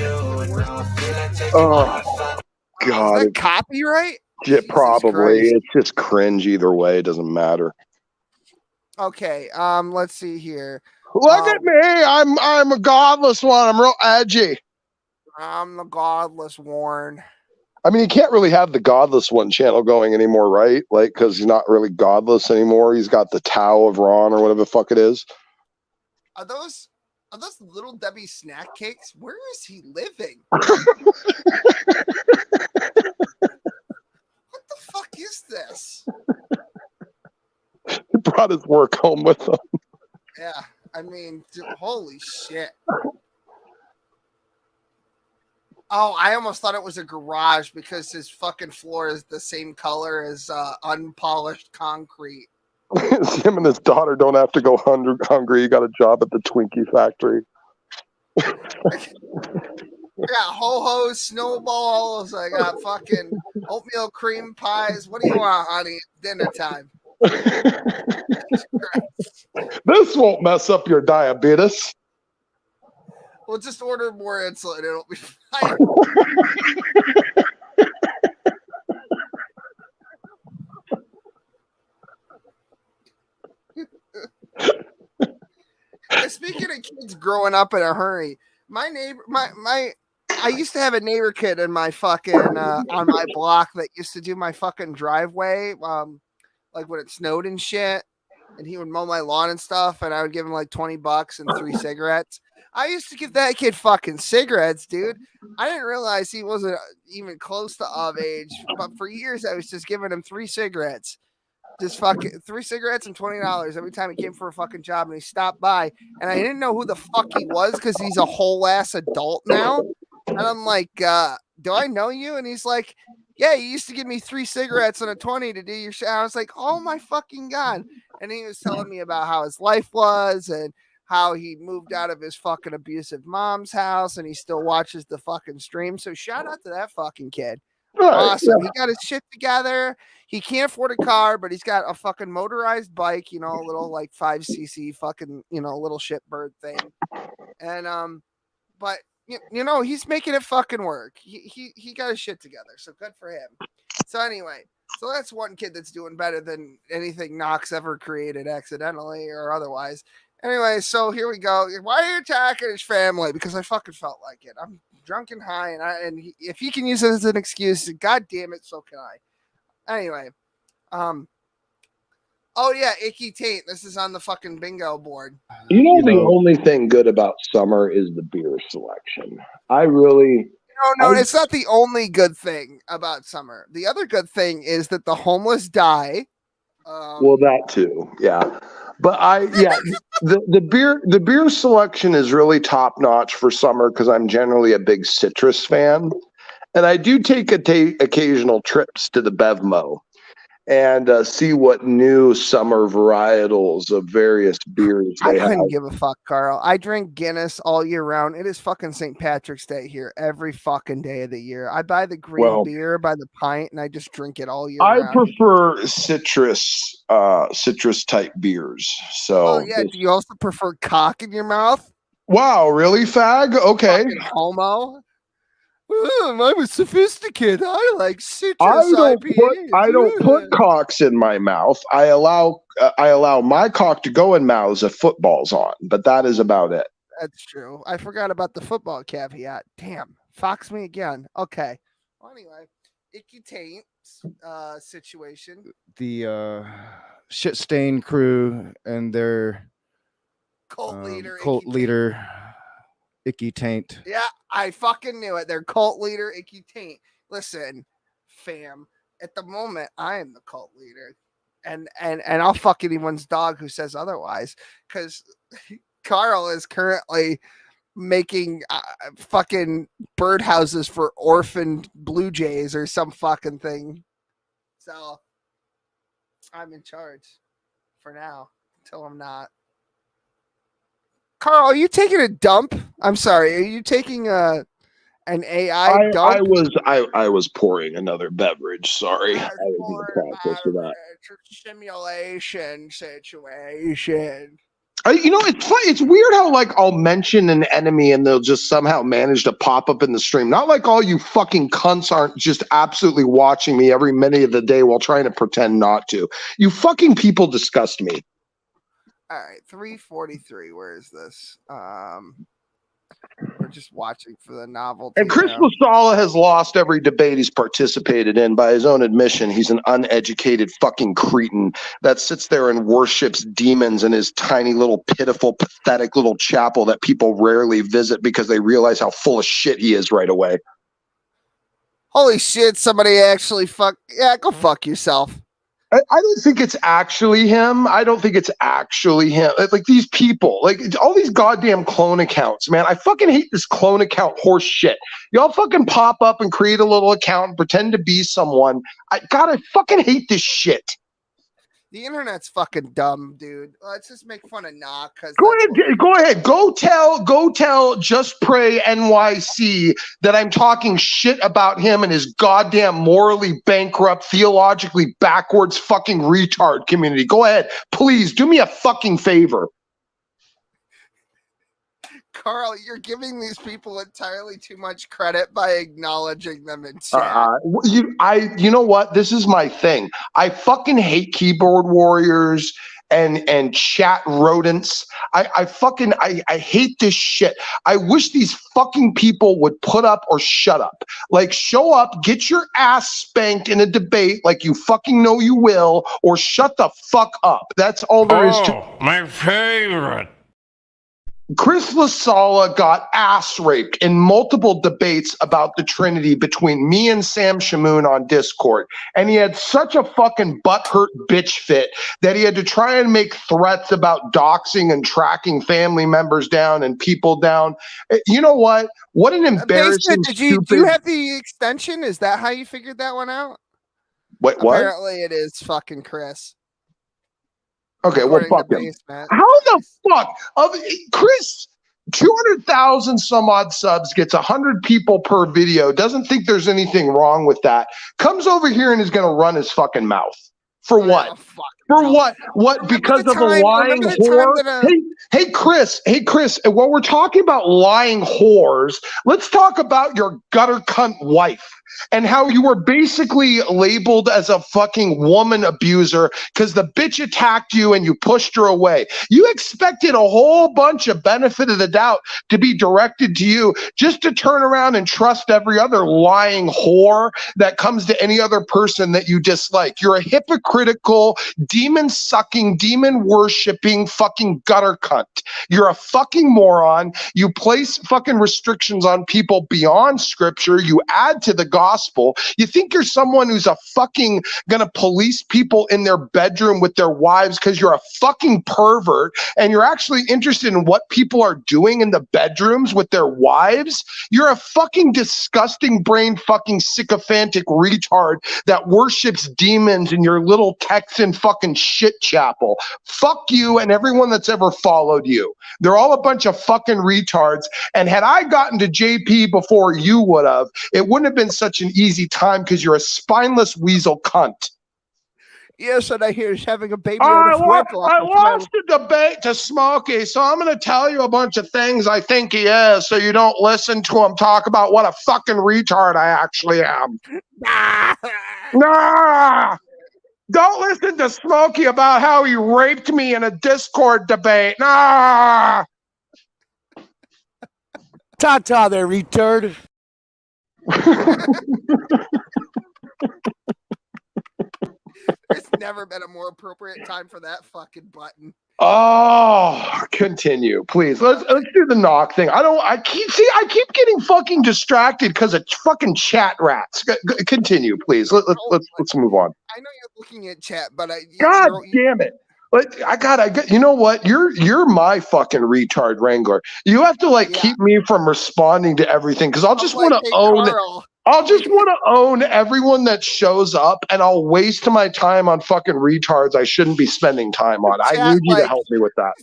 Oh God. Is that copyright? Yeah, probably. Christ. It's just cringe either way. It doesn't matter. Okay. Let's see here. Look at me. I'm a godless one. I'm real edgy. I'm the godless Warren. I mean, you can't really have the godless one channel going anymore, right? Like, because he's not really godless anymore. He's got the Tao of Ron or whatever the fuck it is. Are those Little Debbie snack cakes? Where is he living? What the fuck is this? He brought his work home with him. Yeah, I mean, dude, holy shit. Oh, I almost thought it was a garage because his fucking floor is the same color as unpolished concrete. Him and his daughter don't have to go hungry. He got a job at the Twinkie factory. I got ho-ho snowballs. I got fucking oatmeal cream pies. What do you want, honey? Dinner time. This won't mess up your diabetes. We'll just order more insulin. It'll be fine. Speaking of kids growing up in a hurry, my neighbor, I used to have a neighbor kid in my fucking on my block that used to do my fucking driveway, like when it snowed and shit, and he would mow my lawn and stuff, and I would give him like $20 and 3 cigarettes. I used to give that kid fucking cigarettes, dude. I didn't realize he wasn't even close to of age, but for years I was just giving him 3 cigarettes. just fucking 3 cigarettes and $20 every time he came for a fucking job, and he stopped by, and I didn't know who the fuck he was because he's a whole ass adult now. And I'm like, do I know you? And he's like, yeah, you used to give me 3 cigarettes and a 20 to do your shit. I was like, oh my fucking God. And he was telling me about how his life was and how he moved out of his fucking abusive mom's house and he still watches the fucking stream. So shout out to that fucking kid. Awesome. He got his shit together. He can't afford a car, but he's got a fucking motorized bike, you know, a little like 5cc fucking, you know, little shitbird thing. And but you know, he's making it fucking work. He got his shit together. So good for him. So anyway, so that's one kid that's doing better than anything Knox ever created accidentally or otherwise. Anyway, so here we go. Why are you attacking his family? Because I fucking felt like it. I'm drunk and high, and if he can use it as an excuse, god damn it, so can I. Anyway, oh yeah, Icky Taint. This is on the fucking bingo board. You know, the only thing good about summer is the beer selection. I really. No, it's not the only good thing about summer. The other good thing is that the homeless die. Well, that too, yeah. But the beer selection is really top notch for summer because I'm generally a big citrus fan, and I do take occasional trips to the Bevmo and see what new summer varietals of various beers they have. I couldn't give a fuck, Carl. I drink Guinness all year round. It is fucking St. Patrick's Day here every fucking day of the year. I buy the green beer by the pint and I just drink it all year round. I prefer citrus type beers. So oh yeah, do you also prefer cock in your mouth? Wow, really, fag? Okay. Fucking homo. I'm a sophisticated. I like citrus IPAs. I don't put cocks in my mouth. I allow my cock to go in mouths if football's on, but that is about it. That's true. I forgot about the football caveat. Damn, fox me again. Okay. Well, anyway, Icky Taint situation. The shit stain crew and their cult leader, Icky Taint. Yeah, I fucking knew it. Their cult leader, Icky Taint. Listen, fam, at the moment, I am the cult leader. And I'll fuck anyone's dog who says otherwise. Because Carl is currently making fucking birdhouses for orphaned blue jays or some fucking thing. So I'm in charge for now until I'm not. Carl, are you taking a dump? I'm sorry. Are you taking an AI dump? I was pouring another beverage. Sorry, I was in the process of that. Simulation situation. You know, it's funny. It's weird how like I'll mention an enemy and they'll just somehow manage to pop up in the stream. Not like all you fucking cunts aren't just absolutely watching me every minute of the day while trying to pretend not to. You fucking people disgust me. All right, 343. Where is this? We're just watching for the novelty. And Chris Lasala has lost every debate he's participated in. By his own admission, he's an uneducated fucking cretin that sits there and worships demons in his tiny little pitiful, pathetic little chapel that people rarely visit because they realize how full of shit he is right away. Holy shit, somebody actually go fuck yourself. I don't think it's actually him. I don't think it's actually him. Like these people, like all these goddamn clone accounts, man. I fucking hate this clone account horse shit. Y'all fucking pop up and create a little account and pretend to be someone. I fucking hate this shit. The internet's fucking dumb, dude. Let's just make fun of Knock. Go ahead. Go tell Just Pray NYC that I'm talking shit about him and his goddamn morally bankrupt, theologically backwards fucking retard community. Go ahead. Please do me a fucking favor. Carl, you're giving these people entirely too much credit by acknowledging them in chat. You know what? This is my thing. I fucking hate keyboard warriors and chat rodents. I hate this shit. I wish these fucking people would put up or shut up. Like, show up, get your ass spanked in a debate like you fucking know you will, or shut the fuck up. That's all there is to. My favorite. Chris LaSala got ass raped in multiple debates about the Trinity between me and Sam Shamoon on Discord. And he had such a fucking butthurt bitch fit that he had to try and make threats about doxing and tracking family members down and people down. You know what? What an embarrassing, Basement, do you have the extension? Is that how you figured that one out? Wait, what? Apparently it is fucking Chris. Okay, well, According to fuck him. Basement. How the fuck of Chris? 200,000 some odd subs, gets 100 people per video, doesn't think there's anything wrong with that, comes over here and is going to run his fucking mouth. For what? For what? What? Because of a lying whore? Hey, Chris, while we're talking about lying whores, let's talk about your gutter cunt wife and how you were basically labeled as a fucking woman abuser because the bitch attacked you and you pushed her away. You expected a whole bunch of benefit of the doubt to be directed to you just to turn around and trust every other lying whore that comes to any other person that you dislike. You're a hypocritical, demon-sucking, demon-worshipping fucking gutter cunt. You're a fucking moron. You place fucking restrictions on people beyond scripture. You add to the gospel. You think you're someone who's a fucking gonna police people in their bedroom with their wives because you're a fucking pervert and you're actually interested in what people are doing in the bedrooms with their wives? You're a fucking disgusting brain fucking sycophantic retard that worships demons in your little Texan fucking shit chapel. Fuck you and everyone that's ever followed you. They're all a bunch of fucking retards. And had I gotten to JP before you would have, it wouldn't have been such an easy time because you're a spineless weasel cunt. Yes, and I hear he's having a baby I on a lost the debate to Smokey, so I'm going to tell you a bunch of things I think he is so you don't listen to him talk about what a fucking retard I actually am. Nah! Don't listen to Smokey about how he raped me in a Discord debate. Nah! Ta-ta there, retard. There's never been a more appropriate time for that fucking button. Oh, continue, please. Let's do the knock thing. I keep getting fucking distracted because of fucking chat rats. Continue, please. Let's move on. I know you're looking at chat, but God damn it. I got you know what? You're my fucking retard wrangler. You have to keep me from responding to everything because I'll just want to own Carl. I'll just want to own everyone that shows up and I'll waste my time on fucking retards I shouldn't be spending time on. I need you to help me with that.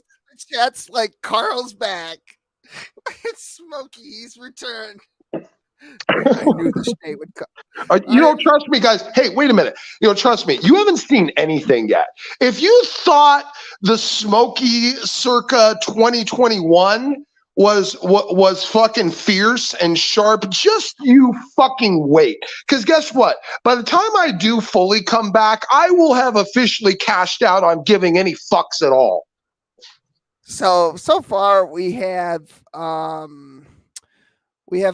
Chat's like Carl's back. It's Smokey, he's returned. I knew the state would come. You don't trust me, guys. Hey, wait a minute. You don't trust me. You haven't seen anything yet. If you thought the Smokey circa 2021 was fucking fierce and sharp, just you fucking wait. Because guess what? By the time I do fully come back, I will have officially cashed out on giving any fucks at all. So far we have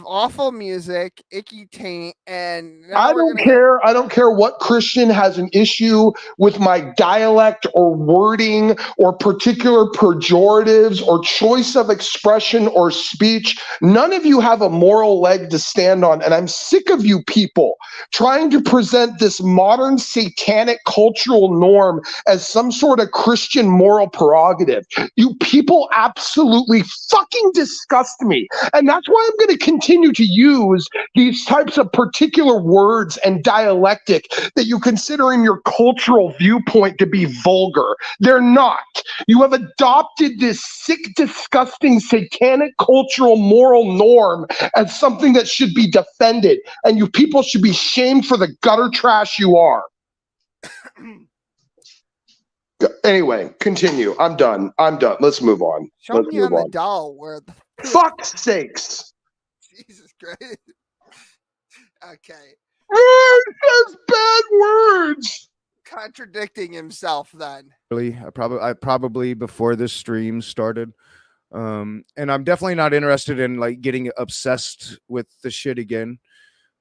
awful music, icky taint, and I don't care. I don't care what Christian has an issue with my dialect or wording or particular pejoratives or choice of expression or speech. None of you have a moral leg to stand on, and I'm sick of you people trying to present this modern satanic cultural norm as some sort of Christian moral prerogative. You people absolutely fucking disgust me, and that's why I'm going to continue to use these types of particular words and dialectic that you consider in your cultural viewpoint to be vulgar. They're not. You have adopted this sick, disgusting, satanic cultural moral norm as something that should be defended, and you people should be shamed for the gutter trash you are. Anyway, continue. I'm done. Let's move on. Show me on the doll where the fuck's sakes. Jesus Christ. Okay. He says bad words. Contradicting himself then. Really, I probably before this stream started. And I'm definitely not interested in getting obsessed with the shit again.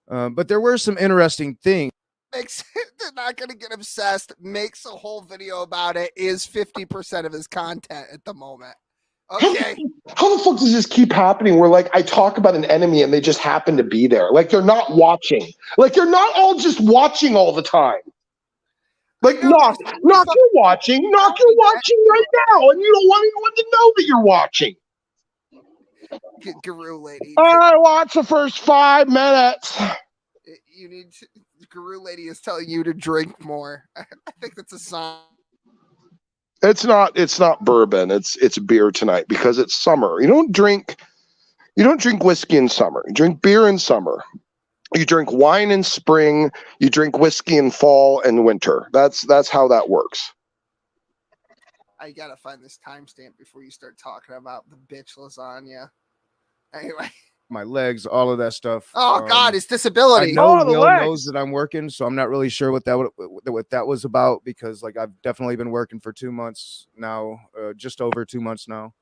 But there were some interesting things. They're not gonna get obsessed, makes a whole video about it, is 50% of his content at the moment. Okay. How the fuck does this keep happening where like I talk about an enemy and they just happen to be there? Like they're not watching. Like you're not all just watching all the time. Like knock, you're watching. Knock, you're watching right now, and you don't want anyone to know that you're watching. Guru lady. I watch the first 5 minutes. You need to, the Guru lady is telling you to drink more. I think that's a sign. It's not bourbon. It's beer tonight because it's summer. You don't drink whiskey in summer. You drink beer in summer. You drink wine in spring. You drink whiskey in fall and winter. That's how that works. I gotta find this timestamp before you start talking about the bitch lasagna. Anyway. My legs, all of that stuff. Oh God, it's disability. I know Will knows that I'm working, so I'm not really sure what that was about because like I've definitely been working for 2 months now, just over 2 months now.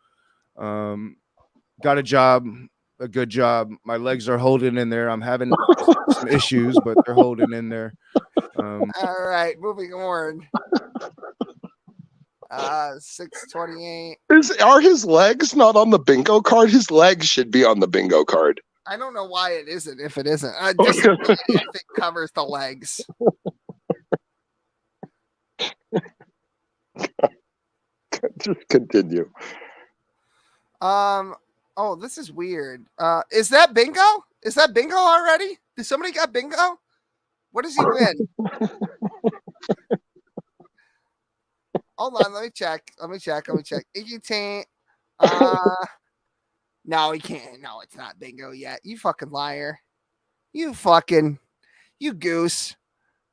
Got a job, a good job. My legs are holding in there. I'm having some issues, but they're holding in there. All right, moving on. 628. Are his legs not on the bingo card? His legs should be on the bingo card. I don't know why it isn't. If it isn't, disability, I think covers the legs. Just continue. Oh, this is weird. Is that bingo? Is that bingo already? Did somebody got bingo? What does he win? Hold on, let me check. Iggy Taint. No, he can't. No, it's not bingo yet. You fucking liar. You goose.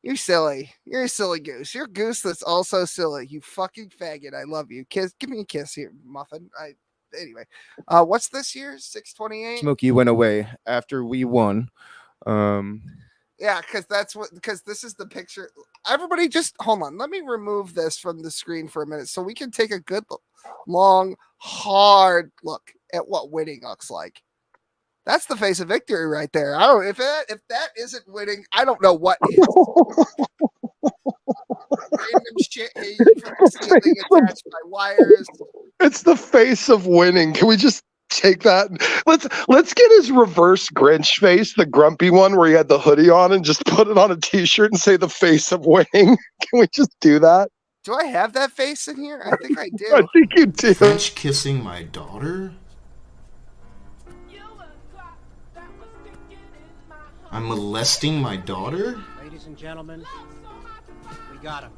You're silly. You're a silly goose. You're a goose that's also silly. You fucking faggot. I love you. Kiss. Give me a kiss here, muffin. Anyway. What's this year? 628? Smokey went away after we won. Yeah, because this is the picture. Everybody just hold on. Let me remove this from the screen for a minute so we can take a good, long, hard look at what winning looks like. That's the face of victory right there. I don't if that isn't winning, I don't know what is. Random shit hanging from the ceiling attached by wires. It's the face of winning. Can we just take that? Let's get his reverse Grinch face, the grumpy one where he had the hoodie on, and just put it on a t-shirt and say the face of winning. Can we just do that? Do I have that face in here? I think I do. I think you do. French kissing my daughter? I'm molesting my daughter? Ladies and gentlemen, we got him.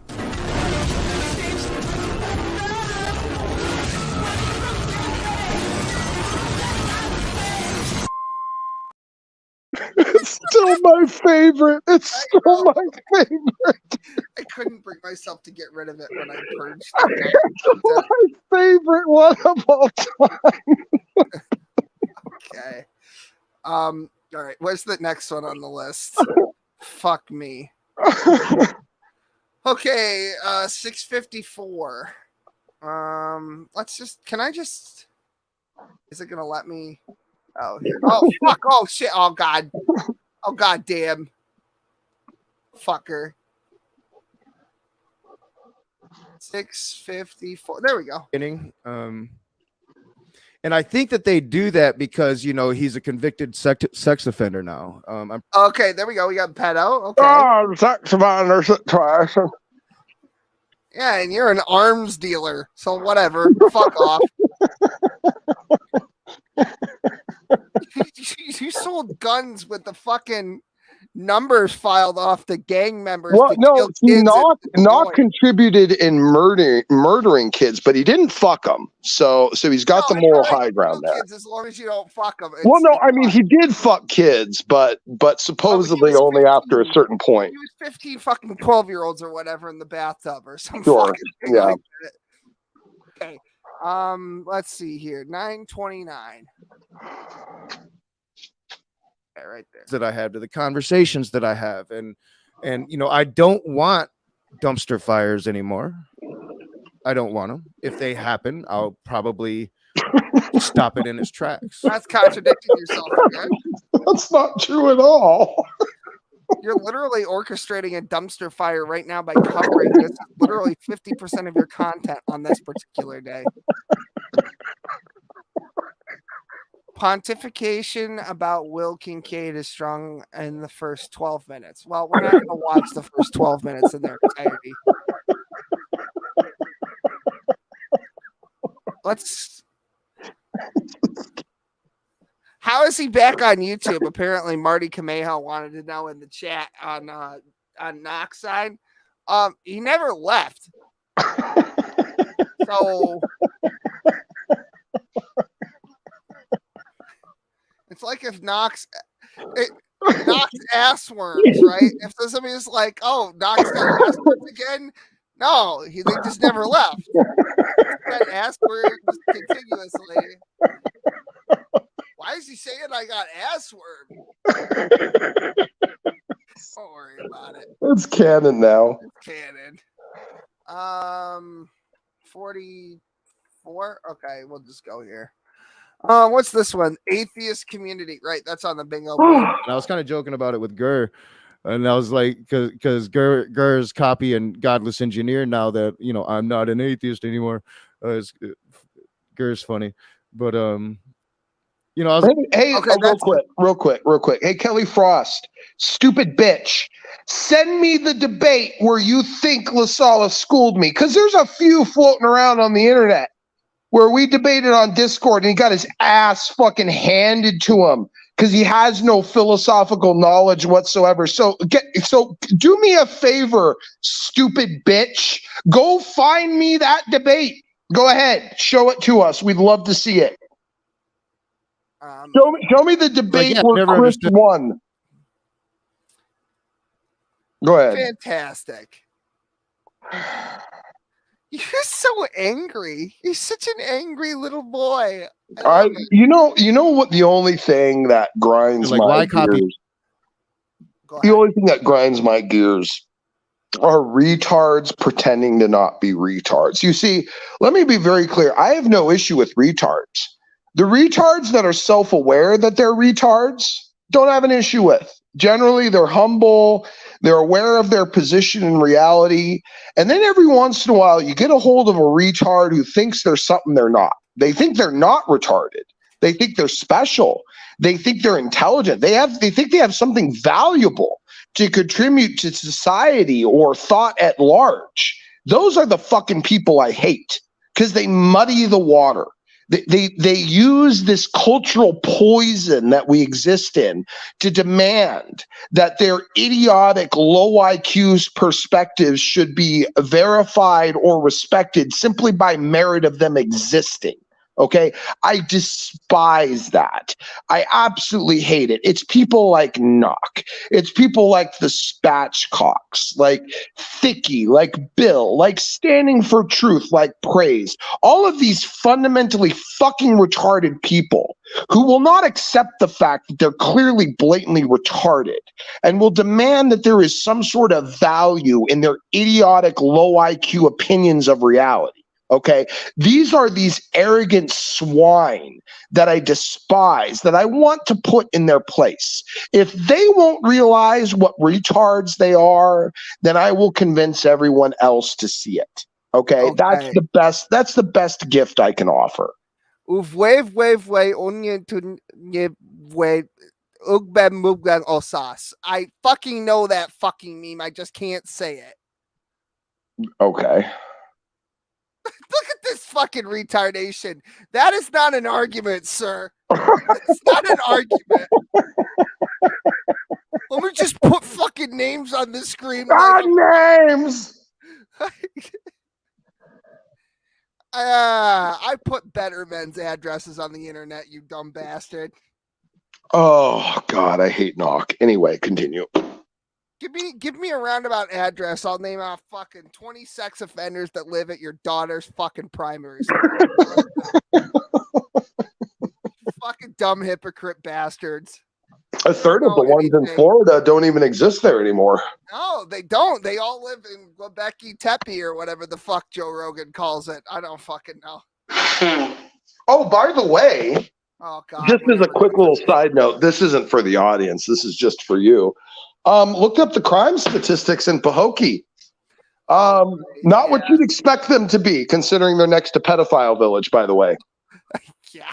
It's still my favorite. It's still my favorite. I couldn't bring myself to get rid of it when I purged It's my favorite one of all time. Okay. All right. What's the next one on the list? Fuck me. Okay. 654. Can I just? Is it gonna let me? Oh, here. Oh, fuck. Oh, shit. Oh, God. Oh, God damn. Fucker. 654. There we go. And I think that they do that because, he's a convicted sex offender now. Okay, there we go. We got pedo. Okay. Oh, sex offender situation. Yeah, and you're an arms dealer. So whatever. Fuck off. You sold guns with the fucking numbers filed off the gang members. Well, no, he not contributed in murdering kids, but he didn't fuck them. So he's got the moral high ground there. Kids, as long as you don't fuck them. Well, no, I mean he did fuck kids, but supposedly only after a certain point. He was 15 fucking 12-year-olds or whatever in the bathtub or something. Sure. Yeah. Like that. Okay. Let's see here. 929. Right there. That I have, to the conversations that I have, and I don't want dumpster fires anymore. I don't want them. If they happen, I'll probably stop it in its tracks. That's contradicting yourself again. That's not true at all. You're literally orchestrating a dumpster fire right now by covering this literally 50% of your content on this particular day. Pontification about Will Kincaid is strong in the first 12 minutes. Well, we're not going to watch the first 12 minutes in their entirety. Let's. How is he back on YouTube? Apparently, Marty Camejo wanted to know in the chat on Knox side. He never left. So it's like if Knox ass worms, right? If somebody's like, "Oh, Knox got ass worms again," no, they just never left. Got ass worms continuously. Why is he saying I got ass worm? Don't worry about it. It's canon now. It's canon. 44. Okay, we'll just go here. What's this one? Atheist community. Right, that's on the bingo board. And I was kind of joking about it with Gurr, and I was like, because Gurr's copying Godless Engineer now that I'm not an atheist anymore. Gurr's funny, but I was real quick. Hey, Kelly Frost, stupid bitch. Send me the debate where you think LaSalle schooled me, because there's a few floating around on the internet where we debated on Discord and he got his ass fucking handed to him because he has no philosophical knowledge whatsoever. So do me a favor, stupid bitch. Go find me that debate. Go ahead, show it to us. We'd love to see it. Show me the debate where Chris won. Go ahead. Fantastic. You're so angry. You're such an angry little boy. You know what? The only thing that grinds my gears. The only thing that grinds my gears are retards pretending to not be retards. You see, let me be very clear. I have no issue with retards. The retards that are self-aware that they're retards don't have an issue with. Generally, they're humble, they're aware of their position in reality, and then every once in a while, you get a hold of a retard who thinks they're something they're not. They think they're not retarded. They think they're special. They think they're intelligent. They think they have something valuable to contribute to society or thought at large. Those are the fucking people I hate because they muddy the water. They use this cultural poison that we exist in to demand that their idiotic, low IQ's perspectives should be verified or respected simply by merit of them existing. Okay, I despise that. I absolutely hate it. It's people like Knock. It's people like the Spatchcocks, like Thicky, like Bill, like Standing for Truth, like Praise. All of these fundamentally fucking retarded people who will not accept the fact that they're clearly blatantly retarded and will demand that there is some sort of value in their idiotic, low IQ opinions of reality. Okay, these are these arrogant swine that I despise, that I want to put in their place. If they won't realize what retards they are, then I will convince everyone else to see it. Okay. That's the best gift I can offer. I fucking know that fucking meme. I just can't say it. Okay. Look at this fucking retardation. That is not an argument, sir. It's not an argument. Let me just put fucking names on the screen. Names. I put better men's addresses on the internet, you dumb bastard. Oh God, I hate Knock. Anyway, continue. Give me a roundabout address. I'll name off fucking 20 sex offenders that live at your daughter's fucking primary school. Fucking dumb hypocrite bastards. A third of the ones in Florida don't even exist there anymore. No, they don't. They all live in Quebec-y Tepe or whatever the fuck Joe Rogan calls it. I don't fucking know. Oh, by the way, just as a quick little side note, this isn't for the audience. This is just for you. Looked up the crime statistics in Pahokee. Not what you'd expect them to be, considering they're next to Pedophile Village, by the way. Yeah.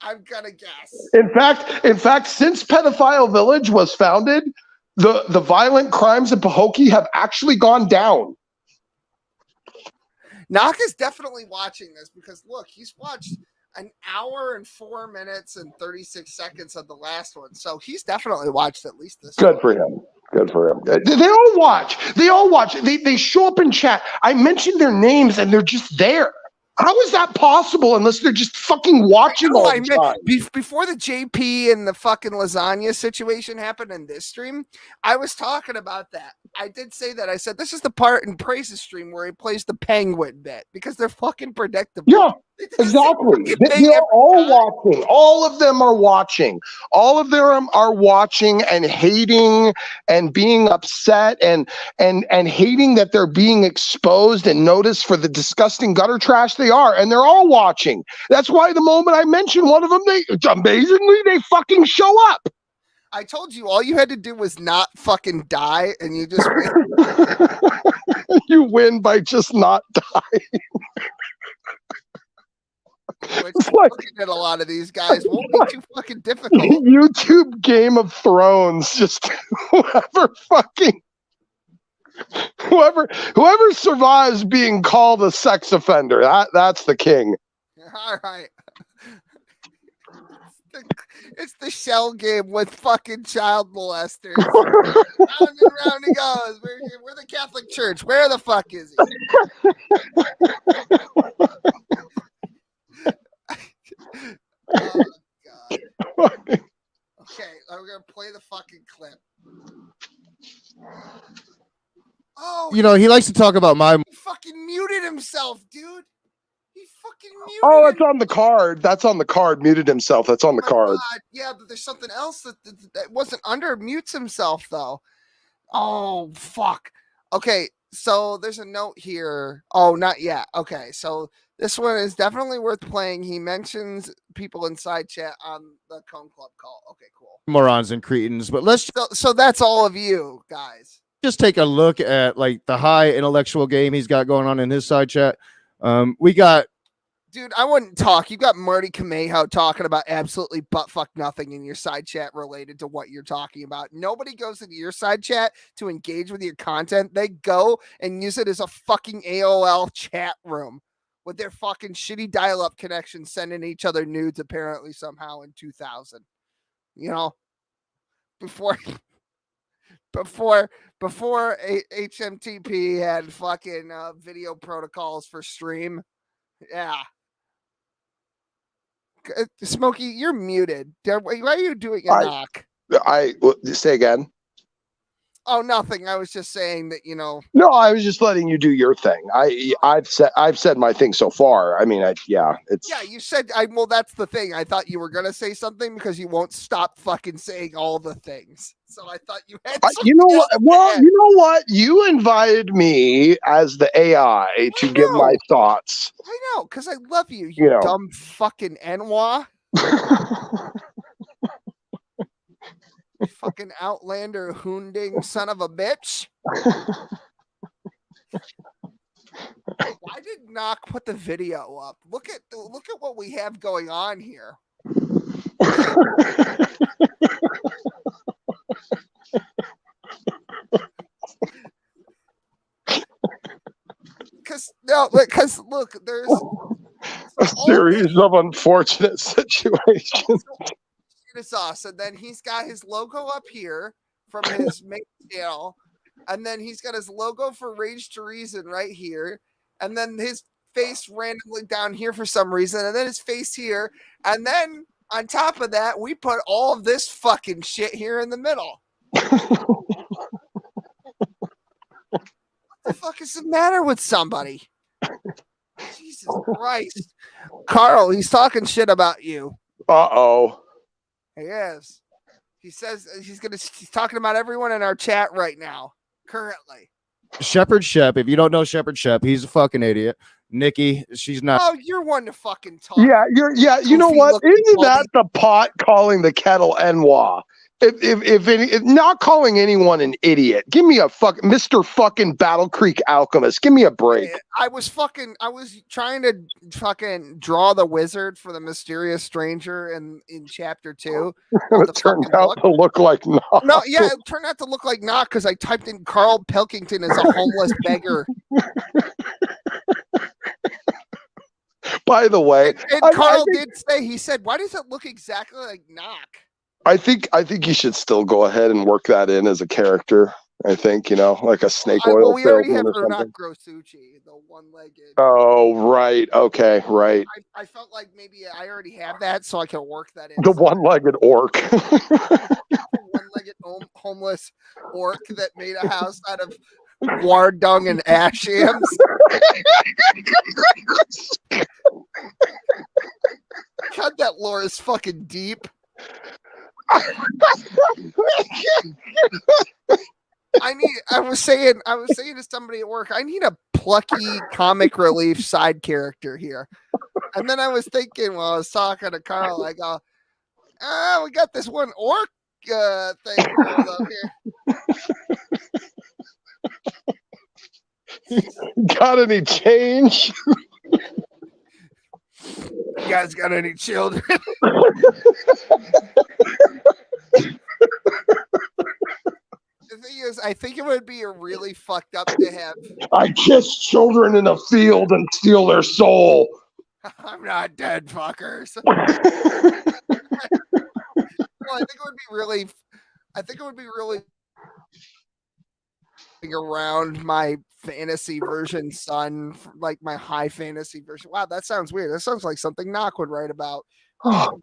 I'm gonna guess. In fact, since Pedophile Village was founded, the violent crimes in Pahokee have actually gone down. Knock is definitely watching this because look, he's watched an hour and 4 minutes and 36 seconds of the last one. So he's definitely watched at least this. Good for him. Good for him. They all watch. They all watch. They show up in chat. I mentioned their names and they're just there. How is that possible unless they're just fucking watching all the time? Before the JP and the fucking lasagna situation happened in this stream, I was talking about that. I did say that. I said, this is the part in Praise's stream where he plays the penguin bit because they're fucking predictable. Yeah, exactly. They're all watching. All of them are watching. All of them are watching and hating and being upset and hating that they're being exposed and noticed for the disgusting gutter trash they are. And they're all watching. That's why the moment I mentioned one of them, they fucking show up. I told you all you had to do was not fucking die, and you just win. You win by just not dying. Which looking at a lot of these guys won't be too fucking difficult. YouTube Game of Thrones, just whoever survives being called a sex offender, that's the king. All right. It's the shell game with fucking child molesters. Round and round he goes. We're the Catholic Church. Where the fuck is he? Oh, God. Okay, I'm going to play the fucking clip. Oh, You know, he likes to talk about my. he fucking muted himself, dude. He fucking muted Oh, it's on the card. That's on the card. Muted himself. That's on the card. God. Yeah, but there's something else that wasn't under. Mutes himself, though. Oh, fuck. Okay, so there's a note here. Oh, not yet. Okay, so this one is definitely worth playing. He mentions people inside chat on the Cone Club call. Okay, cool. Morons and cretins, but let's So that's all of you guys. just take a look at like the high intellectual game he's got going on in his side chat. We got, dude, I wouldn't talk. You got Marty Kameho talking about absolutely buttfuck nothing in your side chat related to what you're talking about. Nobody goes into your side chat to engage with your content. They go and use it as a fucking AOL chat room with their fucking shitty dial-up connection, sending each other nudes apparently somehow in 2000. You know, before HMTP had fucking video protocols for stream. Yeah. Smokey, you're muted. Why are you doing a knock? Say again. Oh, nothing. I was just saying that, you know. No, I was just letting you do your thing. I've said my thing so far. I mean, Yeah, you said well, that's the thing. I thought you were gonna say something because you won't stop fucking saying all the things. So I thought you had you know what? Well, you know what? You invited me as the AI to give my thoughts. I know, because I love you, you know. dumb fucking Enwa. Fucking Outlander hoonding son of a bitch. Why did Knock put the video up? Look at what we have going on here. Because look, there's a series of unfortunate situations. It's us, and then he's got his logo up here from his main channel, and then he's got his logo for Rage to Reason right here, and then his face randomly down here for some reason, and then his face here, and then on top of that, we put all of this fucking shit here in the middle. What the fuck is the matter with somebody? Jesus Christ. Carl, he's talking shit about you. Uh-oh. He is. He says he's talking about everyone in our chat right now, currently. Shepherd Shep. If you don't know Shepherd Shep, he's a fucking idiot. Nikki, she's not. Oh, you're one to fucking talk. Yeah, you know what? Isn't that the pot calling the kettle Enwa? if not calling anyone an idiot, give me a Mr. fucking Battle Creek Alchemist. Give me a break. I was trying to fucking draw the wizard for the mysterious stranger in chapter 2. It turned out to look like Knock. No, yeah, it turned out to look like Knock because I typed in Carl Pilkington as a homeless beggar. By the way, And Carl did say, he said, why does it look exactly like Knock? I think you should still go ahead and work that in as a character. I think, like a snake oil we already have salesman or Ernok something. Grossucci, the one-legged. Oh, right. Okay, right. I felt like maybe I already have that, so I can work that in. The one-legged orc. One-legged homeless orc that made a house out of guar dung and ash yams. God, that lore is fucking deep. I was saying to somebody at work, I need a plucky comic relief side character here. And then I was thinking while I was talking to Carl, I go, we got this one orc thing going up here. Got any change? You guys got any children? The thing is, I think it would be really fucked up to have. I kiss children in a field and steal their soul. I'm not dead, fuckers. Well, I think it would be really. I think it would be really around my fantasy version son, like my high fantasy version. Wow, that sounds weird. That sounds like something Knock would write about. Probably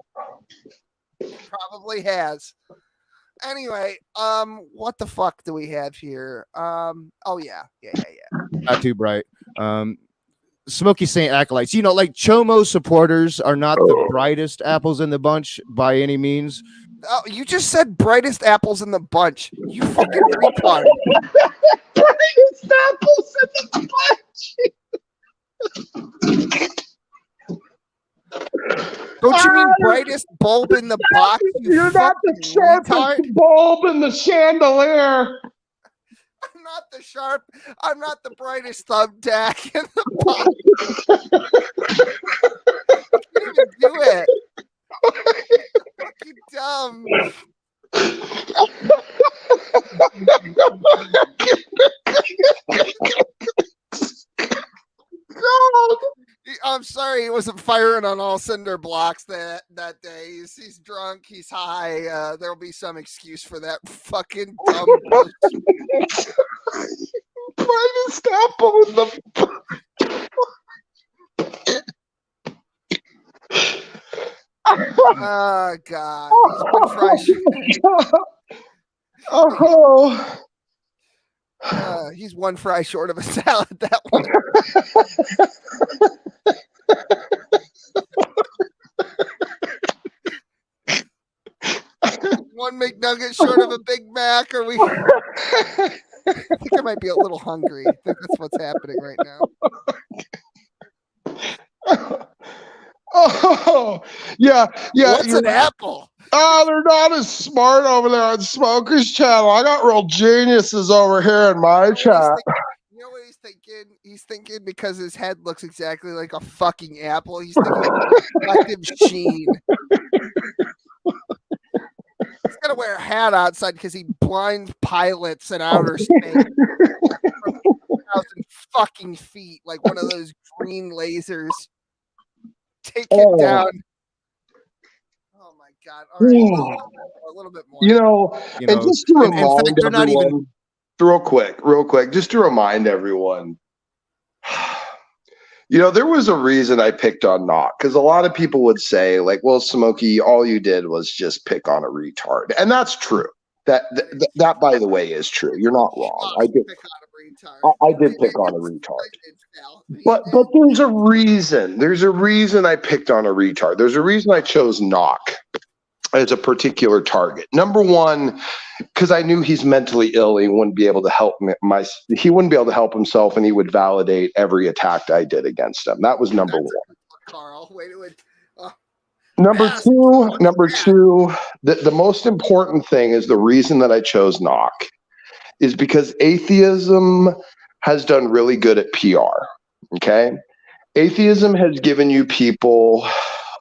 has. Anyway, what the fuck do we have here? Oh yeah. Not too bright. Smoky Saint acolytes. Like Chomo supporters are not the brightest apples in the bunch by any means. Oh, you just said brightest apples in the bunch. You fucking retard. Brightest apples in the bunch. Don't you mean brightest bulb in the box? You're not the sharpest bulb in the chandelier. I'm not the brightest thumbtack in the box. I can't even do it. Fucking dumb. I'm sorry, he wasn't firing on all cinder blocks that day. He's drunk, he's high. There'll be some excuse for that fucking dumb. Brightest apple in the. Oh God, he's one fry he's one fry short of a salad. That one. One McNugget short of a Big Mac. Are we? I think I might be a little hungry. I think that's what's happening right now. Oh, yeah. What's an apple? Oh, they're not as smart over there on Smoker's channel. I got real geniuses over here in my chat. You know what he's thinking? He's thinking because his head looks exactly like a fucking apple. He's thinking reflective sheen. He's gonna wear a hat outside because he blinds pilots in outer space from 2,000 fucking feet, like one of those green lasers. Take it down. Oh my God! All right, a little bit more. And just to remind everyone, real quick, just to remind everyone, there was a reason I picked on Knock, because a lot of people would say, like, well, Smokey, all you did was just pick on a retard. And that's true. That, by the way, is true. You're not wrong. I did pick on a retard. But there's a reason. There's a reason I picked on a retard. There's a reason I chose Knock as a particular target. Number one, because I knew he's mentally ill. He wouldn't be able to help he wouldn't be able to help himself, and he would validate every attack I did against him. That was number one. Carl, wait. Number two, the most important thing is the reason that I chose knock is because atheism has done really good at PR. Okay. Atheism has given you people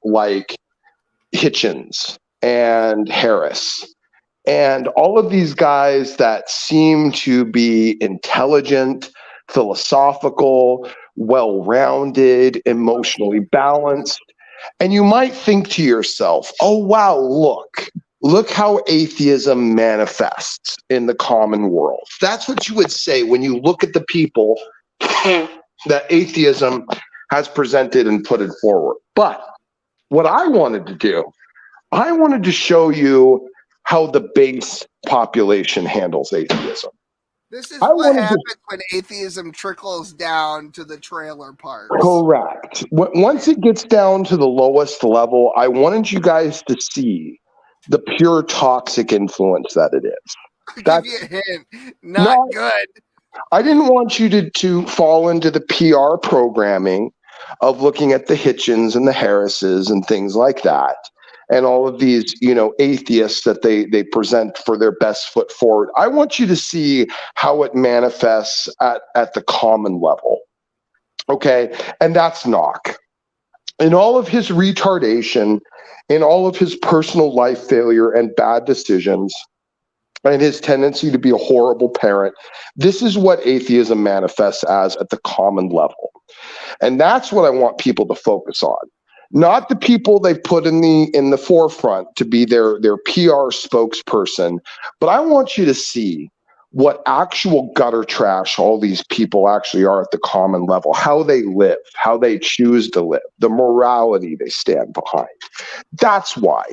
like Hitchens and Harris and all of these guys that seem to be intelligent, philosophical, well-rounded, emotionally balanced. And you might think to yourself, oh, wow, look how atheism manifests in the common world. That's what you would say when you look at the people that atheism has presented and put it forward. But what I wanted to do, I wanted to show you how the base population handles atheism. This is what happens when atheism trickles down to the trailer parks. Correct. Once it gets down to the lowest level, I wanted you guys to see the pure toxic influence that it is. I'll give you a hint. Not good. I didn't want you to fall into the PR programming of looking at the Hitchens and the Harrises and things like that. And all of these, atheists that they present for their best foot forward. I want you to see how it manifests at the common level. Okay? And that's knock. In all of his retardation, in all of his personal life failure and bad decisions, and his tendency to be a horrible parent, this is what atheism manifests as at the common level. And that's what I want people to focus on. Not the people they've put in the forefront to be their PR spokesperson, but I want you to see what actual gutter trash all these people actually are at the common level, how they live, how they choose to live, the morality they stand behind. That's why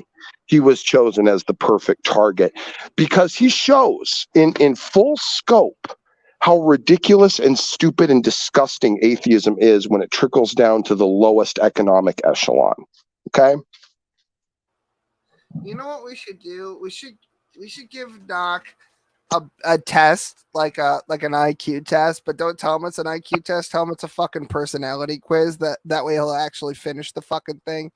he was chosen as the perfect target, because he shows in full scope how ridiculous and stupid and disgusting atheism is when it trickles down to the lowest economic echelon. Okay? You know what we should do? We should give Doc a test, like an IQ test, but don't tell him it's an IQ test. Tell him it's a fucking personality quiz. That way he'll actually finish the fucking thing.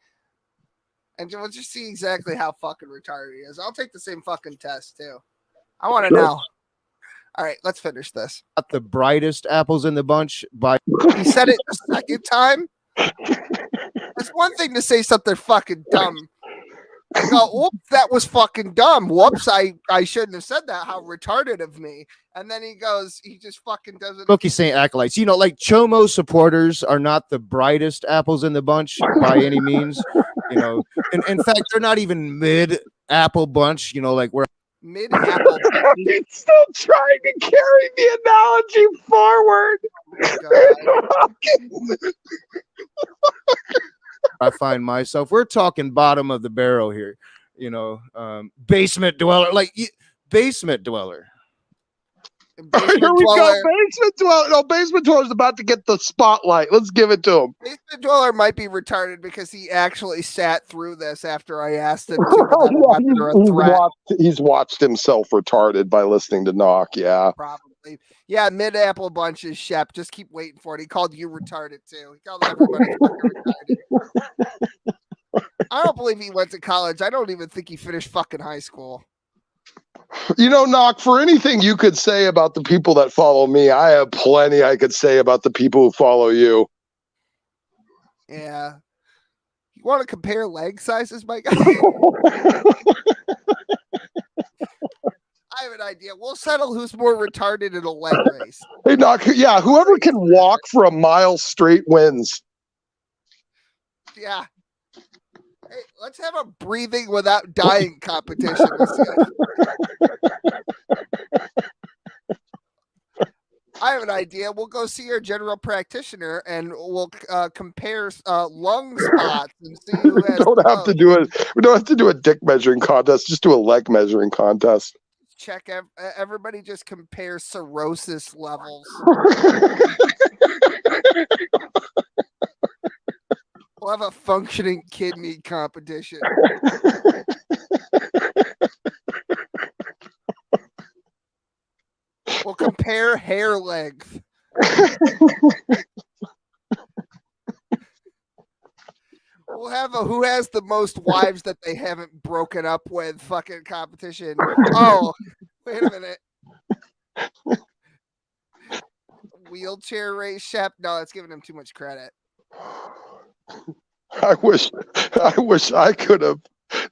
And we'll just see exactly how fucking retarded he is. I'll take the same fucking test too. I want to know. All right, let's finish this. Not the brightest apples in the bunch by He said it the second time. It's one thing to say something fucking dumb. I go, whoops, that was fucking dumb. Whoops, I shouldn't have said that. How retarded of me. And then he just fucking does it. Rookie Saint acolytes. Like Chomo supporters are not the brightest apples in the bunch by any means. In fact, they're not even mid apple bunch. Like we're mid-apple. He's still trying to carry the analogy forward. I find myself. We're talking bottom of the barrel here. Basement dweller, basement dweller. Here we go. Basement dweller. No, basement dweller's about to get the spotlight. Let's give it to him. Basement dweller might be retarded because he actually sat through this after I asked him to. He's watched himself retarded by listening to Knock. Yeah, probably. Yeah, mid-apple bunch is Shep. Just keep waiting for it. He called you retarded too. He called everybody fucking retarded. I don't believe he went to college. I don't even think he finished fucking high school. Knock, for anything you could say about the people that follow me, I have plenty I could say about the people who follow you. Yeah. You want to compare leg sizes, my guy? I have an idea. We'll settle who's more retarded in a leg race. Hey, Knock, yeah, whoever can walk for a mile straight wins. Yeah. Hey, let's have a breathing without dying competition. I have an idea. We'll go see our general practitioner and we'll compare lung spots and see who has. We don't have to do a dick measuring contest. Just do a leg measuring contest. Check everybody. Just compare cirrhosis levels. We'll have a functioning kidney competition. We'll compare hair length. We'll have a who has the most wives that they haven't broken up with fucking competition. Oh, wait a minute. Wheelchair race Shep? No, that's giving him too much credit. I wish I could have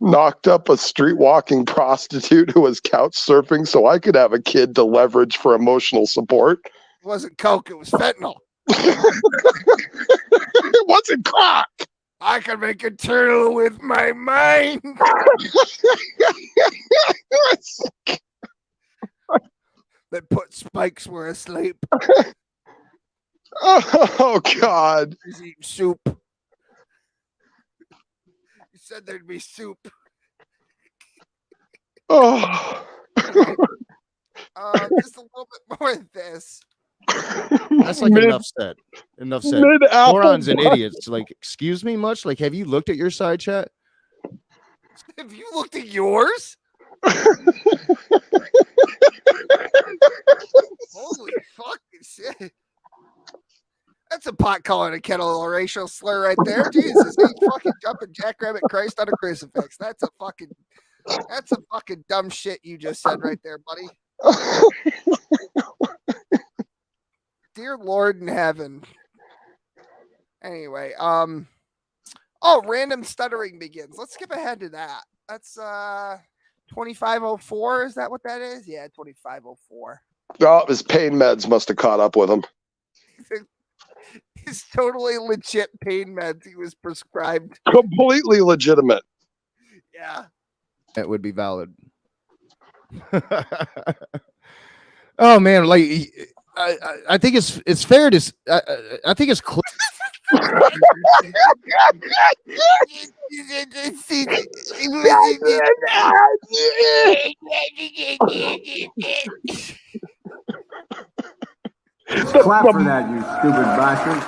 knocked up a street walking prostitute who was couch surfing so I could have a kid to leverage for emotional support. It wasn't coke, it was fentanyl. It wasn't crack. I can make a turtle with my mind. That put spikes were asleep. Oh God. He's eating soup. You said there'd be soup. Oh. Just a little bit more of this. That's like enough said. Enough said. Morons and idiots. Like, excuse me much? Like, have you looked at your side chat? Have you looked at yours? Holy fucking shit. That's a pot calling a kettle a racial slur right there. Jesus, he fucking jumping jackrabbit Christ on a crucifix. That's a fucking dumb shit you just said right there, buddy. Dear Lord in heaven. Anyway, random stuttering begins. Let's skip ahead to that. That's 2504. Is that what that is? Yeah, 2504. Oh, his pain meds must have caught up with him. His totally legit pain meds he was prescribed. Completely legitimate. Yeah. That would be valid. Oh man, like I think it's fair to I think it's clear. Clap for that, you stupid bastard.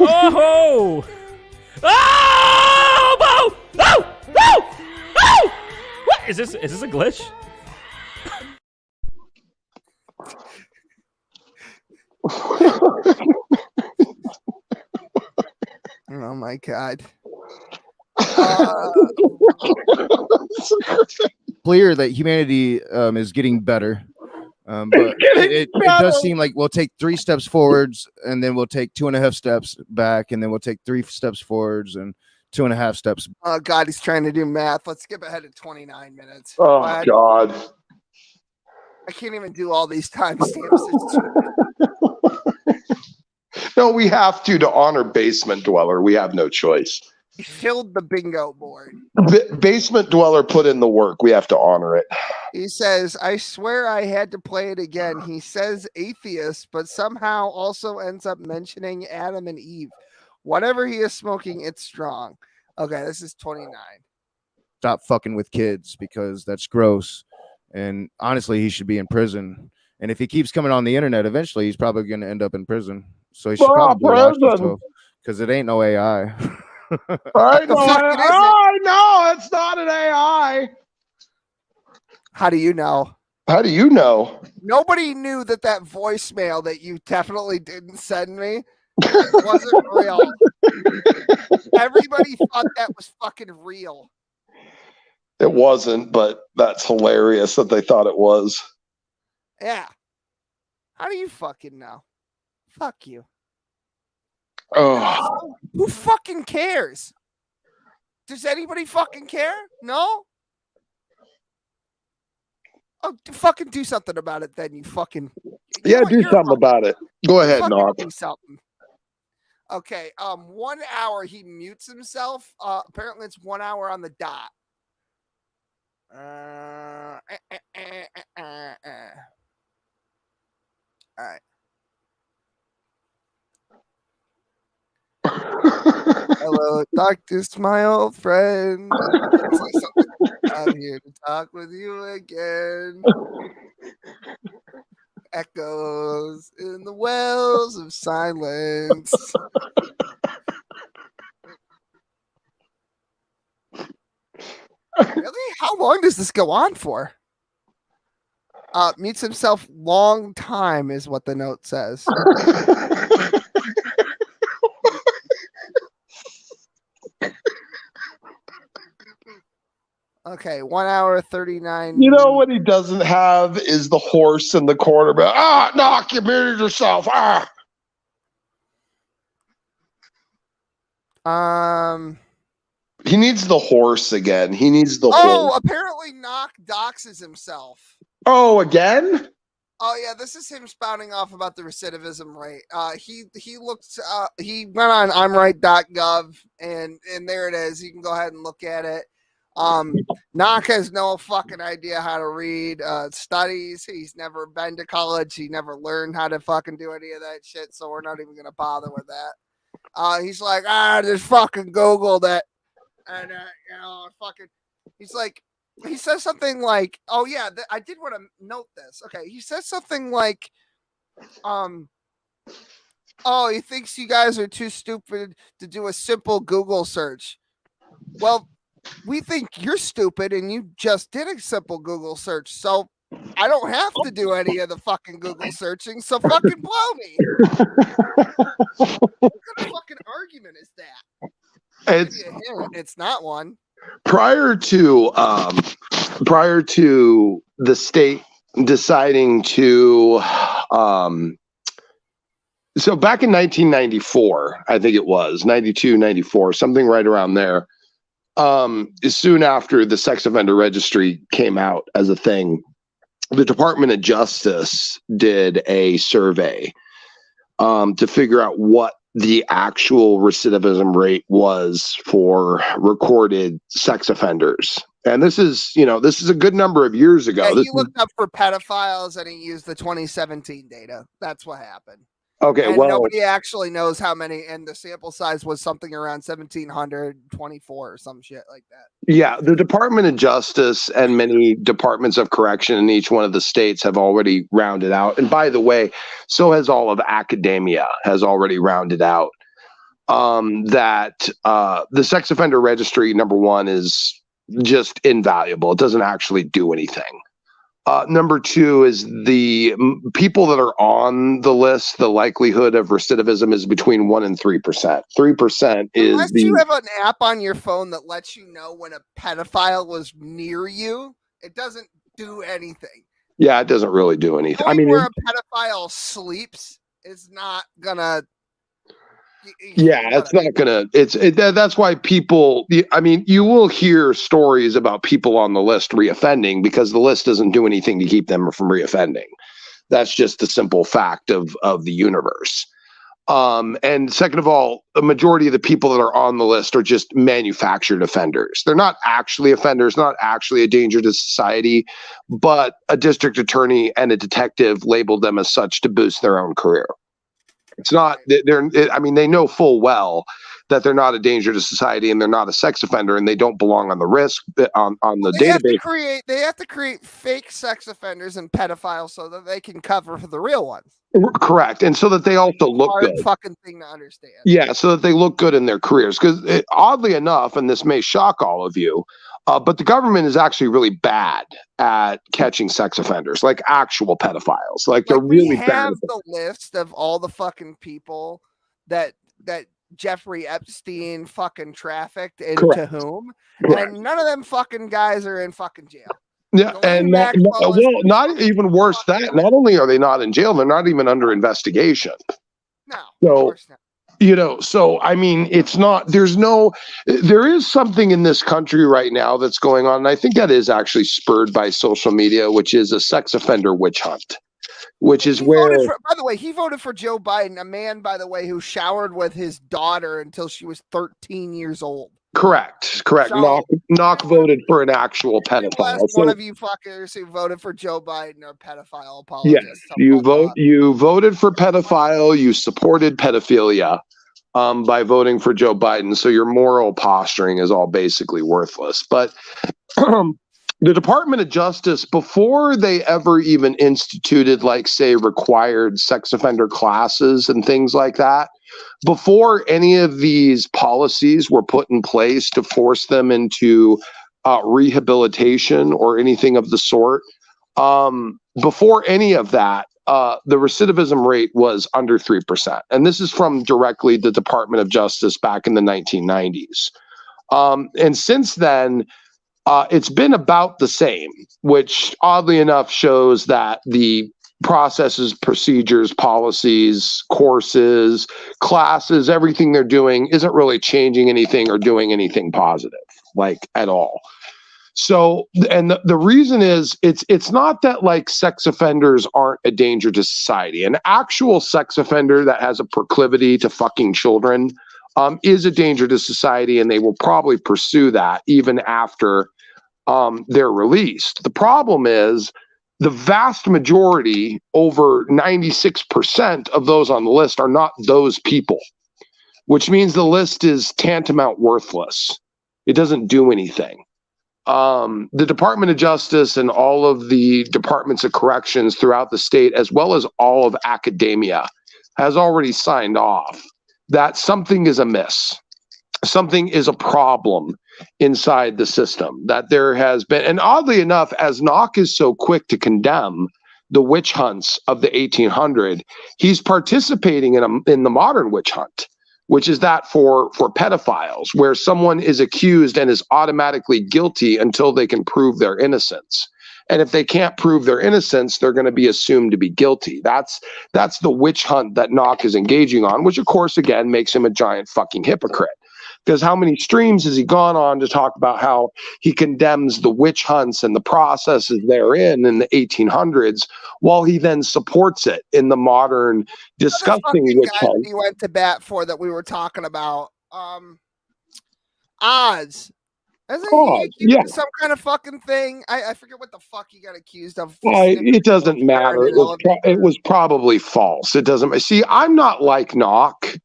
Oh! Oh! Oh! Oh! Oh! Oh! What is this? Is this a glitch? Oh my god. Clear that humanity is getting better. But it does seem like we'll take 3 steps forwards and then we'll take 2.5 steps back and then we'll take 3 steps forwards and 2.5 steps. Oh god, he's trying to do math. Let's skip ahead to 29 minutes. Oh But God. I can't even do all these timestamps. No, we have to honor Basement Dweller. We have no choice. He filled the bingo board. Basement Dweller put in the work. We have to honor it. He says, I swear I had to play it again. He says atheist, but somehow also ends up mentioning Adam and Eve. Whatever he is smoking, it's strong. Okay, this is 29. Stop fucking with kids because that's gross. And honestly, he should be in prison. And if he keeps coming on the internet, eventually he's probably going to end up in prison. So he should probably watch himself because it ain't no AI. Right? No, it's not an AI. How do you know? How do you know? Nobody knew that voicemail that you definitely didn't send me wasn't real. Everybody thought that was fucking real. It wasn't, but that's hilarious that they thought it was. Yeah. How do you fucking know? Fuck you. Oh. Who fucking cares? Does anybody fucking care? No? Oh, fucking do something about it then, you fucking... Yeah, do something about it. Go ahead, Knock. Do something. Okay, 1 hour he mutes himself. Apparently it's 1 hour on the dot. All right. Hello, doctor, my old friend. I'm here to talk with you again. Echoes in the wells of silence. Really? How long does this go on for? Mutes himself long time is what the note says. Okay, 1 hour 39. You know what he doesn't have is the horse in the corner. But knock, you muted yourself. He needs the horse again. He needs the horse. Apparently Knock doxes himself. Oh, again? Oh yeah, this is him spouting off about the recidivism rate. He looked he went on imright.gov and there it is. You can go ahead and look at it. Knock has no fucking idea how to read studies. He's never been to college. He never learned how to fucking do any of that shit. So we're not even gonna bother with that. He's like, just fucking Google that, and fucking. He's like, he says something like, "Oh yeah, I did want to note this." Okay, he says something like, "Oh, he thinks you guys are too stupid to do a simple Google search." Well, we think you're stupid, and you just did a simple Google search, so I don't have to do any of the fucking Google searching. So fucking blow me. What kind of fucking argument is that? It's not one. Prior to the state deciding to so back in 1994, I think it was 92, 94, something right around there. Soon after the sex offender registry came out as a thing, the Department of Justice did a survey to figure out what the actual recidivism rate was for recorded sex offenders. And this is a good number of years ago. Yeah, he looked up for pedophiles and he used the 2017 data. That's what happened. Okay, and well, nobody actually knows how many, and the sample size was something around 1,724 or some shit like that. yeah, the Department of Justice and many departments of correction in each one of the states have already rounded out. And by the way, so has all of academia has already rounded out that the sex offender registry, number one, is just invaluable. It doesn't actually do anything. Number two is the people that are on the list, the likelihood of recidivism is between 1% and 3%. 3% is Unless you have an app on your phone that lets you know when a pedophile was near you, it doesn't do anything. Yeah, it doesn't really do anything. Knowing where a pedophile sleeps is not gonna. Yeah, it's not gonna. That's why people. I mean, you will hear stories about people on the list reoffending because the list doesn't do anything to keep them from reoffending. That's just the simple fact of the universe. And second of all, the majority of the people that are on the list are just manufactured offenders. They're not actually offenders, not actually a danger to society, but a district attorney and a detective labeled them as such to boost their own career. It's not, I mean, they know full well that they're not a danger to society and they're not a sex offender and they don't belong on the risk on the database. They have to create fake sex offenders and pedophiles so that they can cover for the real ones. Correct. And so that they also look Hard good. Fucking thing to understand. Yeah, so that they look good in their careers. Because oddly enough, and this may shock all of you, but the government is actually really bad at catching sex offenders, like actual pedophiles. Like they're really bad. We have the list of all the fucking people that Jeffrey Epstein fucking trafficked into Correct. Whom, Correct. and none of them fucking guys are in fucking jail. Yeah, and not even worse that not only are they not in jail, they're not even under investigation. No, so, of course not. So I mean, there is something in this country right now that's going on, and I think that is actually spurred by social media, which is a sex offender witch hunt, which is where. By the way, he voted for Joe Biden, a man, by the way, who showered with his daughter until she was 13 years old. Correct. So, Knock voted for an actual pedophile. One of you fuckers who voted for Joe Biden are pedophile apologists. Yes, you voted for pedophile. You supported pedophilia by voting for Joe Biden. So your moral posturing is all basically worthless. But the Department of Justice, before they ever even instituted, like, say, required sex offender classes and things like that, before any of these policies were put in place to force them into rehabilitation or anything of the sort, before any of that, the recidivism rate was under 3%. And this is from directly the Department of Justice back in the 1990s. And since then, it's been about the same, which oddly enough shows that the processes, procedures, policies, courses, classes, everything they're doing isn't really changing anything or doing anything positive, like at all. So, and the reason is it's not that like sex offenders aren't a danger to society. An actual sex offender that has a proclivity to fucking children is a danger to society, and they will probably pursue that even after they're released. The problem is the vast majority, over 96% of those on the list, are not those people, which means the list is tantamount worthless. It doesn't do anything. The Department of Justice and all of the departments of corrections throughout the state, as well as all of academia, has already signed off that something is amiss. Something is a problem inside the system, that there has been, and oddly enough, as Knock is so quick to condemn the witch hunts of the 1800, he's participating in the modern witch hunt, which is that for pedophiles, where someone is accused and is automatically guilty until they can prove their innocence. And if they can't prove their innocence, they're going to be assumed to be guilty. That's the witch hunt that Knock is engaging on, which of course, again, makes him a giant fucking hypocrite. Because how many streams has he gone on to talk about how he condemns the witch hunts and the processes therein in the 1800s, while he then supports it in the modern disgusting witch hunt? He went to bat for that we were talking about. Oz. Isn't he accused of some kind of fucking thing? I forget what the fuck he got accused of. It doesn't matter. It was probably false. It doesn't. See, I'm not like Knock.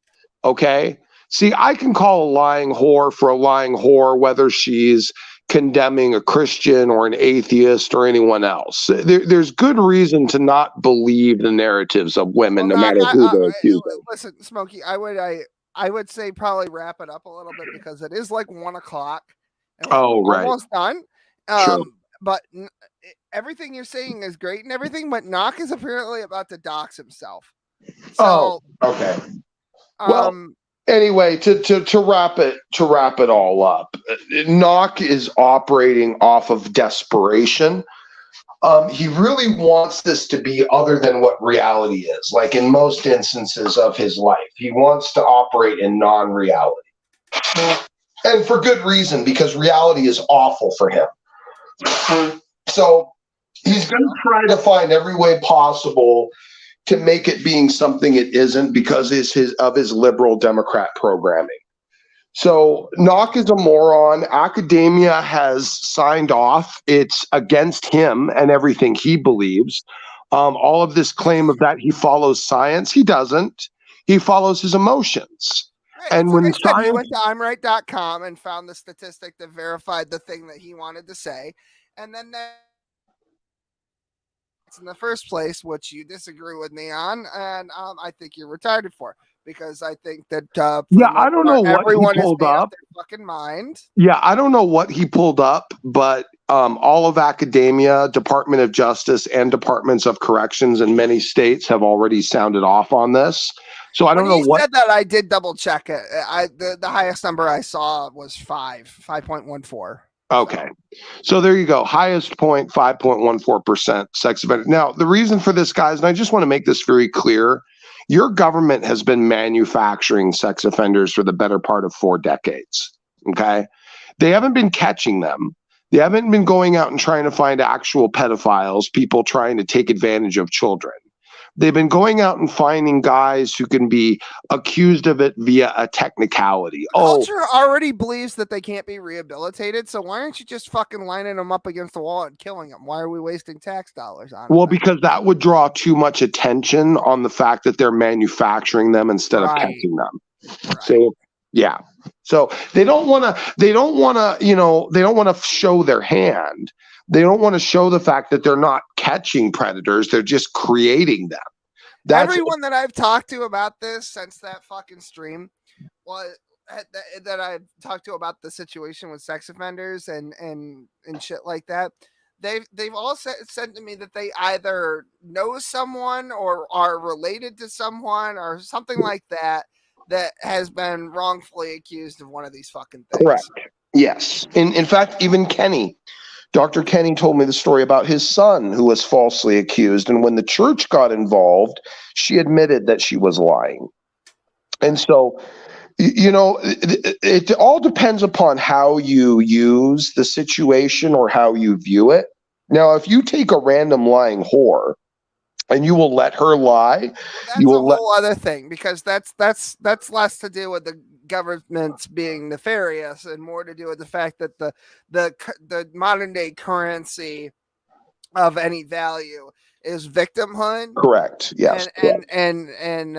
Okay. See, I can call a lying whore for a lying whore, whether she's condemning a Christian or an atheist or anyone else. There's good reason to not believe the narratives of women, no matter who they're accusing. Listen, Smokey, I would say probably wrap it up a little bit because it is like 1:00. Oh, right. Almost done. Sure. But everything you're saying is great and everything, but Knock is apparently about to dox himself. So, okay. Well, anyway, to wrap it all up, Knock is operating off of desperation. He really wants this to be other than what reality is. Like in most instances of his life, he wants to operate in non-reality. And for good reason, because reality is awful for him. So he's going to try to find every way possible to make it being something it isn't because of his liberal Democrat programming. So Knock is a moron. Academia has signed off. It's against him and everything he believes. All of this claim of that he follows science, he doesn't. He follows his emotions. And when science, he went to imright.com and found the statistic that verified the thing that he wanted to say. And then in the first place, which you disagree with me on, and I think you're retarded for, because I think that I don't know what everyone he pulled is made up. up their fucking mind. Yeah, I don't know what he pulled up, but all of academia, Department of Justice, and departments of corrections in many states have already sounded off on this. So I don't know what. Said that I did double check it. The highest number I saw was 5.14. Okay. So there you go. Highest point, 5.14% sex offender. Now, the reason for this, guys, and I just want to make this very clear, your government has been manufacturing sex offenders for the better part of 4 decades. Okay. They haven't been catching them. They haven't been going out and trying to find actual pedophiles, people trying to take advantage of children. They've been going out and finding guys who can be accused of it via a technicality. Culture already believes that they can't be rehabilitated, so why aren't you just fucking lining them up against the wall and killing them? Why are we wasting tax dollars on it? Well, because that would draw too much attention on the fact that they're manufacturing them instead of catching them. Right. So, yeah. So they don't want to show their hand. They don't want to show the fact that they're not catching predators. They're just creating them. Everyone that I've talked to about this since that fucking stream that I've talked to about the situation with sex offenders and shit like that, they've all said to me that they either know someone or are related to someone or something like that has been wrongfully accused of one of these fucking things. Correct. Yes. In fact, even Kenny, Dr. Kenny told me the story about his son who was falsely accused. And when the church got involved, she admitted that she was lying. And so, it all depends upon how you use the situation or how you view it. Now, if you take a random lying whore and you will let her lie, that's a whole other thing, because that's less to do with the governments being nefarious and more to do with the fact that the modern day currency of any value is victimhood. Correct. Yes. And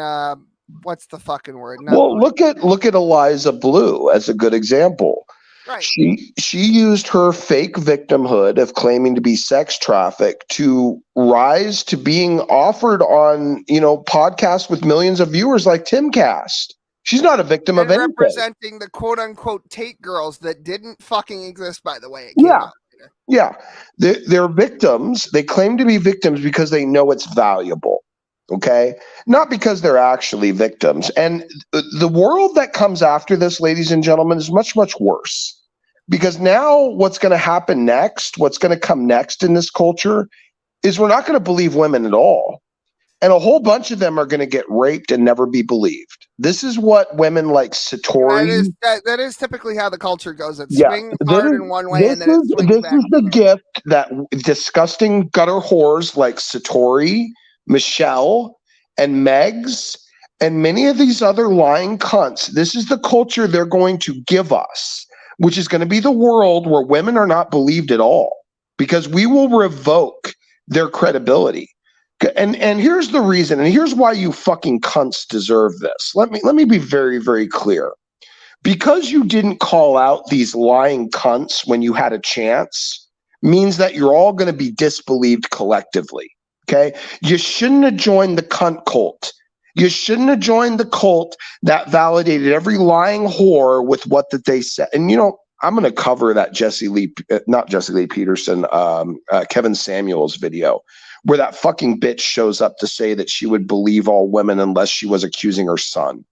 what's the fucking word? Well, look at Eliza Blue as a good example. Right. She used her fake victimhood of claiming to be sex trafficked to rise to being offered on, podcasts with millions of viewers like Timcast. She's not a victim of anything. Representing the quote unquote Tate girls that didn't fucking exist, by the way. It came out later. Yeah. They're victims. They claim to be victims because they know it's valuable. Okay. Not because they're actually victims. And the world that comes after this, ladies and gentlemen, is much, much worse. Because now what's going to happen next, what's going to come next in this culture is we're not going to believe women at all. And a whole bunch of them are going to get raped and never be believed. This is what women like Satori. That is typically how the culture goes. It swings hard in one way and then it swings this back. This is the gift that disgusting gutter whores like Satori, Michelle, and Megs, and many of these other lying cunts, this is the culture they're going to give us, which is going to be the world where women are not believed at all, because we will revoke their credibility. And here's the reason, and here's why you fucking cunts deserve this. Let me be very, very clear. Because you didn't call out these lying cunts when you had a chance means that you're all going to be disbelieved collectively. Okay? You shouldn't have joined the cunt cult. You shouldn't have joined the cult that validated every lying whore with what that they said. And I'm going to cover that not Jesse Lee Peterson, Kevin Samuels video, where that fucking bitch shows up to say that she would believe all women unless she was accusing her son.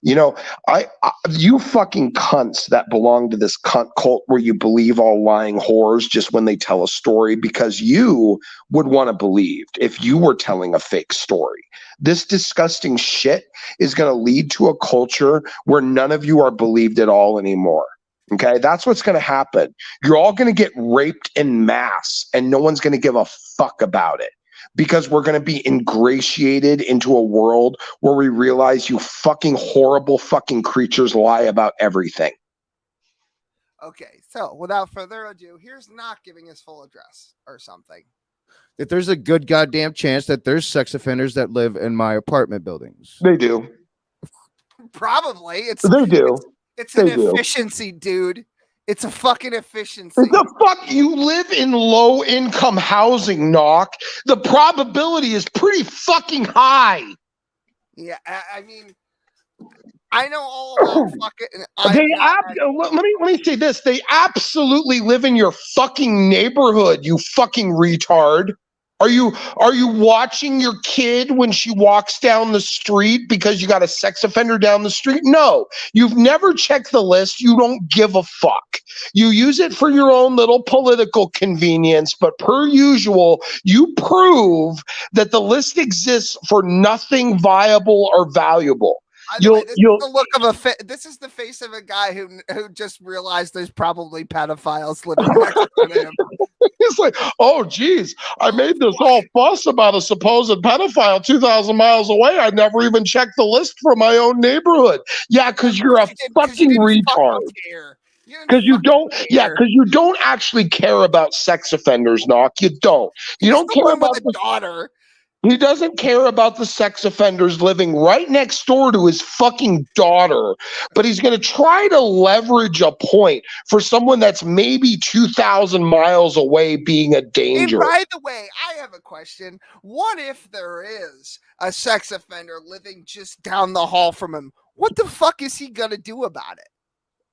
You fucking cunts that belong to this cunt cult where you believe all lying whores just when they tell a story because you would want to believe if you were telling a fake story. This disgusting shit is going to lead to a culture where none of you are believed at all anymore. Okay, that's what's going to happen. You're all going to get raped en masse and no one's going to give a fuck about it, because we're going to be ingratiated into a world where we realize you fucking horrible fucking creatures lie about everything. Okay, so without further ado, here's Knock giving his full address or something. That there's a good goddamn chance that there's sex offenders that live in my apartment buildings. They do. Probably. They do. It's an efficiency, dude. It's a fucking efficiency. The fuck? You live in low income housing, Knock. The probability is pretty fucking high. Yeah, I mean, I know all about fucking. Let me say this. They absolutely live in your fucking neighborhood, you fucking retard. Are you watching your kid when she walks down the street because you got a sex offender down the street? No, you've never checked the list. You don't give a fuck. You use it for your own little political convenience, but per usual, you prove that the list exists for nothing viable or valuable. This is the face of a guy who just realized there's probably pedophiles living next to him. He's like, oh, geez, I made this whole fuss about a supposed pedophile 2,000 miles away. I never even checked the list for my own neighborhood. Yeah, because you're a fucking retard. Because you don't actually care about sex offenders, Knock. You don't. You don't care about the daughter. He doesn't care about the sex offenders living right next door to his fucking daughter, but he's going to try to leverage a point for someone that's maybe 2,000 miles away being a danger. And by the way, I have a question. What if there is a sex offender living just down the hall from him? What the fuck is he going to do about it?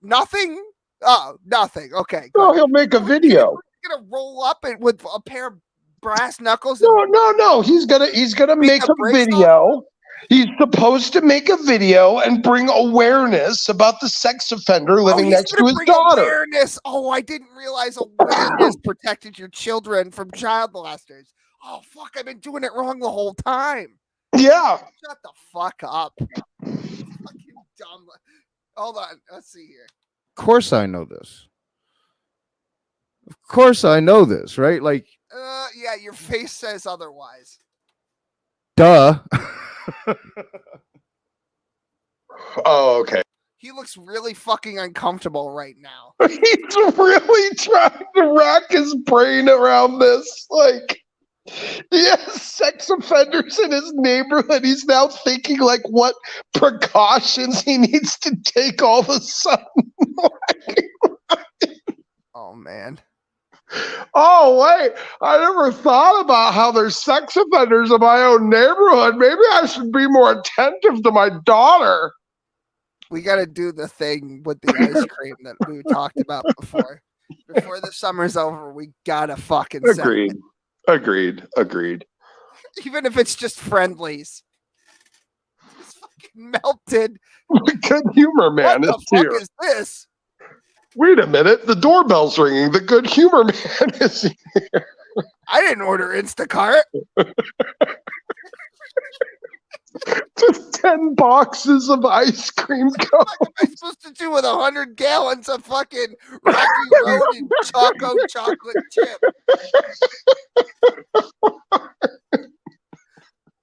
Nothing? Oh, nothing. Okay. No, he'll make a video. gonna roll up and with a pair of brass knuckles. No. He's gonna make a video. He's supposed to make a video and bring awareness about the sex offender living next to his daughter. Awareness. Oh, I didn't realize awareness protected your children from child molesters. Oh fuck, I've been doing it wrong the whole time. Yeah. Shut the fuck up. Fucking dumb. Hold on. Let's see here. Of course I know this. Of course I know this, right? Like, Yeah, your face says otherwise. duh. Oh, okay. He looks really fucking uncomfortable right now. He's really trying to rack his brain around this. Like, he has sex offenders in his neighborhood. He's now thinking like what precautions he needs to take all of a sudden. Oh man. Oh wait, I never thought about how there's sex offenders in my own neighborhood. Maybe I should be more attentive to my daughter. We got to do the thing with the ice cream that we talked about before. Before the summer's over, we gotta fucking Agreed. Agreed. Even if it's just friendlies. It's fucking melted. Good humor man What is the fuck here. is this? Wait a minute, the doorbell's ringing. The good humor man is here. I didn't order Instacart. Just 10 boxes of ice cream. What am I supposed to do with 100 gallons of fucking Rocky Road and Choco chocolate chip?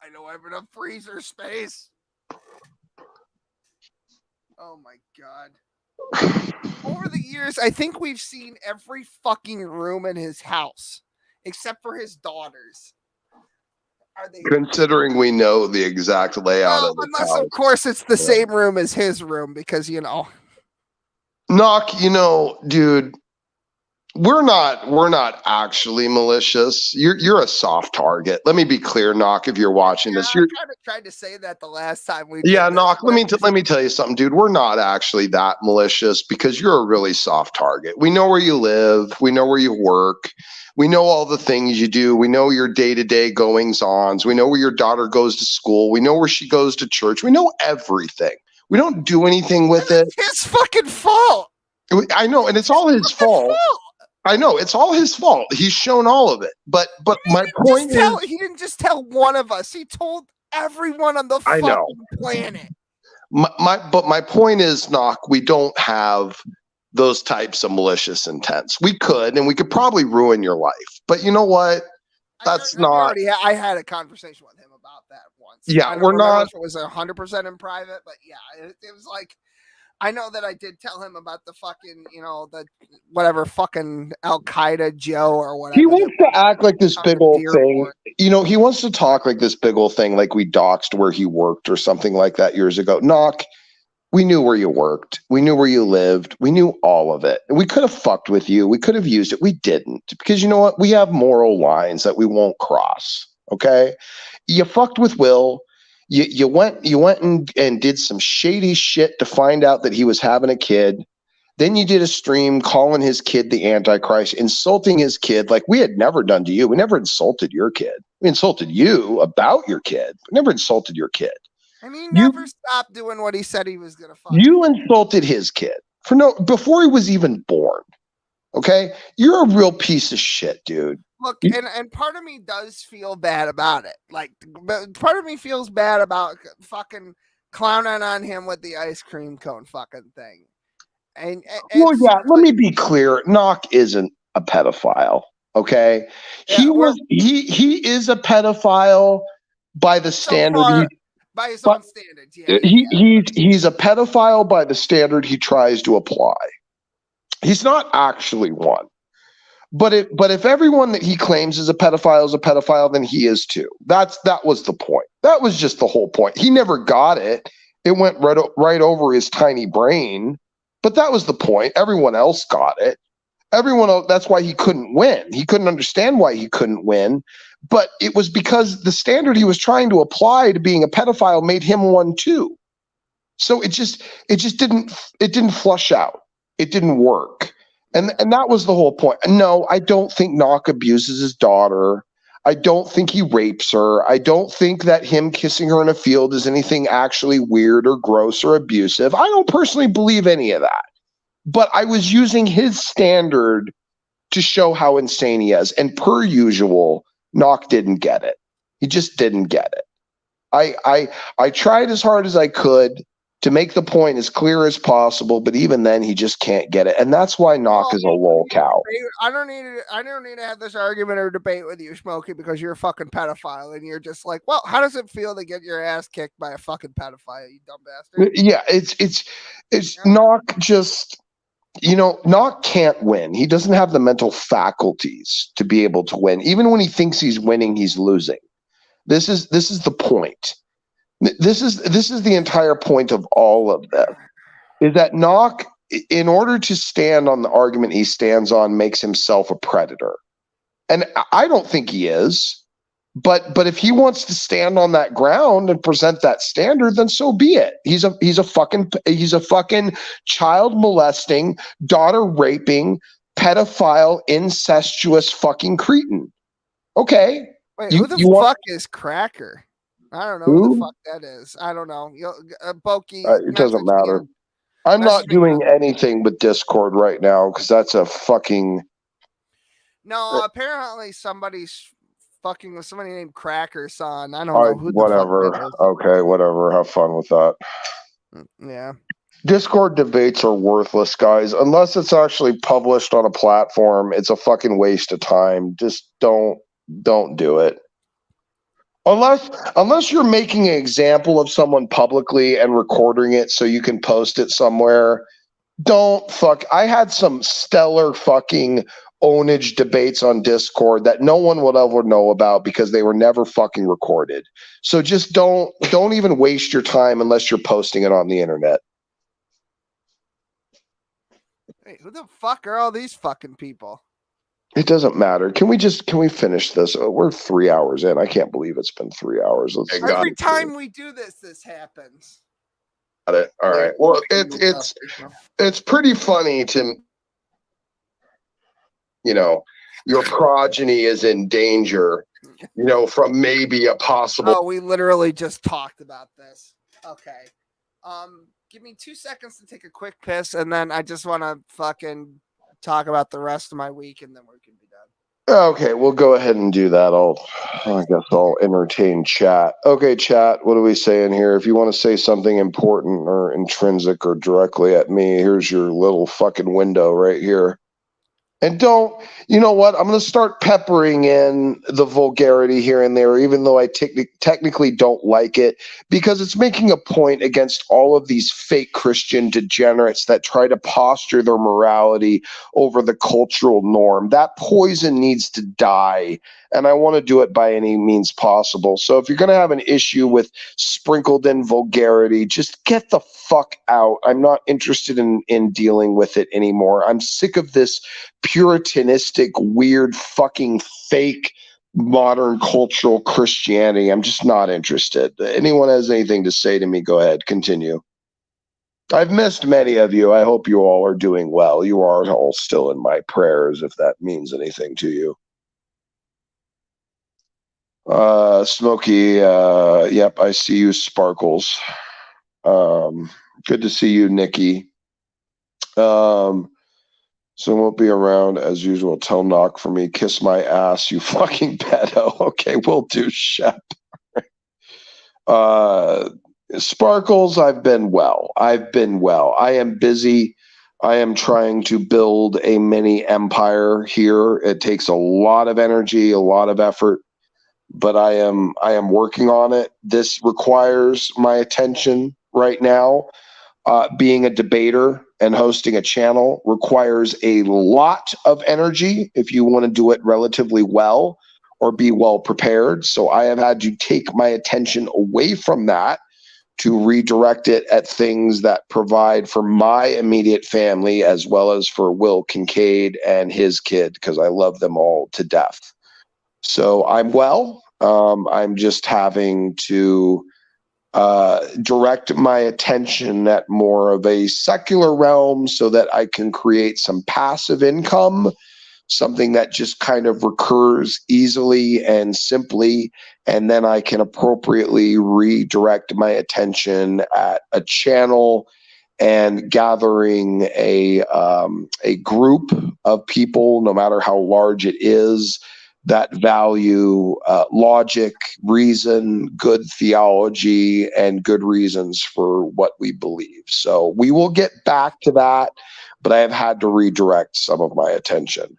I don't have enough freezer space. Oh my god. Over the years, I think we've seen every fucking room in his house, except for his daughters. Are they? Considering we know the exact layout of the Unless, house. of course, it's the same room as his room, because Knock, dude, we're not actually malicious. You're a soft target. Let me be clear, Knock, if you're watching this. I kind of tried to say that the last time we. Yeah, Knock, let me tell you something, dude. We're not actually that malicious because you're a really soft target. We know where you live. We know where you work. We know all the things you do. We know your day-to-day goings-ons. We know where your daughter goes to school. We know where she goes to church. We know everything. We don't do anything with it. It's his fucking fault. I know, and it's all his fault. I know, it's all his fault. He's shown all of it. But my point is, he didn't just tell one of us. He told everyone on the fucking planet. My point is, Knock, we don't have those types of malicious intents. We could, and we could probably ruin your life. But you know what? That's not. I had a conversation with him about that once. Yeah, I don't we're remember not. if it was 100% in private, but yeah, it was like. I know that I did tell him about the fucking, the whatever fucking Al Qaeda Joe or whatever. He wants to act like this big old thing. He wants to talk like this big old thing, like we doxed where he worked or something like that years ago. Knock, we knew where you worked. We knew where you lived. We knew all of it. We could have fucked with you. We could have used it. We didn't. Because you know what? We have moral lines that we won't cross. Okay? You fucked with Will. You went and did some shady shit to find out that he was having a kid. Then you did a stream calling his kid the Antichrist, insulting his kid like we had never done to you. We never insulted your kid. We insulted you about your kid. We never insulted your kid. I mean, never stopped doing what he said he was gonna fuck. You insulted his kid before he was even born. Okay? You're a real piece of shit, dude. Look, and part of me does feel bad about it. Like, part of me feels bad about fucking clowning on him with the ice cream cone fucking thing. Well, yeah, let me be clear. Knock isn't a pedophile, okay? He is a pedophile by the standard. By his own standards, yeah. He's a pedophile by the standard he tries to apply. He's not actually one. But if everyone that he claims is a pedophile, then he is too. That was the point. That was just the whole point. He never got it. It went right over his tiny brain. But that was the point. Everyone else got it. Everyone else, that's why he couldn't win. He couldn't understand why he couldn't win. But it was because the standard he was trying to apply to being a pedophile made him one too. So it just didn't flush out. It didn't work. And that was the whole point. No, I don't think Knock abuses his daughter. I don't think he rapes her. I don't think that him kissing her in a field is anything actually weird or gross or abusive. I don't personally believe any of that. But I was using his standard to show how insane he is. And per usual, Knock didn't get it. He just didn't get it. I tried as hard as I could to make the point as clear as possible, but even then he just can't get it. And that's why Knock is a lol cow. I don't need to have this argument or debate with you, Smokey, because you're a fucking pedophile and you're just like, well, how does it feel to get your ass kicked by a fucking pedophile, you dumb bastard? Yeah, it's Knock just, Knock can't win. He doesn't have the mental faculties to be able to win. Even when he thinks he's winning, he's losing. This is the point. This is the entire point of all of this. Is that Knock, in order to stand on the argument he stands on, makes himself a predator. And I don't think he is. But if he wants to stand on that ground and present that standard, then so be it. He's a fucking child molesting, daughter raping, pedophile, incestuous fucking cretin. Okay. Wait, who the fuck is Cracker? I don't know who the fuck that is. I don't know. Boki, it doesn't matter. I'm not doing anything with Discord right now because that's a fucking. No, apparently somebody's fucking with somebody named Cracker Son. I don't know who whatever. The fuck that is. Okay, whatever. Have fun with that. Yeah. Discord Discord debates are worthless, guys. Unless it's actually published on a platform, it's a fucking waste of time. Just don't do it. Unless you're making an example of someone publicly and recording it so you can post it somewhere, don't fuck. I had some stellar fucking ownage debates on Discord that no one would ever know about because they were never fucking recorded. So just don't even waste your time unless you're posting it on the internet. Hey, who the fuck are all these fucking people? It doesn't matter. Can we finish this? We're 3 hours in. I can't believe it's been 3 hours. Every time we do this happens. Got it. All right. Well, it's pretty funny to, your progeny is in danger, from maybe a possible. Oh, we literally just talked about this. Okay. Give me 2 seconds to take a quick piss, and then I just want to fucking talk about the rest of my week, and then we can be done. Okay, we'll go ahead and do that. I guess I'll entertain chat. Okay, chat, what are we saying here? If you want to say something important or intrinsic or directly at me, here's your little fucking window right here. And you know what? I'm going to start peppering in the vulgarity here and there, even though I technically don't like it, because it's making a point against all of these fake Christian degenerates that try to posture their morality over the cultural norm. That poison needs to die, and I want to do it by any means possible. So if you're going to have an issue with sprinkled in vulgarity, just get the fuck out. I'm not interested in dealing with it anymore. I'm sick of this puritanistic, weird, fucking fake modern cultural Christianity. I'm just not interested. Anyone has anything to say to me, go ahead, continue. I've missed many of you. I hope you all are doing well. You are all still in my prayers, if that means anything to you. Smokey, yep, I see you, Sparkles. Good to see you, Nikki. So won't be around as usual. Tell Knock for me. Kiss my ass, you fucking pedo. Okay, we'll do, Shep. Sparkles, I've been well. I am busy. I am trying to build a mini empire here. It takes a lot of energy, a lot of effort, but I am working on it. This requires my attention right now. Being a debater and hosting a channel requires a lot of energy if you want to do it relatively well or be well prepared. So I have had to take my attention away from that to redirect it at things that provide for my immediate family as well as for Will Kincaid and his kid, because I love them all to death. So I'm well. I'm just having to direct my attention at more of a secular realm so that I can create some passive income, something that just kind of recurs easily and simply, and then I can appropriately redirect my attention at a channel and gathering a group of people, no matter how large it is, that value logic, reason, good theology, and good reasons for what we believe. So we will get back to that, but I have had to redirect some of my attention.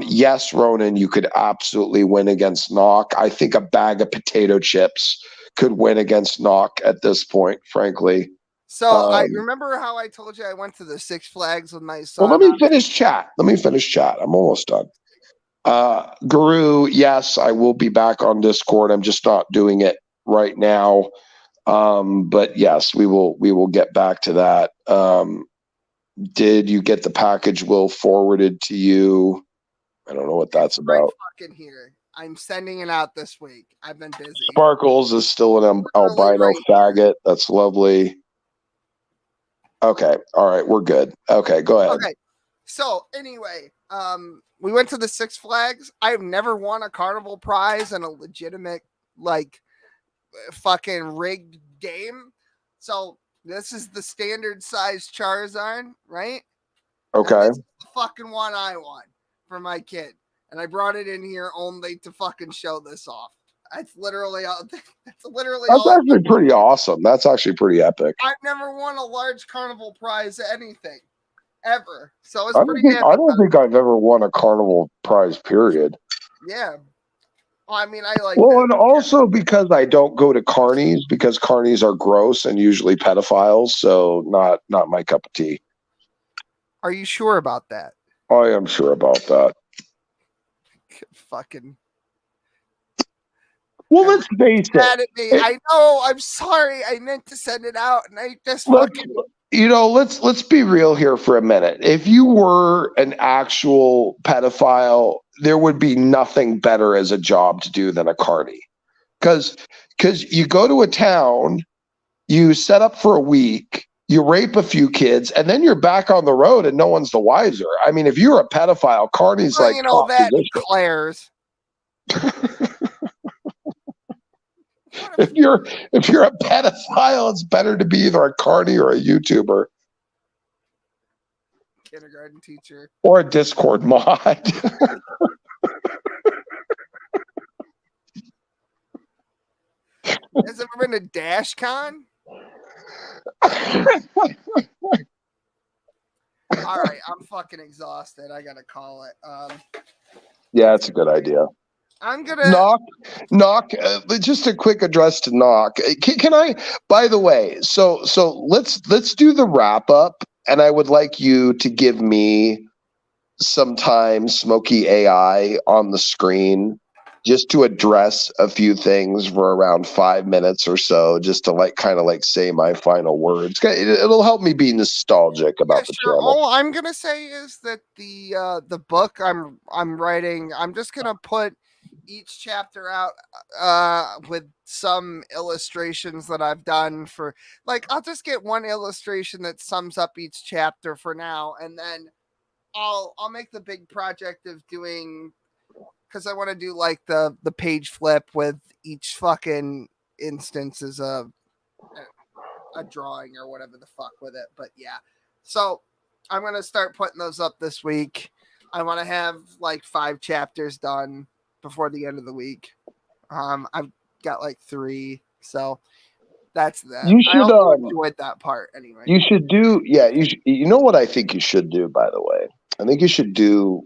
Yes, Ronan, you could absolutely win against Knock. I think a bag of potato chips could win against Knock at this point, frankly. So I remember how I told you I went to the Six Flags with my son. Well, let me finish chat. I'm almost done. Guru, yes, I will be back on Discord. I'm just not doing it right now. But yes, we will get back to that. Did you get the package Will forwarded to you? I don't know what that's about. Fucking here. I'm sending it out this week. I've been busy. Sparkles is still an albino faggot. That's lovely. Okay. All right. We're good. Okay. Go ahead. Okay. So anyway, we went to the Six Flags. I've never won a carnival prize in a legitimate, like, fucking rigged game. So this is the standard size Charizard, right? Okay. And this is the fucking one I won for my kid. And I brought it in here only to fucking show this off. That's literally all. That's actually pretty awesome. That's actually pretty epic. I've never won a large carnival prize anything ever. So it's I pretty don't think I've ever won a carnival prize, period. Yeah. Well, I mean, I like. Well, and also because I don't go to carnies, because carnies are gross and usually pedophiles, so not my cup of tea. Are you sure about that? I am sure about that. Fucking. Well, let's face it. Mad at me. I know. I'm sorry. I meant to send it out, and I just fucking. Let's be real here for a minute. If you were an actual pedophile, there would be nothing better as a job to do than a carny, because you go to a town, you set up for a week, you rape a few kids, and then you're back on the road, and no one's the wiser. I mean, if you're a pedophile, carny's like top that position. Claire's. If you're a pedophile, it's better to be either a carny or a YouTuber. Kindergarten teacher. Or a Discord mod. Has ever been to DashCon? All right, I'm fucking exhausted. I gotta call it. Yeah, it's a good idea. I'm gonna knock. Just a quick address to knock. Can I? By the way, so let's do the wrap up, and I would like you to give me some time, Smoky AI, on the screen, just to address a few things for around 5 minutes or so, just to kind of say my final words. It'll help me be nostalgic about the channel. All I'm gonna say is that the book I'm writing, I'm just gonna put each chapter out with some illustrations that I've done for, I'll just get one illustration that sums up each chapter for now, and then I'll make the big project of doing, because I want to do the page flip with each fucking instance as a drawing or whatever the fuck with it. But yeah, so I'm gonna start putting those up this week. I want to have 5 chapters done before the end of the week. I've got 3, so that's that. You should I also enjoyed that part anyway. You should do, yeah. You know what I think you should do, by the way. I think you should do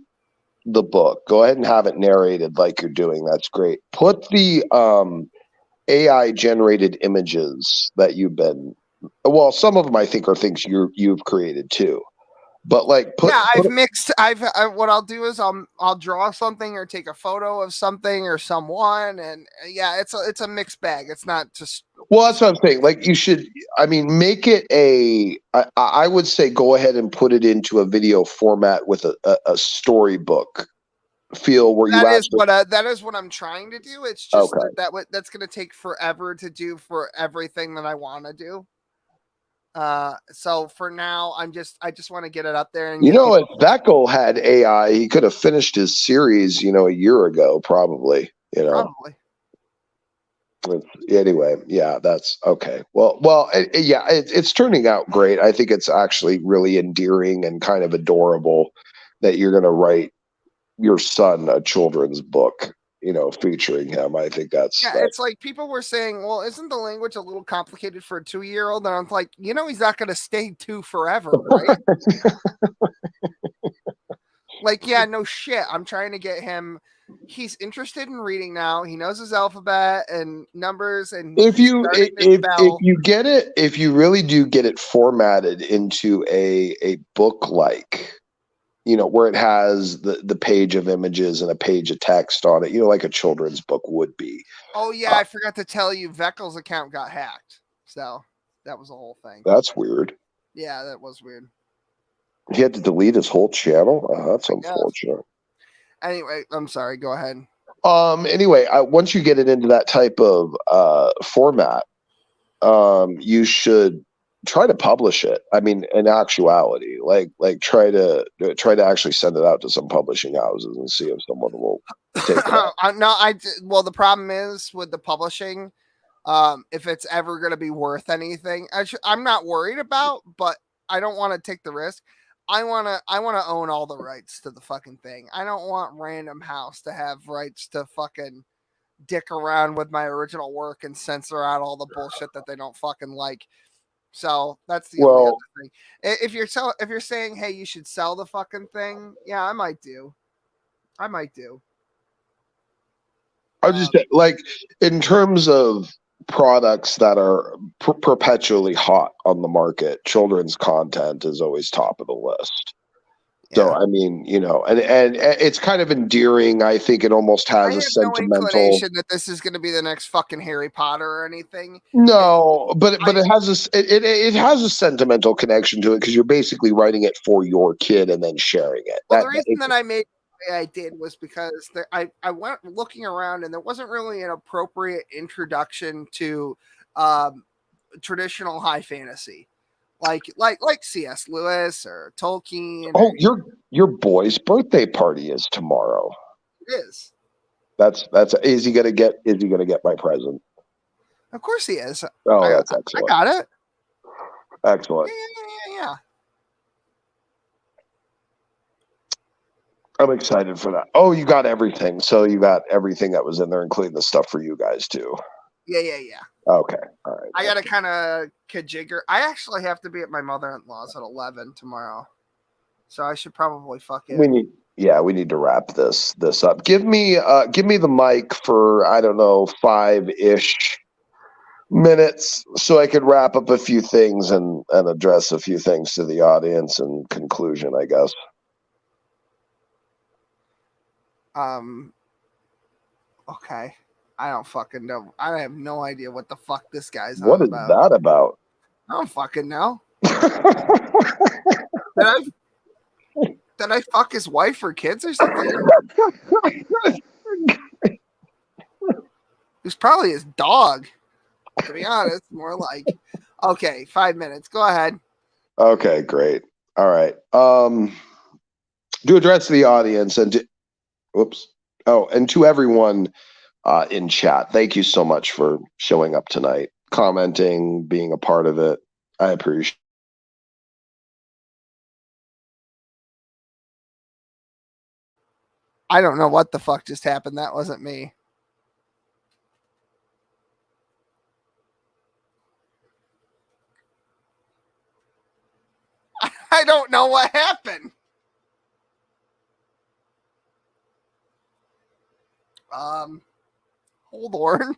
the book. Go ahead and have it narrated like you're doing. That's great. Put the AI generated images that you've been. Well, some of them I think are things you've created too. But I've mixed. What I'll do is I'll draw something or take a photo of something or someone, and yeah, it's a mixed bag. It's not just. Well, that's what I'm saying. You should. I mean, make it a. I would say go ahead and put it into a video format with a storybook feel where you actually. That is what I'm trying to do. It's just Okay. that's going to take forever to do for everything that I want to do. So for now, I just want to get it up there. And You know, if Veckel had AI, he could have finished his series, a year ago, probably. Probably. Anyway, yeah, that's okay. Well, yeah, it's turning out great. I think it's actually really endearing and kind of adorable that you're going to write your son a children's book, featuring him. I think that's it's like people were saying, well, isn't the language a little complicated for a 2-year-old? And I'm like, he's not going to stay 2 forever, right? Like, yeah, no shit. I'm trying to get him. He's interested in reading now. He knows his alphabet and numbers. And if you get it, if you really do get it formatted into a book, like, where it has the page of images and a page of text on it, like a children's book would be. Oh yeah, I forgot to tell you, Veckel's account got hacked. So that was the whole thing. That's weird. Yeah, that was weird. He had to delete his whole channel. That's unfortunate. Anyway, I'm sorry. Go ahead. Anyway, once you get it into that type of format, you should try to publish it. I mean, in actuality, like try to actually send it out to some publishing houses and see if someone will take it. Well, the problem is with the publishing, if it's ever going to be worth anything, I'm not worried about, but I don't want to take the risk. I want to own all the rights to the fucking thing. I don't want Random House to have rights to fucking dick around with my original work and censor out all the bullshit that they don't fucking like. So that's the only other thing. If you're saying, hey, you should sell the fucking thing, yeah, I might do. I'm just like, in terms of products that are perpetually hot on the market, children's content is always top of the list. Yeah. So I mean, and it's kind of endearing. I think it almost has a sentimental. No inclination that this is going to be the next fucking Harry Potter or anything. No, but it has it has a sentimental connection to it, because you're basically writing it for your kid and then sharing it. Well, the reason that I made the way I did was because I went looking around and there wasn't really an appropriate introduction to traditional high fantasy. Like C.S. Lewis or Tolkien. Oh, your boy's birthday party is tomorrow. It is. Is he gonna get my present? Of course he is. Oh, that's excellent. I got it. Excellent. Yeah. I'm excited for that. Oh, you got everything. So you got everything that was in there, including the stuff for you guys too. Yeah. Okay. All right. I got to kind of kajigger. I actually have to be at my mother-in-law's at 11 tomorrow. So I should probably fucking. We need to wrap this up. Give me the mic for, I don't know, 5-ish minutes so I could wrap up a few things and address a few things to the audience in conclusion, I guess. Okay. I don't fucking know. I have no idea what the fuck this guy's What is that about? I don't fucking know. Did I fuck his wife or kids or something? It's probably his dog. To be honest, more like. Okay, 5 minutes. Go ahead. Okay, great. All right. To address the audience and to everyone in chat, thank you so much for showing up tonight, commenting, being a part of it. I appreciate. I don't know what the fuck just happened. That wasn't me. I don't know what happened. Hold on.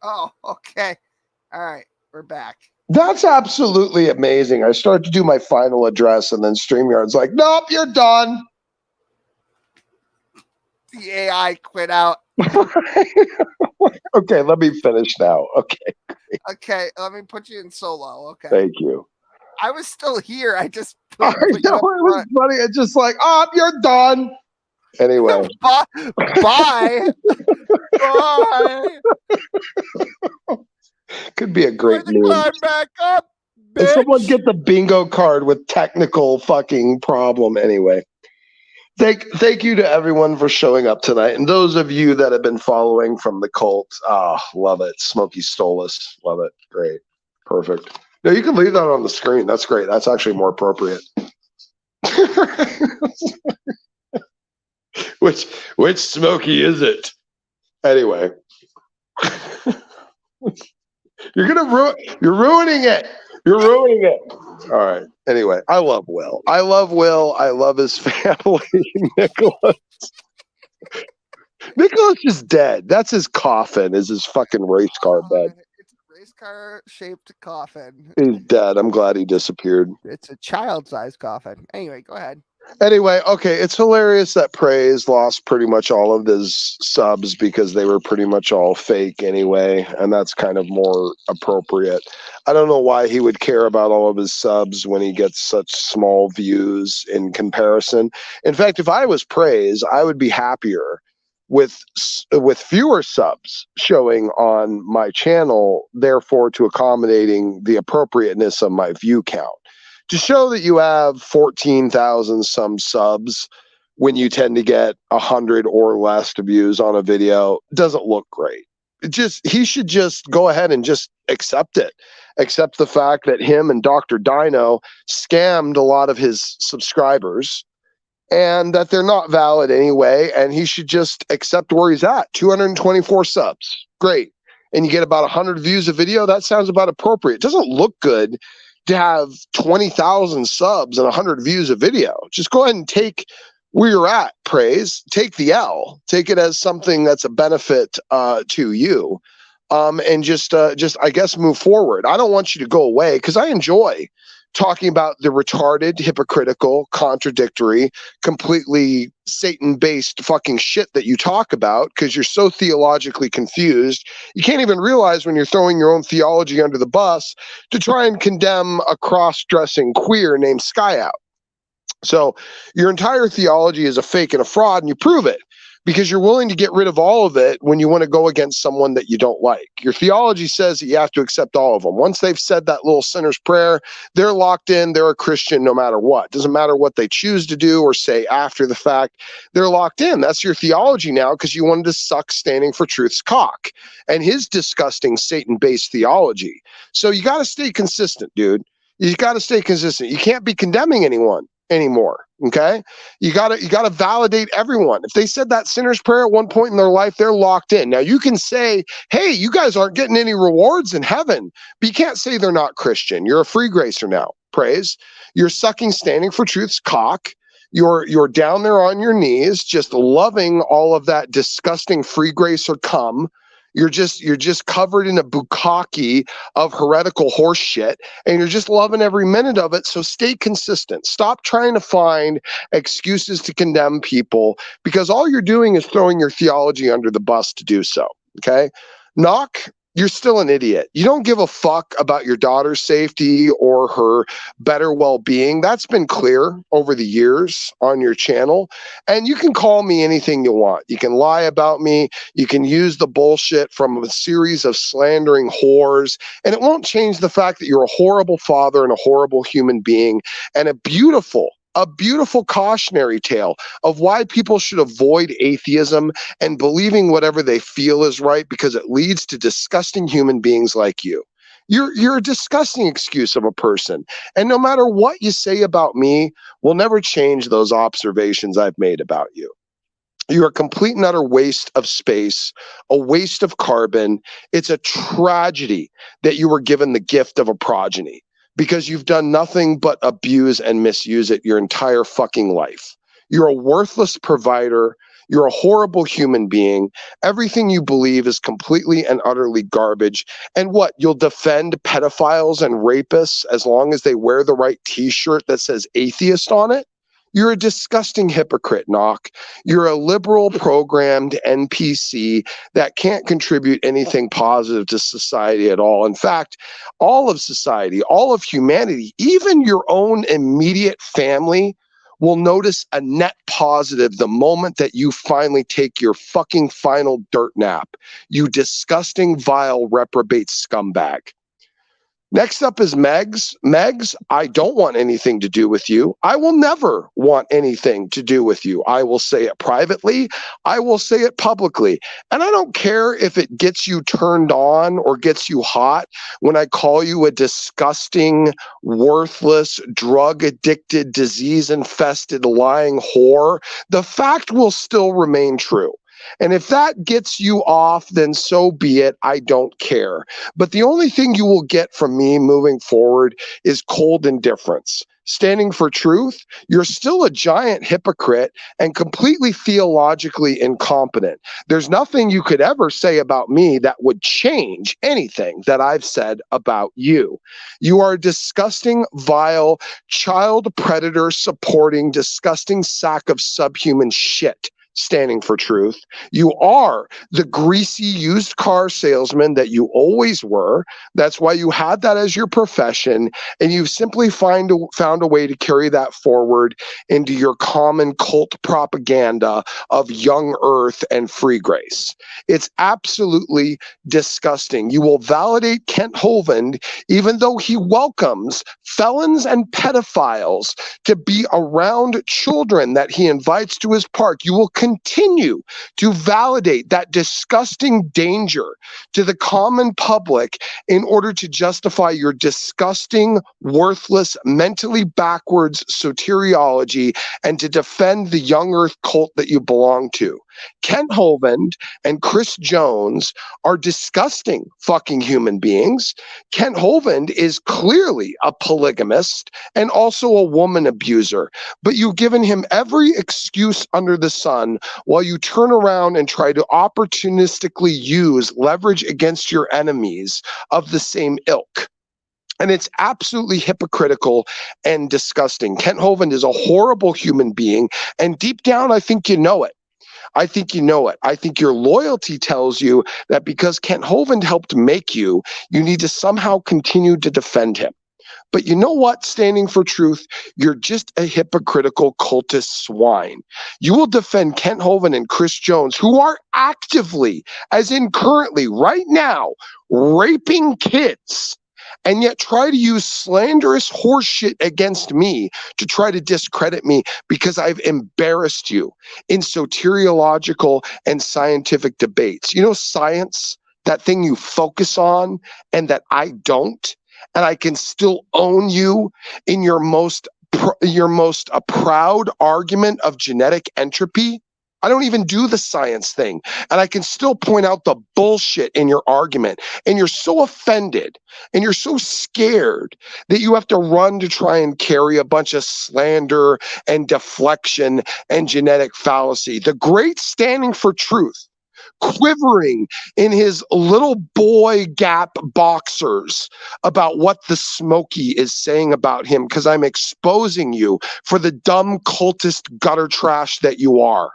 Oh, okay. All right. We're back. That's absolutely amazing. I started to do my final address and then StreamYard's like, nope, you're done. The AI quit out. Okay, let me finish now. Okay, Okay, let me put you in solo. Okay. thank you. I was still here. I just I put you know up it was front. funny. It's just like, you're done. Anyway, Bye. Bye. Bye. could be a great Put the meme. card back up, And someone bitch. get the bingo card with technical fucking problem. Anyway, thank you to everyone for showing up tonight, and those of you that have been following from the cult. Love it. Smokey stole us. Love it. Great. Perfect. No, you can leave that on the screen. That's great. That's actually more appropriate. Which Smokey is it? Anyway. You're ruining it. You're ruining it. All right. Anyway, I love Will. I love his family. Nicholas. Nicholas is dead. That's his coffin. Is his fucking race car bed? It's a race car shaped coffin. He's dead. I'm glad he disappeared. It's a child-sized coffin. Anyway, go ahead. Anyway, okay, it's hilarious that Praise lost pretty much all of his subs because they were pretty much all fake anyway, and that's kind of more appropriate. I don't know why he would care about all of his subs when he gets such small views in comparison. In fact, if I was Praise, I would be happier with fewer subs showing on my channel, therefore to accommodating the appropriateness of my view count. To show that you have 14,000 some subs when you tend to get 100 or less views on a video doesn't look great. He should just go ahead and just accept it. Accept the fact that him and Dr. Dino scammed a lot of his subscribers and that they're not valid anyway. And he should just accept where he's at. 224 subs. Great. And you get about 100 views a video. That sounds about appropriate. It doesn't look good to have 20,000 subs and 100 views a video. Just go ahead and take where you're at, Praise. Take the L. Take it as something that's a benefit to you. And just I guess move forward. I don't want you to go away because I enjoy talking about the retarded, hypocritical, contradictory, completely Satan-based fucking shit that you talk about because you're so theologically confused. You can't even realize when you're throwing your own theology under the bus to try and condemn a cross-dressing queer named Sky Out. So your entire theology is a fake and a fraud, and you prove it because you're willing to get rid of all of it when you want to go against someone that you don't like. Your theology says that you have to accept all of them. Once they've said that little sinner's prayer, they're locked in. They're a Christian no matter what. Doesn't matter what they choose to do or say after the fact. They're locked in. That's your theology now because you wanted to suck Standing for Truth's cock and his disgusting Satan-based theology. So you got to stay consistent, dude. You got to stay consistent. You can't be condemning anyone anymore. Okay. You gotta validate everyone. If they said that sinner's prayer at one point in their life, they're locked in. Now you can say, hey, you guys aren't getting any rewards in heaven, but you can't say they're not Christian. You're a free gracer now. Praise. You're sucking Standing for Truth's cock. You're down there on your knees, just loving all of that disgusting free gracer cum. You're just covered in a bukkake of heretical horse shit, and you're just loving every minute of it. So stay consistent. Stop trying to find excuses to condemn people because all you're doing is throwing your theology under the bus to do so. Okay? Knock. You're still an idiot. You don't give a fuck about your daughter's safety or her better well-being. That's been clear over the years on your channel. And you can call me anything you want. You can lie about me. You can use the bullshit from a series of slandering whores. And it won't change the fact that you're a horrible father and a horrible human being and a beautiful cautionary tale of why people should avoid atheism and believing whatever they feel is right because it leads to disgusting human beings like you. You're a disgusting excuse of a person. And no matter what you say about me will never change those observations I've made about you. You're a complete and utter waste of space, a waste of carbon. It's a tragedy that you were given the gift of a progeny, because you've done nothing but abuse and misuse it your entire fucking life. You're a worthless provider. You're a horrible human being. Everything you believe is completely and utterly garbage. And what? You'll defend pedophiles and rapists as long as they wear the right t-shirt that says atheist on it? You're a disgusting hypocrite, Knock. You're a liberal programmed NPC that can't contribute anything positive to society at all. In fact, all of society, all of humanity, even your own immediate family will notice a net positive the moment that you finally take your fucking final dirt nap. You disgusting, vile, reprobate scumbag. Next up is Megs. Megs, I don't want anything to do with you. I will never want anything to do with you. I will say it privately. I will say it publicly. And I don't care if it gets you turned on or gets you hot when I call you a disgusting, worthless, drug-addicted, disease-infested, lying whore. The fact will still remain true. And if that gets you off, then so be it. I don't care. But the only thing you will get from me moving forward is cold indifference. Standing for truth, you're still a giant hypocrite and completely theologically incompetent. There's nothing you could ever say about me that would change anything that I've said about you. You are a disgusting, vile, child predator supporting, disgusting sack of subhuman shit. Standing for truth. You are the greasy used car salesman that you always were. That's why you had that as your profession, and you've simply found a way to carry that forward into your common cult propaganda of young earth and free grace. It's absolutely disgusting. You will validate Kent Hovind even though he welcomes felons and pedophiles to be around children that he invites to his park. You will continue to validate that disgusting danger to the common public in order to justify your disgusting, worthless, mentally backwards soteriology and to defend the young earth cult that you belong to. Kent Hovind and Chris Jones are disgusting fucking human beings. Kent Hovind is clearly a polygamist and also a woman abuser, but you've given him every excuse under the sun while you turn around and try to opportunistically use leverage against your enemies of the same ilk. And it's absolutely hypocritical and disgusting. Kent Hovind is a horrible human being, and deep down, I think you know it. I think you know it. I think your loyalty tells you that because Kent Hovind helped make you, you need to somehow continue to defend him. But you know what? Standing for truth, you're just a hypocritical cultist swine. You will defend Kent Hovind and Chris Jones, who are actively, as in currently, right now, raping kids, and yet try to use slanderous horseshit against me to try to discredit me because I've embarrassed you in soteriological and scientific debates. You know, science, that thing you focus on and that I don't, and I can still own you in your most proud argument of genetic entropy. I don't even do the science thing, and I can still point out the bullshit in your argument. And you're so offended and you're so scared that you have to run to try and carry a bunch of slander and deflection and genetic fallacy. The great standing for truth, quivering in his little boy Gap boxers about what the Smokey is saying about him, because I'm exposing you for the dumb cultist gutter trash that you are.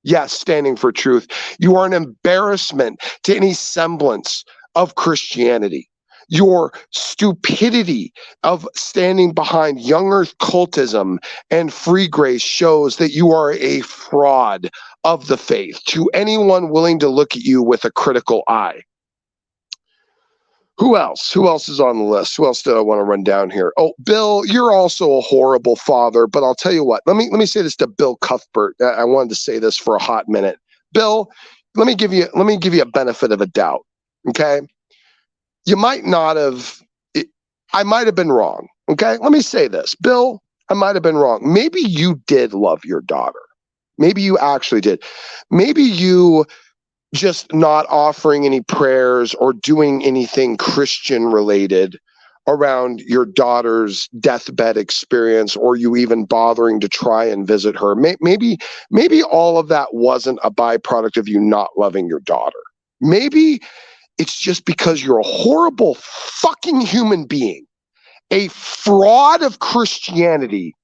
Yes, standing for truth. You are an embarrassment to any semblance of Christianity. Your stupidity of standing behind young earth cultism and free grace shows that you are a fraud of the faith to anyone willing to look at you with a critical eye. Who else? Who else is on the list? Who else did I want to run down here? Oh, Bill, you're also a horrible father, but I'll tell you what. Let me say this to Bill Cuthbert. I wanted to say this for a hot minute. Bill, let me give you a benefit of a doubt. Okay? You might not have, I might have been wrong. Okay? Let me say this. Bill, I might have been wrong. Maybe you did love your daughter. Maybe you actually did. Maybe you just not offering any prayers or doing anything Christian related around your daughter's deathbed experience, or you even bothering to try and visit her. Maybe all of that wasn't a byproduct of you not loving your daughter. Maybe it's just because you're a horrible fucking human being, a fraud of Christianity,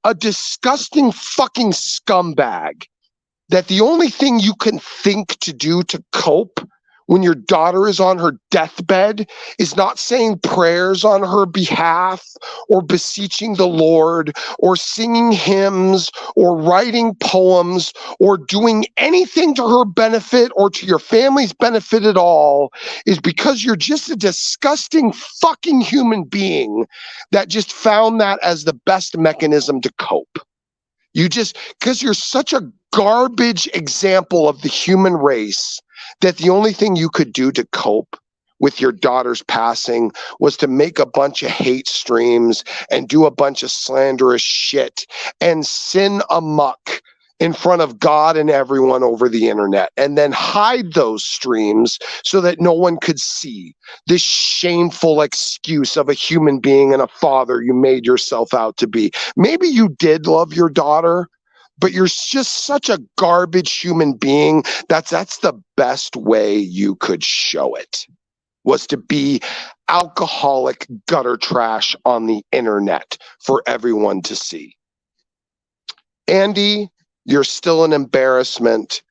a disgusting fucking scumbag that the only thing you can think to do to cope when your daughter is on her deathbed is not saying prayers on her behalf or beseeching the Lord or singing hymns or writing poems or doing anything to her benefit or to your family's benefit at all, is because you're just a disgusting fucking human being that just found that as the best mechanism to cope. You just, because you're such a garbage example of the human race, that the only thing you could do to cope with your daughter's passing was to make a bunch of hate streams and do a bunch of slanderous shit and sin amok in front of God and everyone over the internet, and then hide those streams so that no one could see this shameful excuse of a human being and a father you made yourself out to be. Maybe you did love your daughter, but you're just such a garbage human being. That's the best way you could show it, was to be alcoholic gutter trash on the internet for everyone to see. Andy, you're still an embarrassment.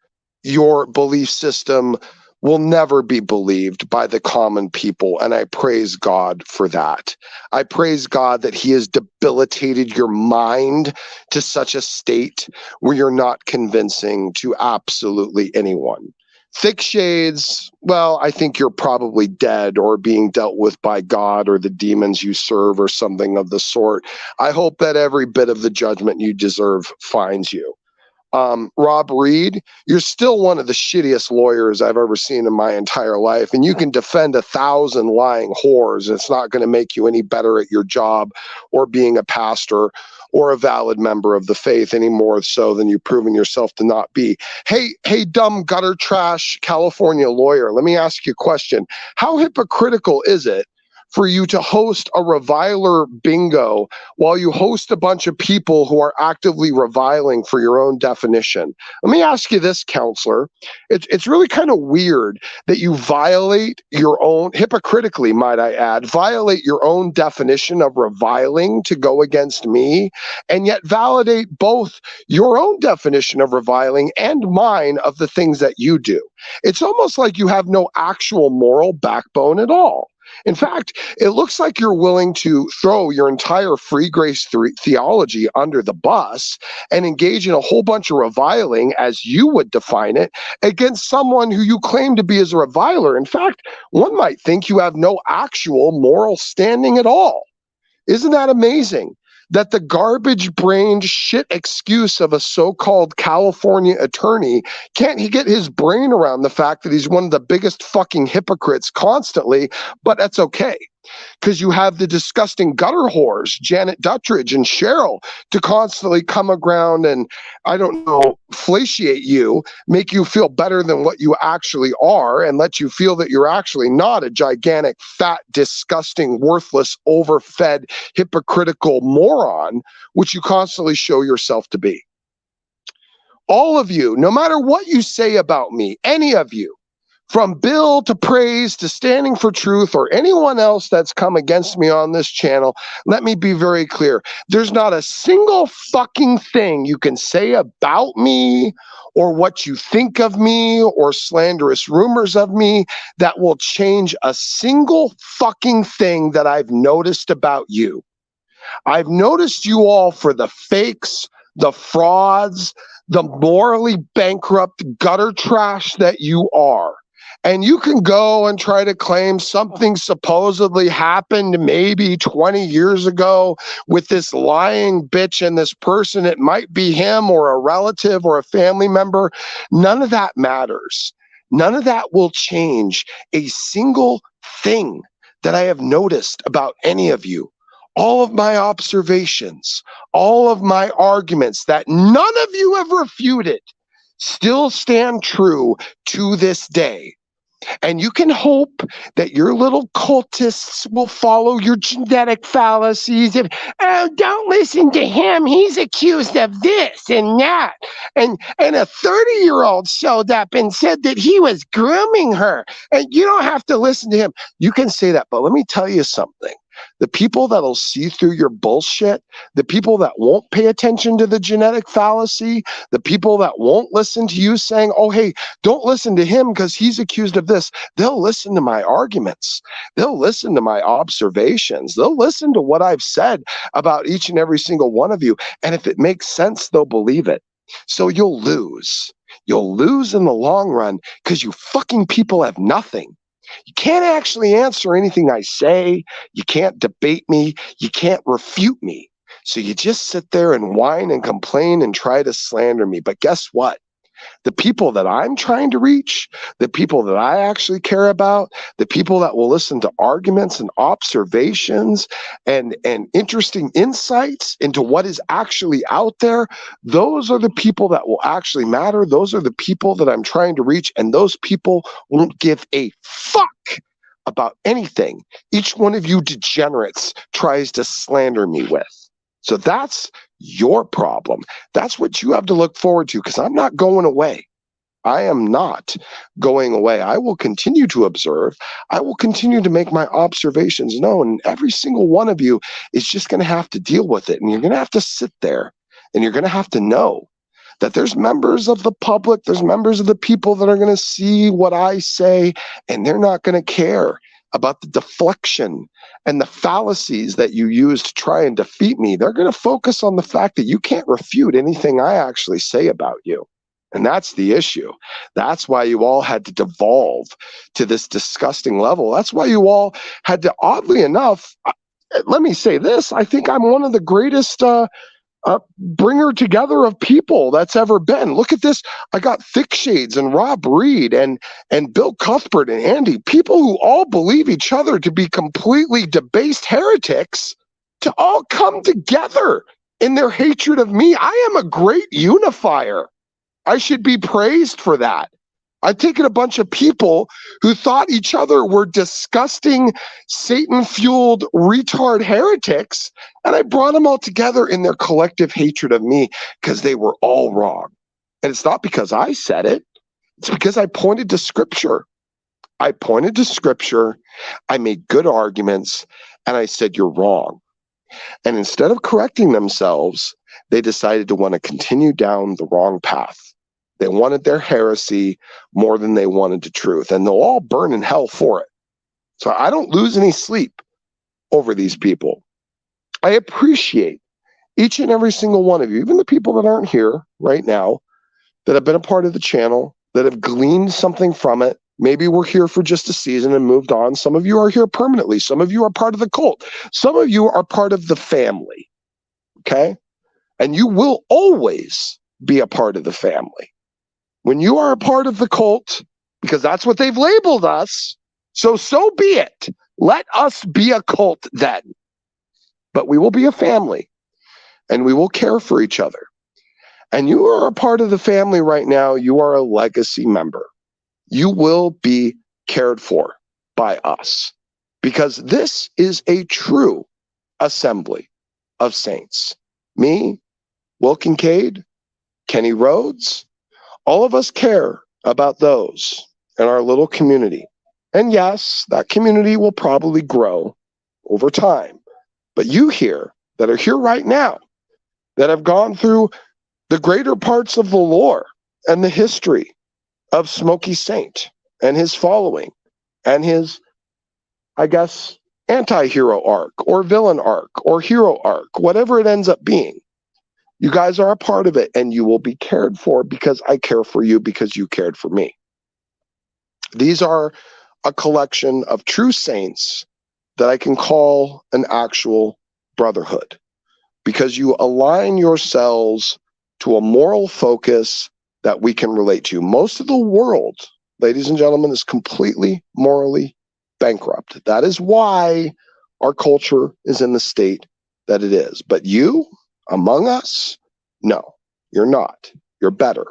Your belief system will never be believed by the common people, and I praise God for that. I praise God that he has debilitated your mind to such a state where you're not convincing to absolutely anyone. Thick shades, well, I think you're probably dead or being dealt with by God or the demons you serve or something of the sort. I hope that every bit of the judgment you deserve finds you. Rob Reed, you're still one of the shittiest lawyers I've ever seen in my entire life, and you can defend 1,000 lying whores. It's not going to make you any better at your job or being a pastor or a valid member of the faith, any more so than you've proven yourself to not be. Hey, dumb gutter trash California lawyer, let me ask you a question. How hypocritical is it for you to host a reviler bingo while you host a bunch of people who are actively reviling for your own definition? Let me ask you this, counselor. It's really kind of weird that you violate your own, hypocritically, might I add, violate your own definition of reviling to go against me, and yet validate both your own definition of reviling and mine of the things that you do. It's almost like you have no actual moral backbone at all. In fact, it looks like you're willing to throw your entire free grace theology under the bus and engage in a whole bunch of reviling, as you would define it, against someone who you claim to be as a reviler. In fact, one might think you have no actual moral standing at all. Isn't that amazing? That the garbage-brained shit excuse of a so-called California attorney, can't he get his brain around the fact that he's one of the biggest fucking hypocrites constantly, but that's okay. Because you have the disgusting gutter whores, Janet Duttridge and Cheryl, to constantly come around and, I don't know, flatiate you, make you feel better than what you actually are, and let you feel that you're actually not a gigantic, fat, disgusting, worthless, overfed, hypocritical moron, which you constantly show yourself to be. All of you, no matter what you say about me, any of you, from Bill to Praise to Standing for Truth or anyone else that's come against me on this channel, let me be very clear. There's not a single fucking thing you can say about me or what you think of me or slanderous rumors of me that will change a single fucking thing that I've noticed about you. I've noticed you all for the fakes, the frauds, the morally bankrupt gutter trash that you are. And you can go and try to claim something supposedly happened maybe 20 years ago with this lying bitch and this person. It might be him or a relative or a family member. None of that matters. None of that will change a single thing that I have noticed about any of you. All of my observations, all of my arguments that none of you have refuted still stand true to this day. And you can hope that your little cultists will follow your genetic fallacies of, oh, don't listen to him. He's accused of this and that. And a 30-year-old showed up and said that he was grooming her. And you don't have to listen to him. You can say that, but let me tell you something. The people that'll see through your bullshit, the people that won't pay attention to the genetic fallacy, the people that won't listen to you saying, oh, hey, don't listen to him because he's accused of this. They'll listen to my arguments. They'll listen to my observations. They'll listen to what I've said about each and every single one of you. And if it makes sense, they'll believe it. So you'll lose. You'll lose in the long run because you fucking people have nothing. You can't actually answer anything I say. You can't debate me. You can't refute me. So you just sit there and whine and complain and try to slander me. But guess what? The people that I'm trying to reach, the people that I actually care about, the people that will listen to arguments and observations and interesting insights into what is actually out there, those are the people that will actually matter. Those are the people that I'm trying to reach, and those people won't give a fuck about anything each one of you degenerates tries to slander me with. So that's your problem. That's what you have to look forward to, because I'm not going away. I am not going away. I will continue to observe. I will continue to make my observations known. And every single one of you is just going to have to deal with it. And you're going to have to sit there and you're going to have to know that there's members of the public, there's members of the people that are going to see what I say, and they're not going to care about the deflection and the fallacies that you use to try and defeat me. They're going to focus on the fact that you can't refute anything I actually say about you. And that's the issue. That's why you all had to devolve to this disgusting level. That's why you all had to, oddly enough, let me say this, I think I'm one of the greatest bringer together of people that's ever been. Look at this. I got Thick Shades and Rob Reed and Bill Cuthbert and Andy, people who all believe each other to be completely debased heretics, to all come together in their hatred of me. I am a great unifier. I should be praised for that. I've taken a bunch of people who thought each other were disgusting, Satan-fueled retard heretics, and I brought them all together in their collective hatred of me because they were all wrong. And it's not because I said it. It's because I pointed to Scripture. I pointed to Scripture, I made good arguments, and I said, you're wrong. And instead of correcting themselves, they decided to want to continue down the wrong path. They wanted their heresy more than they wanted the truth, and they'll all burn in hell for it. So I don't lose any sleep over these people. I appreciate each and every single one of you, even the people that aren't here right now, that have been a part of the channel, that have gleaned something from it. Maybe we're here for just a season and moved on. Some of you are here permanently. Some of you are part of the cult. Some of you are part of the family, okay? And you will always be a part of the family. When you are a part of the cult, because that's what they've labeled us, so be it. Let us be a cult then. But we will be a family, and we will care for each other. And you are a part of the family right now. You are a legacy member. You will be cared for by us, because this is a true assembly of saints. Me, Will Kincaid, Kenny Rhodes, all of us care about those in our little community. And yes, that community will probably grow over time. But you here, that are here right now, that have gone through the greater parts of the lore and the history of Smokey Saint and his following and his, I guess, anti-hero arc or villain arc or hero arc, whatever it ends up being. You guys are a part of it, and you will be cared for because I care for you, because you cared for me. These are a collection of true saints that I can call an actual brotherhood, because you align yourselves to a moral focus that we can relate to. Most of the world, ladies and gentlemen, is completely morally bankrupt. That is why our culture is in the state that it is. But you, among us, no, you're not. You're better.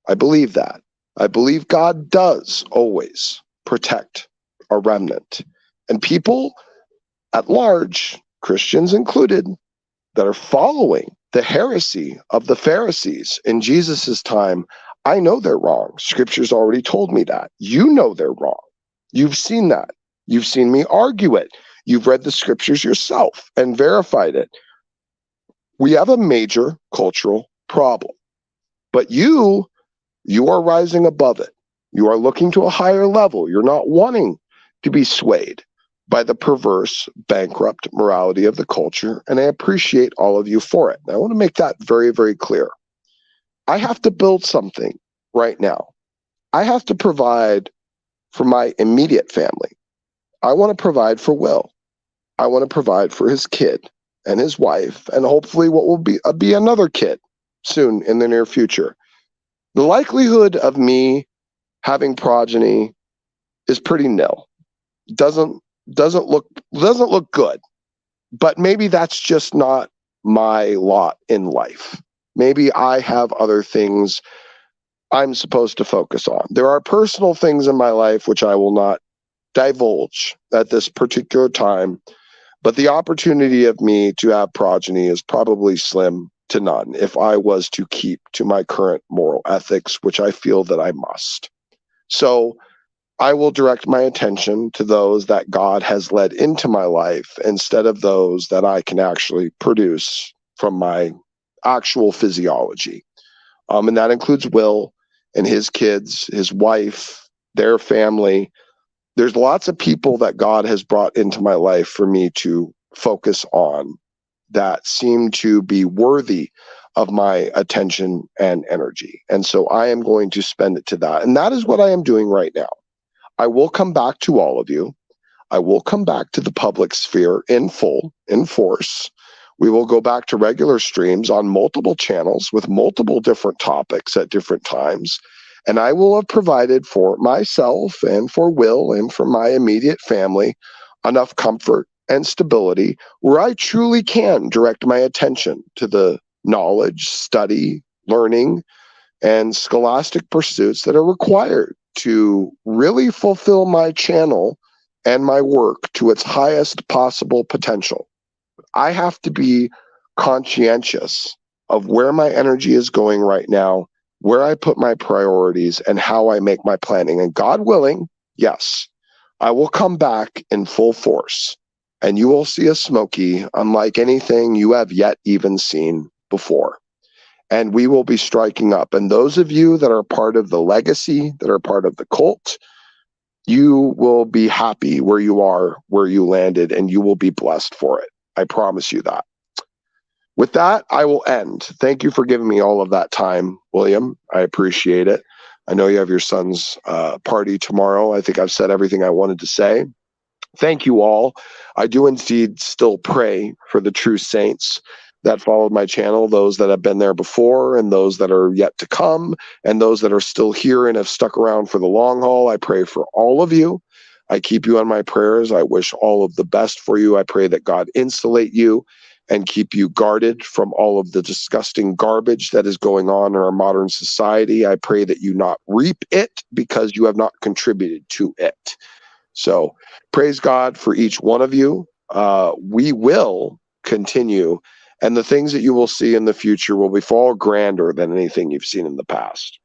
I believe that. I believe God does always protect a remnant. And people at large, Christians included, that are following the heresy of the Pharisees in Jesus's time, I know they're wrong. Scripture's already told me that. You know they're wrong. You've seen that. You've seen me argue it. You've read the scriptures yourself and verified it. We have a major cultural problem, but you are rising above it. You are looking to a higher level. You're not wanting to be swayed by the perverse, bankrupt morality of the culture, and I appreciate all of you for it. And I want to make that very, very clear. I have to build something right now. I have to provide for my immediate family. I want to provide for Will. I want to provide for his kid and his wife, and hopefully what will be another kid soon in the near future. The likelihood of me having progeny is pretty nil. Doesn't look good. But maybe that's just not my lot in life. Maybe I have other things I'm supposed to focus on. There are personal things in my life which I will not divulge at this particular time, but the opportunity of me to have progeny is probably slim to none if I was to keep to my current moral ethics, which I feel that I must. So I will direct my attention to those that God has led into my life instead of those that I can actually produce from my actual physiology. And that includes Will and his kids, his wife, their family. There's lots of people that God has brought into my life for me to focus on that seem to be worthy of my attention and energy. And so I am going to spend it to that. And that is what I am doing right now. I will come back to all of you. I will come back to the public sphere in full, in force. We will go back to regular streams on multiple channels with multiple different topics at different times. And I will have provided for myself and for Will and for my immediate family enough comfort and stability where I truly can direct my attention to the knowledge, study, learning, and scholastic pursuits that are required to really fulfill my channel and my work to its highest possible potential. I have to be conscientious of where my energy is going right now, where I put my priorities, and how I make my planning. And God willing, yes, I will come back in full force, and you will see a Smokey unlike anything you have yet even seen before. And we will be striking up. And those of you that are part of the legacy, that are part of the cult, you will be happy where you are, where you landed, and you will be blessed for it. I promise you that. With that, I will end. Thank you for giving me all of that time, William. I appreciate it. I know you have your son's party tomorrow. I think I've said everything I wanted to say. Thank you all. I do indeed still pray for the true saints that followed my channel, those that have been there before and those that are yet to come, and those that are still here and have stuck around for the long haul. I pray for all of you. I keep you on my prayers. I wish all of the best for you. I pray that God insulate you and keep you guarded from all of the disgusting garbage that is going on in our modern society. I pray that you not reap it because you have not contributed to it. So praise God for each one of you. We will continue, and the things that you will see in the future will be far grander than anything you've seen in the past.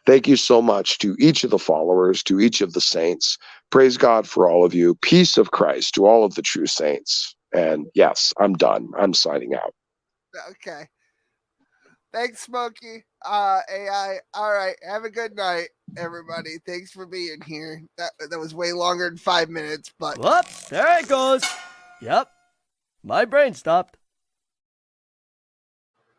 Thank you so much to each of the followers, to each of the saints. Praise God for all of you. Peace of Christ to all of the true saints. And yes, I'm done. I'm signing out. Okay. Thanks, Smokey. AI. All right. Have a good night, everybody. Thanks for being here. That was way longer than 5 minutes, but Whoops, there it goes. Yep. My brain stopped.